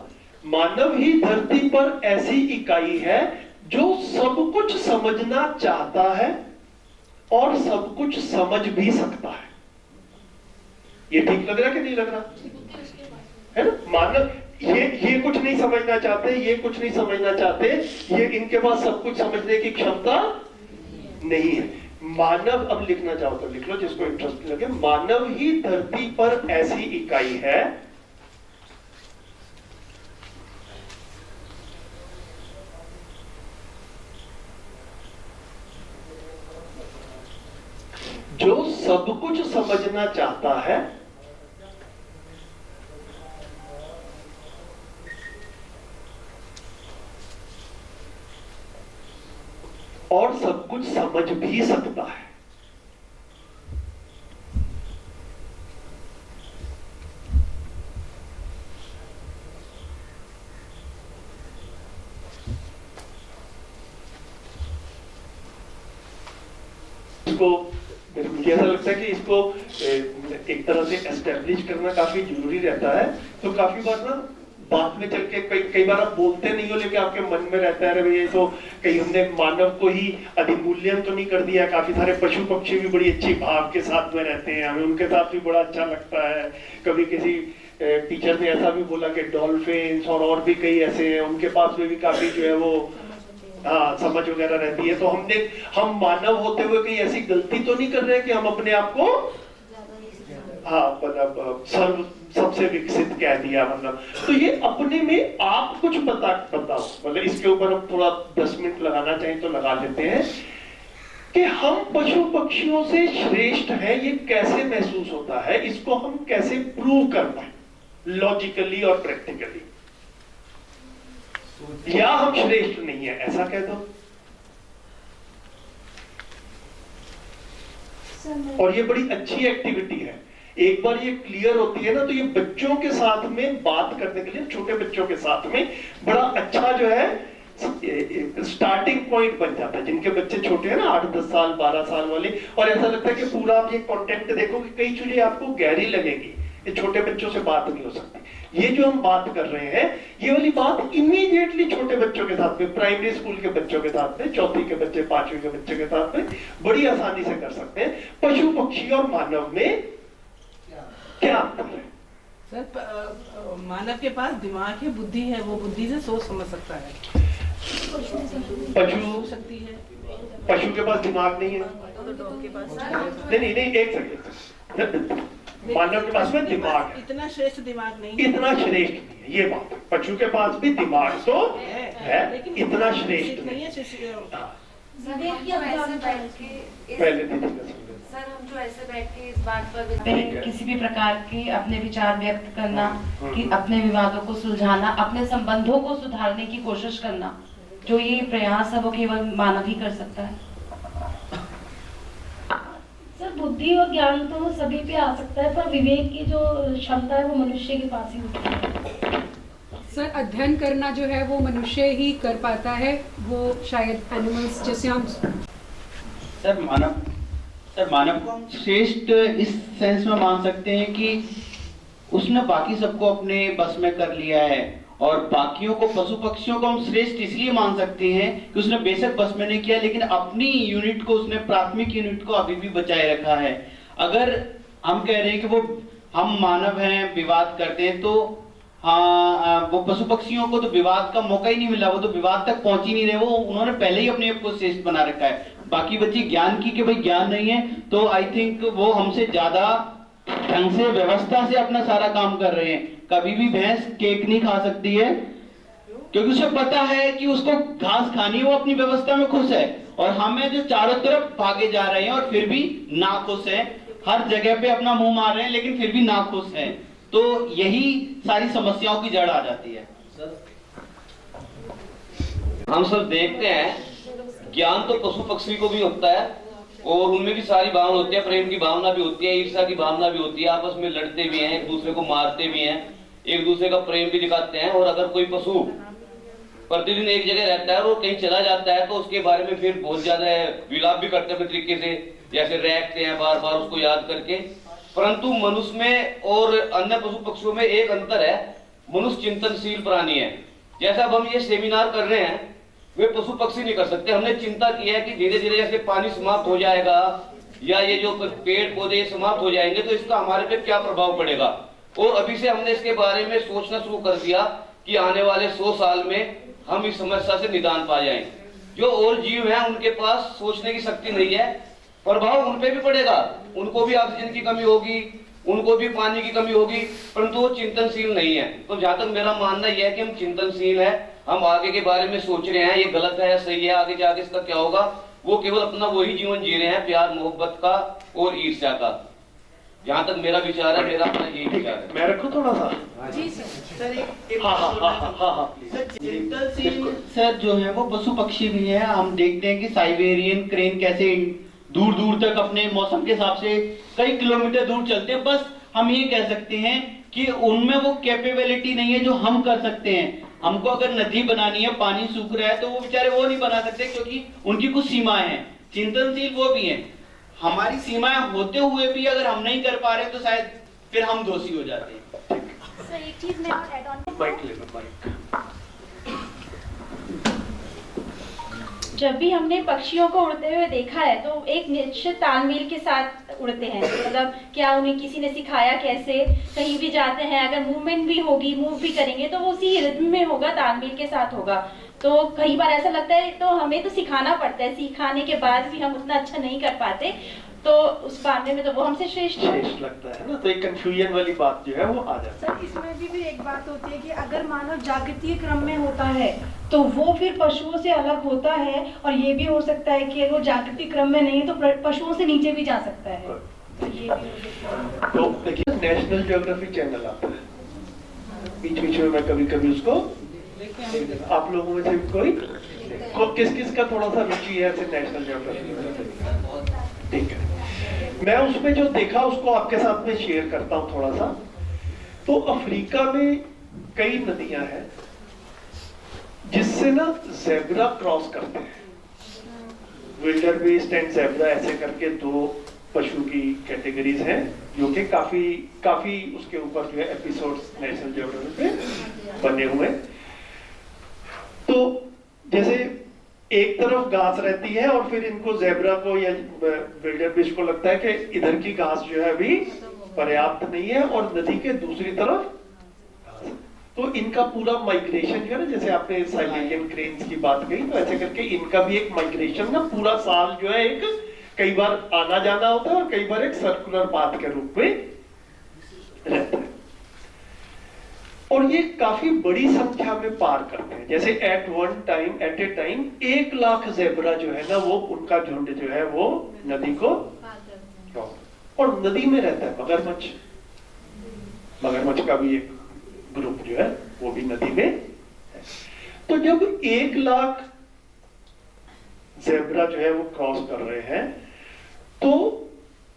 मानव ही धरती पर ऐसी इकाई है जो सब कुछ समझना चाहता है और सब कुछ समझ भी सकता है। ये ठीक लग रहा कि नहीं लग रहा है ना? मानव ये कुछ नहीं समझना चाहते, ये कुछ नहीं समझना चाहते, ये इनके पास सब कुछ समझने की क्षमता नहीं है। मानव, अब लिखना चाहो तो लिख लो जिसको इंटरेस्ट लगे। मानव ही धरती पर ऐसी इकाई है जो सब कुछ समझना चाहता है और सब कुछ समझ भी सकता है। इसको मुझे ऐसा लगता है कि इसको एक तरह से एस्टेब्लिश करना काफी जरूरी रहता है। तो काफी बार ना बात में चल के कई बार आप बोलते नहीं हो लेकिन आपके मन में रहता है अरे ये तो कहीं हमने मानव को ही अधिमूल्यन तो नहीं कर दिया। काफी सारे पशु पक्षी भी बड़ी अच्छी भाव के साथ में रहते हैं, हमें उनके साथ भी बड़ा अच्छा लगता है। कभी किसी टीचर ने ऐसा भी बोला कि डॉल्फिन्स और भी कई ऐसे हैं, उनके पास में भी काफी जो है वो समझ वगैरह रहती है। तो हम मानव होते हुए कहीं ऐसी गलती तो नहीं कर रहे कि हम अपने आप को मतलब सबसे विकसित कह दिया। मतलब तो ये अपने में आप कुछ बताओ, मतलब इसके ऊपर हम थोड़ा 10 मिनट लगाना चाहें तो लगा लेते हैं कि हम पशु पक्षियों से श्रेष्ठ हैं। ये कैसे महसूस होता है, इसको हम कैसे प्रूव कर पाए लॉजिकली और प्रैक्टिकली, या हम श्रेष्ठ नहीं है ऐसा कह दो। और ये बड़ी अच्छी एक्टिविटी है। एक बार ये क्लियर होती है ना, तो ये बच्चों के साथ में बात करने के लिए, छोटे बच्चों के साथ में बड़ा अच्छा जो है स्टार्टिंग पॉइंट बन जाता है। जिनके बच्चे छोटे हैं ना, 8-10 साल 12 साल वाले, और ऐसा लगता है कि पूरा आप ये कंटेंट देखोगे, कई चीजें आपको गहरी लगेगी, ये छोटे बच्चों से बात नहीं हो सकती। ये जो हम बात कर रहे हैं, ये वाली बात इमीडिएटली छोटे बच्चों के साथ में, प्राइमरी स्कूल के बच्चों के साथ में, चौथी के बच्चे, 5वीं के बच्चे के साथ में बड़ी आसानी से कर सकते हैं। पशु पक्षी और मानव में क्या अंतर है? सर, मानव के पास दिमाग है, बुद्धि है, वो बुद्धि से सोच समझ सकता है। पशु सकती है, पशु के पास दिमाग नहीं है। नहीं, एक सेकंड, मानव के पास में दिमाग है, इतना श्रेष्ठ दिमाग नहीं, इतना श्रेष्ठ नहीं है, ये बात है। पशु के पास भी दिमाग तो है, इतना श्रेष्ठ नहीं है। सर, हम जो ऐसे बैठ के इस बात पर किसी भी प्रकार के अपने विचार व्यक्त करना, कि अपने विवादों को सुलझाना, अपने संबंधों को सुधारने की कोशिश करना, जो ये प्रयास है वो केवल मानव ही कर सकता है। सर, बुद्धि और ज्ञान तो सभी पे आ सकता है, पर विवेक की जो क्षमता है वो मनुष्य के पास ही होती है। सर, अध्ययन करना जो है वो मनुष्य ही कर पाता है, वो शायद एनिमल्स जैसे हम। सर, मानव को हम श्रेष्ठ इस सेंस में मान सकते हैं कि उसने बाकी सबको अपने बस में कर लिया है, और बाकियों को, पशु पक्षियों को हम श्रेष्ठ इसलिए मान सकते हैं कि उसने बेशक बस में नहीं किया, लेकिन अपनी यूनिट को, उसने प्राथमिक यूनिट को अभी भी बचाए रखा है। अगर हम कह रहे हैं कि वो हम मानव हैं, विवाद करते हैं, तो हाँ, वो पशु पक्षियों को तो विवाद का मौका ही नहीं मिला, वो तो विवाद तक पहुंच ही नहीं रहे, वो उन्होंने पहले ही अपने आप को श्रेष्ठ बना रखा है। बाकी बच्चे ज्ञान की, कि भाई ज्ञान नहीं है, तो आई थिंक वो हमसे ज्यादा ढंग से, व्यवस्था से अपना सारा काम कर रहे हैं। कभी भी भैंस केक नहीं खा सकती है, क्योंकि उसे पता है कि उसको घास खानी, वो अपनी व्यवस्था में खुश है। और हमें जो चारों तरफ भागे जा रहे हैं और फिर भी ना खुश है, हर जगह पे अपना मुंह मार रहे हैं लेकिन फिर भी ना खुश है, तो यही सारी समस्याओं की जड़ आ जाती है। हम सब देखते हैं, ज्ञान तो पशु पक्षी को भी होता है, और उनमें भी सारी भावना होती है, प्रेम की भावना भी होती है, ईर्ष्या की भावना भी होती है, आपस में लड़ते भी हैं, एक दूसरे को मारते भी हैं, एक दूसरे का प्रेम भी दिखाते हैं। और अगर कोई पशु प्रतिदिन एक जगह रहता है और वो कहीं चला जाता है, तो उसके बारे में फिर बहुत ज्यादा विलाप भी करते हैं अपने तरीके से, जैसे रैकते हैं बार बार उसको याद करके। परंतु मनुष्य में और अन्य पशु पक्षियों में एक अंतर है, मनुष्य चिंतनशील प्राणी है। जैसा अब हम ये सेमिनार कर रहे हैं, वे पशु पक्षी नहीं कर सकते। हमने चिंता की है कि धीरे धीरे जैसे पानी समाप्त हो जाएगा, या ये जो पेड़ पौधे समाप्त हो जाएंगे, तो इसका हमारे पे क्या प्रभाव पड़ेगा। और अभी से हमने इसके बारे में सोचना शुरू कर दिया कि आने वाले 100 साल में हम इस समस्या से निदान पा जाएं। जो और जीव हैं, उनके पास सोचने की शक्ति नहीं है, प्रभाव उन पे भी पड़ेगा, उनको भी ऑक्सीजन की कमी होगी, उनको भी पानी की कमी होगी, परंतु वो चिंतनशील नहीं है। तो जहां तक मेरा मानना यह है कि हम चिंतनशील है, हम आगे के बारे में सोच रहे हैं, ये गलत है या सही है, आगे जाके इसका क्या होगा। वो केवल अपना वही जीवन जी रहे हैं, प्यार मोहब्बत का और ईर्ष्या का। जहां तक मेरा विचार है, मेरा अपना यही विचार है। मैं रखूं थोड़ा सा? जी सर, सर, जो है वो पशु पक्षी भी है। हम देखते हैं कि साइबेरियन क्रेन कैसे दूर दूर तक अपने मौसम के हिसाब से कई किलोमीटर दूर चलते हैं। बस हम ये कह सकते हैं कि उनमें वो कैपेबिलिटी नहीं है जो हम कर सकते हैं। हमको अगर नदी बनानी है, पानी सूख रहा है, तो वो बेचारे वो नहीं बना सकते, क्योंकि उनकी कुछ सीमाएं हैं। चिंतनशील वो भी हैं। हमारी सीमाएं होते हुए भी अगर हम नहीं कर पा रहे, तो शायद फिर हम दोषी हो जाते हैं। सर, एक चीज मैं और ऐड ऑन माइक ले लो, माइक। जब भी हमने पक्षियों को उड़ते हुए देखा है, तो एक निश्चित तालमेल के साथ उड़ते हैं। मतलब क्या उन्हें किसी ने सिखाया कैसे, कहीं भी जाते हैं, अगर मूवमेंट भी होगी, मूव भी करेंगे, तो वो उसी रिद्म में होगा, तालमेल के साथ होगा। तो कई बार ऐसा लगता है, तो हमें तो सिखाना पड़ता है, सिखाने के बाद भी हम उतना अच्छा नहीं कर पाते, तो उस मामले में तो वो हमसे श्रेष्ठ लगता है ना। तो एक कंफ्यूजन वाली बात जो है वो आ जाती है। सर, इसमें भी एक बात होती है कि अगर मानव जागृतीय क्रम में होता है, तो वो फिर पशुओं से अलग होता है, और ये भी हो सकता है कि वो जागृति क्रम में नहीं है, तो पशुओं से नीचे भी जा सकता है। तो देखिए, नेशनल ज्योग्राफी चैनल आता है, बीच बीच में मैं कभी कभी उसको, आप लोगों में से कोई किस किस का थोड़ा सा रुचि है नेशनल ज्योग्राफी? ठीक है। मैं उसमें जो देखा उसको आपके साथ में शेयर करता हूं थोड़ा सा। तो अफ्रीका में कई नदियां हैं जिससे ना ज़ेब्रा क्रॉस करते हैं। विल्डरबीस्ट एंड ज़ेब्रा ऐसे करके दो पशु की कैटेगरीज हैं जो कि काफी उसके ऊपर जो है एपिसोड्स नेशनल ज्योग्राफिक पे बने हुए। तो जैसे एक तरफ घास रहती है और फिर इनको ज़ेब्रा को या विल्डरबीस्ट को लगता है कि इधर की घास जो है अभी पर्याप्त नहीं है और नदी के दूसरी तरफ, तो इनका पूरा माइग्रेशन जो है ना, जैसे आपने साइबेरियन क्रेन्स की बात कही, तो ऐसे करके इनका भी एक माइग्रेशन ना पूरा साल जो है एक कई बार आना जाना होता है और कई बार एक सर्कुलर पाथ के रूप में रहता है। और ये काफी बड़ी संख्या में पार करते हैं। जैसे at a time 1 lakh zebra जो है ना वो उनका झुंड जो है वो नदी को, और नदी में रहता है मगरमच्छ का भी एक ग्रुप जो है वो भी नदी में है। तो जब 1 लाख ज़ेब्रा जो है वो क्रॉस कर रहे हैं तो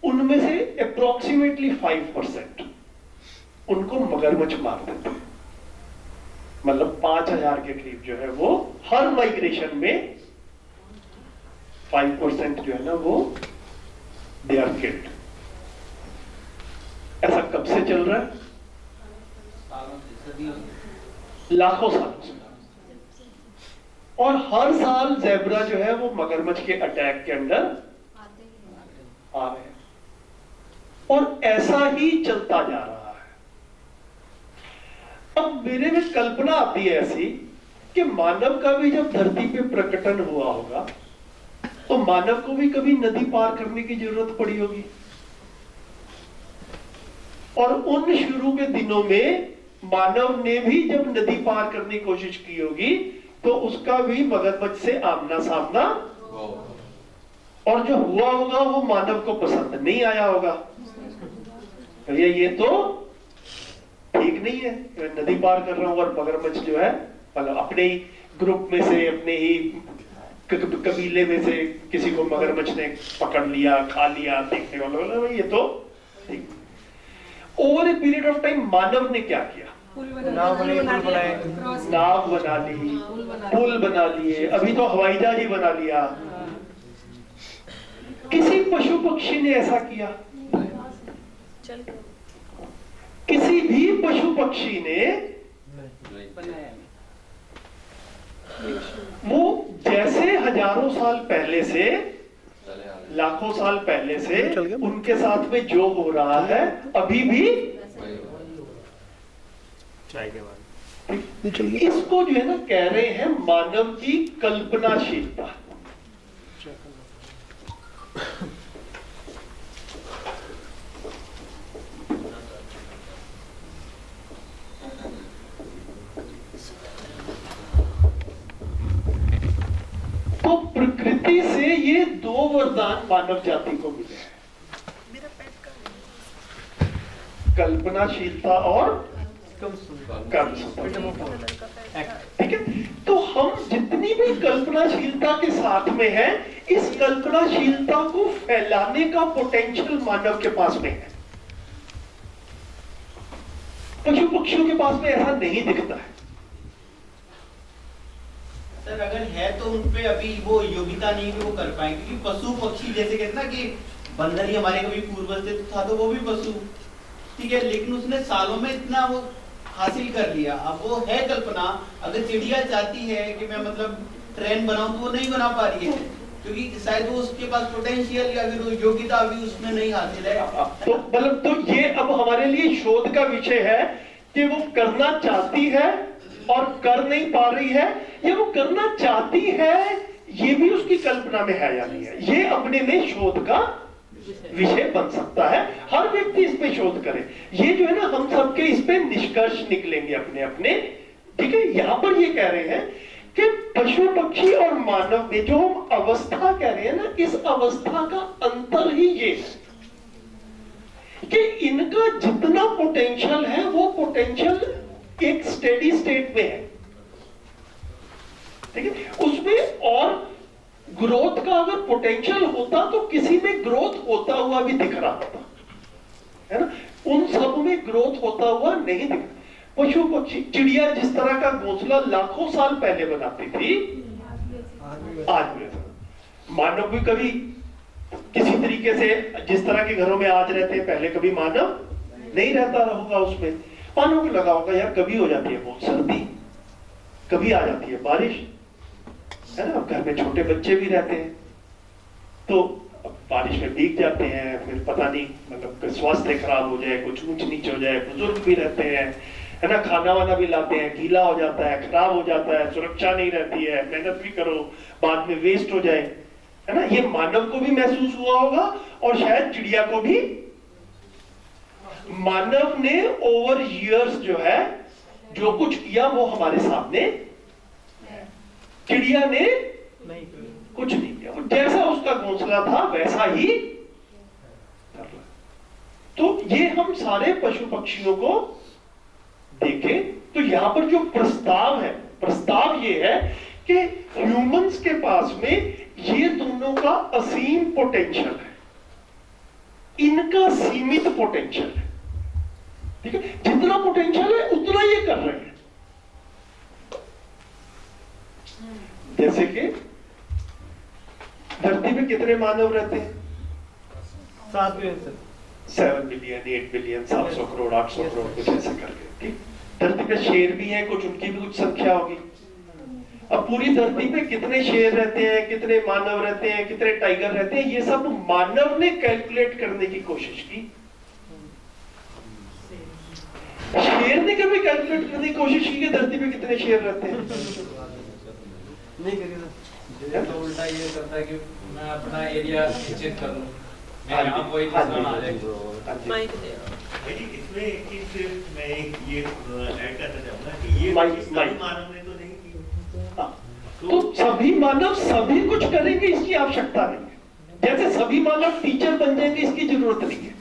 उनमें से अप्रोक्सीमेटली 5% उनको मगरमच्छ मार देते हैं। मतलब 5000 के करीब जो है वो हर माइग्रेशन में 5% जो है ना वो दे आर किल्ड। ऐसा कब से चल रहा है? लाखों सालों से। और हर साल ज़ेब्रा जो है वो मगरमच्छ के अटैक के अंडर आ रहे हैं और ऐसा ही चलता जा रहा है। अब मेरे में कल्पना आती है ऐसी कि मानव का भी जब धरती पे प्रकटन हुआ होगा तो मानव को भी कभी नदी पार करने की जरूरत पड़ी होगी, और उन शुरू के दिनों में मानव ने भी जब नदी पार करने की कोशिश की होगी तो उसका भी मगरमच्छ से आमना सामना, और जो हुआ होगा वो मानव को पसंद नहीं आया होगा। भैया ये तो ठीक नहीं है, नदी पार कर रहा हूं और मगरमच्छ जो है मतलब अपने ही ग्रुप में से, अपने ही कबीले में से किसी को मगरमच्छ ने पकड़ लिया, खा लिया, देखने वालों ये तो ठीक। Over a period of time मानव ने क्या किया? नाव बना ली, पुल बना लिए, अभी तो हवाई जहाज ही बना लिया। किसी पशु पक्षी ने ऐसा किया? किसी भी पशु पक्षी ने वो जैसे हजारों साल पहले से, लाखों साल पहले से उनके साथ में जो हो रहा है अभी भी इसको जो है ना कह रहे हैं मानव की कल्पनाशीलता। तो प्रकृति से ये 2 वरदान मानव जाति को मिले हैं, कल्पनाशीलता और कर्म। ठीक है, तो हम जितनी भी कल्पनाशीलता के साथ में है, इस कल्पनाशीलता को फैलाने का पोटेंशियल मानव के पास में है। पशु पक्षियों के पास में ऐसा नहीं दिखता है। सर अगर है तो उनपे अभी वो योग्यता नहीं कि वो कर पाए, क्योंकि पशु पक्षी जैसे कहते ना कि बंदर ही हमारे कभी पूर्वज थे, था तो वो भी पशु, ठीक है, लेकिन उसने सालों में इतना वो हासिल कर लिया। अब वो है कल्पना, अगर चिड़िया चाहती है कि मैं मतलब ट्रेन बनाऊं तो वो नहीं बना पा रही है, क्योंकि शायद वो उसके पास पोटेंशियल या फिर योग्यता अभी उसमें नहीं हासिल है। तो मतलब तो ये अब हमारे लिए शोध का विषय है कि वो करना चाहती है और कर नहीं पा रही है, या वो करना चाहती है ये भी उसकी कल्पना में है या नहीं है। ये अपने में शोध का विषय बन सकता है। हर व्यक्ति इस पे शोध करे। ये जो है ना हम सबके इस पे निष्कर्ष निकलेंगे अपने अपने। ठीक है, यहां पर ये कह रहे हैं कि पशु पक्षी और मानव में जो हम अवस्था कह रहे हैं ना, इस अवस्था का अंतर ही ये है कि इनका जितना पोटेंशियल है वो पोटेंशियल एक स्टेडी स्टेट में है। ठीक है, उसमें और ग्रोथ का अगर पोटेंशियल होता तो किसी में ग्रोथ होता हुआ भी दिख रहा होता, है ना? उन सब में ग्रोथ होता हुआ नहीं दिख। पशु पक्षी, चिड़िया जिस तरह का घोंसला लाखों साल पहले बनाती थी, आज भी मानव भी कभी किसी तरीके से जिस तरह के घरों में आज रहते हैं, पहले कभी मानव नहीं रहता होगा उसमें। मानव को लगा होगा यार कभी हो जाती है बहुत सर्दी, कभी आ जाती है बारिश, है ना? घर में छोटे बच्चे भी रहते हैं तो बारिश में भीग जाते हैं, फिर पता नहीं मतलब स्वास्थ्य खराब हो जाए, कुछ ऊंच नीच हो जाए, बुजुर्ग भी रहते हैं, है ना? खाना वाना भी लाते हैं, गीला हो जाता है, खराब हो जाता है, सुरक्षा नहीं रहती है, मेहनत भी करो बाद में वेस्ट हो जाए, है ना? ये मानव को भी महसूस हुआ होगा और शायद चिड़िया को भी। मानव ने ओवर ईयर्स जो है जो कुछ किया वो हमारे सामने, चिड़िया ने कुछ नहीं किया, जैसा उसका घोंसला था वैसा ही कर रहा। तो ये हम सारे पशु पक्षियों को देखें तो यहां पर जो प्रस्ताव है, प्रस्ताव ये है कि ह्यूमंस के पास में ये दोनों का असीम पोटेंशियल है, इनका सीमित पोटेंशियल है, ठीक है? जितना पोटेंशियल है उतना ये कर रहे हैं। जैसे कि धरती पे कितने मानव रहते हैं? 7 billion, 7 billion, 8 billion, 700 crore, 800 crore, कुछ ऐसे करके, ठीक? धरती पे शेर भी हैं कुछ, उनकी भी कुछ संख्या होगी। अब पूरी धरती पे कितने शेर रहते हैं, कितने मानव रहते हैं, कितने टाइगर रहते हैं, ये सब मानव ने कैलकुलेट करने की कोशिश की। शेर ने कभी कैलकुलेट करने की कोशिश की कि धरती पे कितने शेर रहते हैं? नहीं करेगा। तो उल्टा ये करता है कि मैं अपना एरिया चेक कर लूं, मैं यहाँ कोई नुकसान आ जाए। इसमें एक चीज मैं ये ऐड करना चाहूंगा कि ये मानव ने तो नहीं की, तो सभी मानव सभी कुछ करेंगे इसकी आवश्यकता नहीं है। जैसे सभी मानव टीचर बन जाएंगे इसकी जरूरत नहीं है,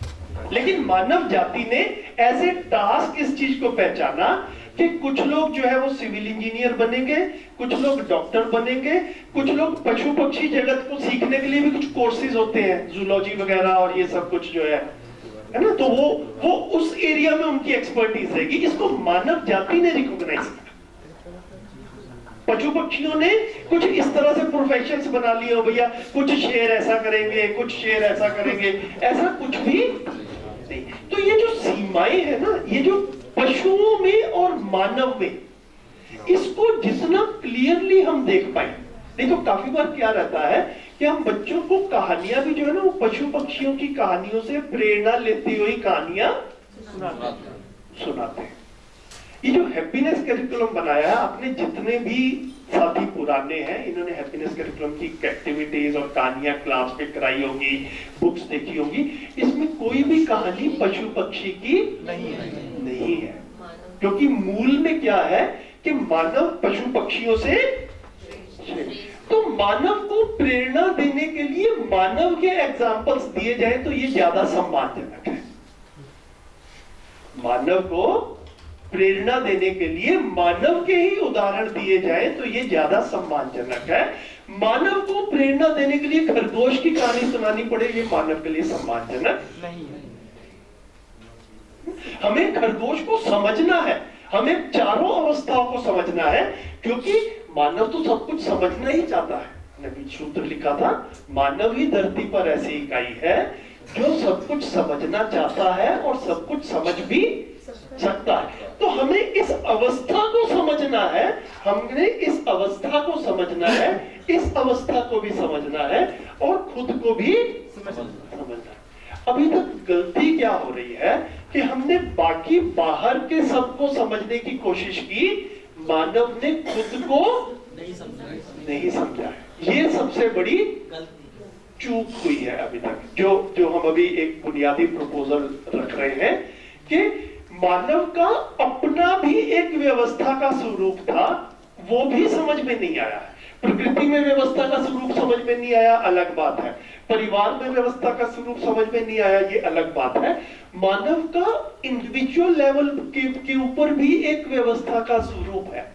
लेकिन मानव जाति ने ऐसे टास्क इस चीज को पहचाना कि कुछ लोग जो है वो सिविल इंजीनियर बनेंगे, कुछ लोग डॉक्टर बनेंगे, कुछ लोग पशु पक्षी जगत को सीखने के लिए भी कुछ कोर्सेज होते हैं, जूलॉजी वगैरह और ये सब कुछ जो है ना? तो वो उस एरिया में उनकी एक्सपर्टीज रहेगी। इसको मानव जाति ने रिकॉग्नाइज किया। पशु पक्षियों ने कुछ इस तरह से प्रोफेशंस बना लिए हो, भैया कुछ शेर ऐसा करेंगे, कुछ शेर ऐसा करेंगे, ऐसा कुछ भी नहीं। तो ये जो सीमाएं है ना, ये जो पशुओं में और मानव में, इसको जितना क्लियरली हम देख पाए, नहीं तो काफी बार क्या रहता है कि हम बच्चों को कहानियां भी जो है ना वो पशु पक्षियों की कहानियों से प्रेरणा लेती हुई कहानियां सुनाते हैं। ये जो हैप्पीनेस करिकुलम बनाया है, आपने जितने भी साथी पुराने हैं इन्होंने हैप्पीनेस करिकुलम की एक्टिविटीज और कहानियां क्लास में कराई होगी, बुक्स देखी होगी, इसमें कोई भी कहानी पशु पक्षी की नहीं है, क्योंकि मूल में क्या है कि मानव पशु पक्षियों से, तो मानव को प्रेरणा देने के लिए मानव के एग्जाम्पल्स दिए जाए तो ये ज्यादा सम्मानजनक है। मानव को प्रेरणा देने के लिए मानव के ही उदाहरण दिए जाए तो ये ज्यादा सम्मानजनक है। मानव को प्रेरणा देने के लिए खरगोश की कहानी सुनानी पड़े, ये मानव के लिए सम्मानजनक नहीं है। हमें खरगोश को समझना है, हमें चारों अवस्थाओं को समझना है, क्योंकि मानव तो सब कुछ समझना ही चाहता है। नबी सूत्र लिखा था, मानव ही धरती पर ऐसी इकाई है जो सब कुछ समझना चाहता है और सब कुछ समझ भी सकता है। तो हमें इस अवस्था को समझना है, हमने इस अवस्था को समझना है, इस अवस्था को भी समझना है और खुद को भी समझना है। अभी तक गलती क्या हो रही है कि हमने बाकी बाहर के सबको समझने की कोशिश की, मानव ने खुद को नहीं समझा है। ये सबसे बड़ी चूक हुई है अभी तक। जो हम अभी एक बुनियादी प्रपोजल रख रहे हैं कि मानव का अपना भी एक व्यवस्था का स्वरूप था, वो भी समझ में नहीं आया। प्रकृति में व्यवस्था का स्वरूप समझ में नहीं आया, अलग बात है। परिवार में व्यवस्था का स्वरूप समझ में नहीं आया, ये अलग बात है। मानव का इंडिविजुअल लेवल के ऊपर भी एक व्यवस्था का स्वरूप है,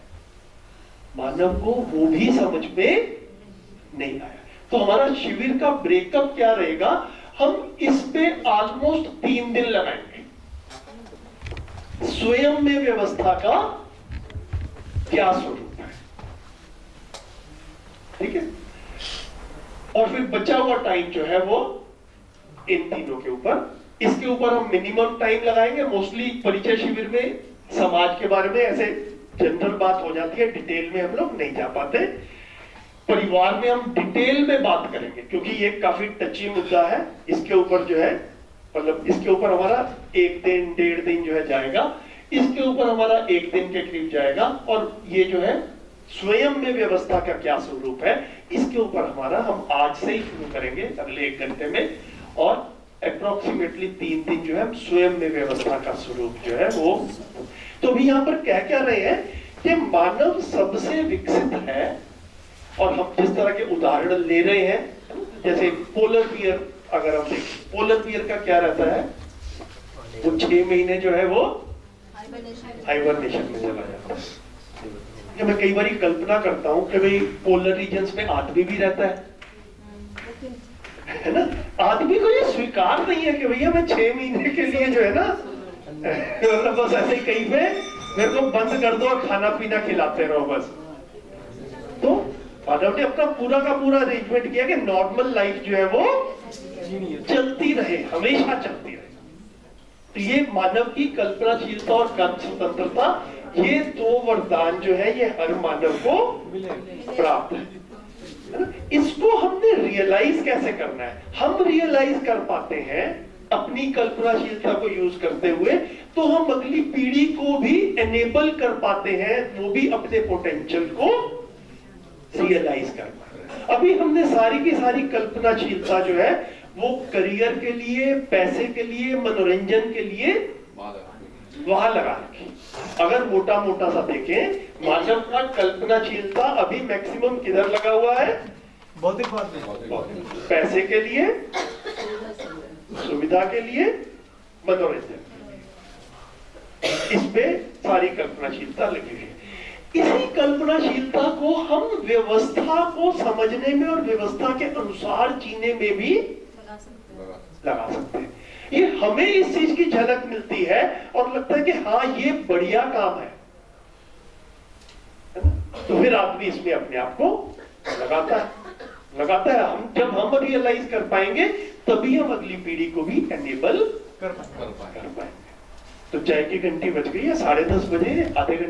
मानव को वो भी समझ में नहीं आया। तो हमारा शिविर का ब्रेकअप क्या रहेगा, हम इस पे ऑलमोस्ट 3 दिन लगाएंगे। स्वयं में व्यवस्था का क्या स्वरूप है, ठीक है, और फिर बचा हुआ टाइम जो है वो इन तीनों के ऊपर, इसके ऊपर हम मिनिमम टाइम लगाएंगे। मोस्टली परिचय शिविर में समाज के बारे में ऐसे जनरल बात हो जाती है, डिटेल में हम लोग नहीं जा पाते। परिवार में हम डिटेल में बात करेंगे क्योंकि ये काफी टची मुद्दा है। इसके ऊपर जो है मतलब इसके ऊपर हमारा 1 दिन 1.5 दिन जो है जाएगा, इसके ऊपर हमारा 1 दिन के करीब जाएगा, और ये जो है स्वयं में व्यवस्था का क्या स्वरूप है, इसके ऊपर हमारा हम आज से ही शुरू करेंगे अगले 1 घंटे में, और अप्रोक्सीमेटली 3 दिन जो है स्वयं में व्यवस्था का स्वरूप जो है वो। तो अभी यहाँ पर क्या रहे हैं कि मानव सबसे विकसित है, और हम जिस तरह के उदाहरण ले रहे हैं, जैसे पोलर बियर अगर हम देखें, पोलर बियर का क्या रहता है, वो 6 महीने जो है वो हाइबरनेशन में चला जाता है। मैं कई बार कल्पना करता हूं कि भाई पोलर रीजन्स में आदमी भी रहता है ना, आदमी को ये स्वीकार नहीं है कि भैया मैं 6 महीने के लिए जो है ना मतलब बस ऐसे ही कहीं पे मेरे को बंद कर दो और खाना पीना खिलाते रहो बस। तो मानव ने अपना पूरा का पूरा अरेंजमेंट किया कि नॉर्मल लाइफ जो है वो चलती रहे, हमेशा चलती रहे। तो ये मानव की कल्पनाशीलता और कर्म स्वतंत्रता, ये 2 वरदान जो है ये हर मानव को प्राप्त है ना? इसको हमने रियलाइज कैसे करना है, हम रियलाइज कर पाते हैं अपनी कल्पनाशीलता को यूज करते हुए, तो हम अगली पीढ़ी को भी एनेबल कर पाते हैं, वो भी अपने पोटेंशियल को रियलाइज कर पाते हैं। अभी हमने सारी की सारी कल्पनाशीलता जो है वो करियर के लिए, पैसे के लिए, मनोरंजन के लिए वहां लगा रखी। अगर मोटा मोटा सा देखें, मानव का कल्पनाशीलता अभी मैक्सिमम किधर लगा हुआ है, भौतिक बात में, पैसे के लिए, सुविधा के लिए, मनोरंजन, इस पे सारी कल्पनाशीलता लगी हुई है। इसी कल्पनाशीलता को हम व्यवस्था को समझने में और व्यवस्था के अनुसार जीने में भी लगा सकते हैं। ये हमें इस चीज की झलक मिलती है और लगता है कि हाँ ये बढ़िया काम है ना? तो फिर आदमी इसमें अपने आप को लगाता है। जब हम रियलाइज कर पाएंगे तभी हम अगली पीढ़ी को भी एनेबल कर पाएंगे। तो चाय की घंटी बज गई है 10:30 बजे, आधे घंटे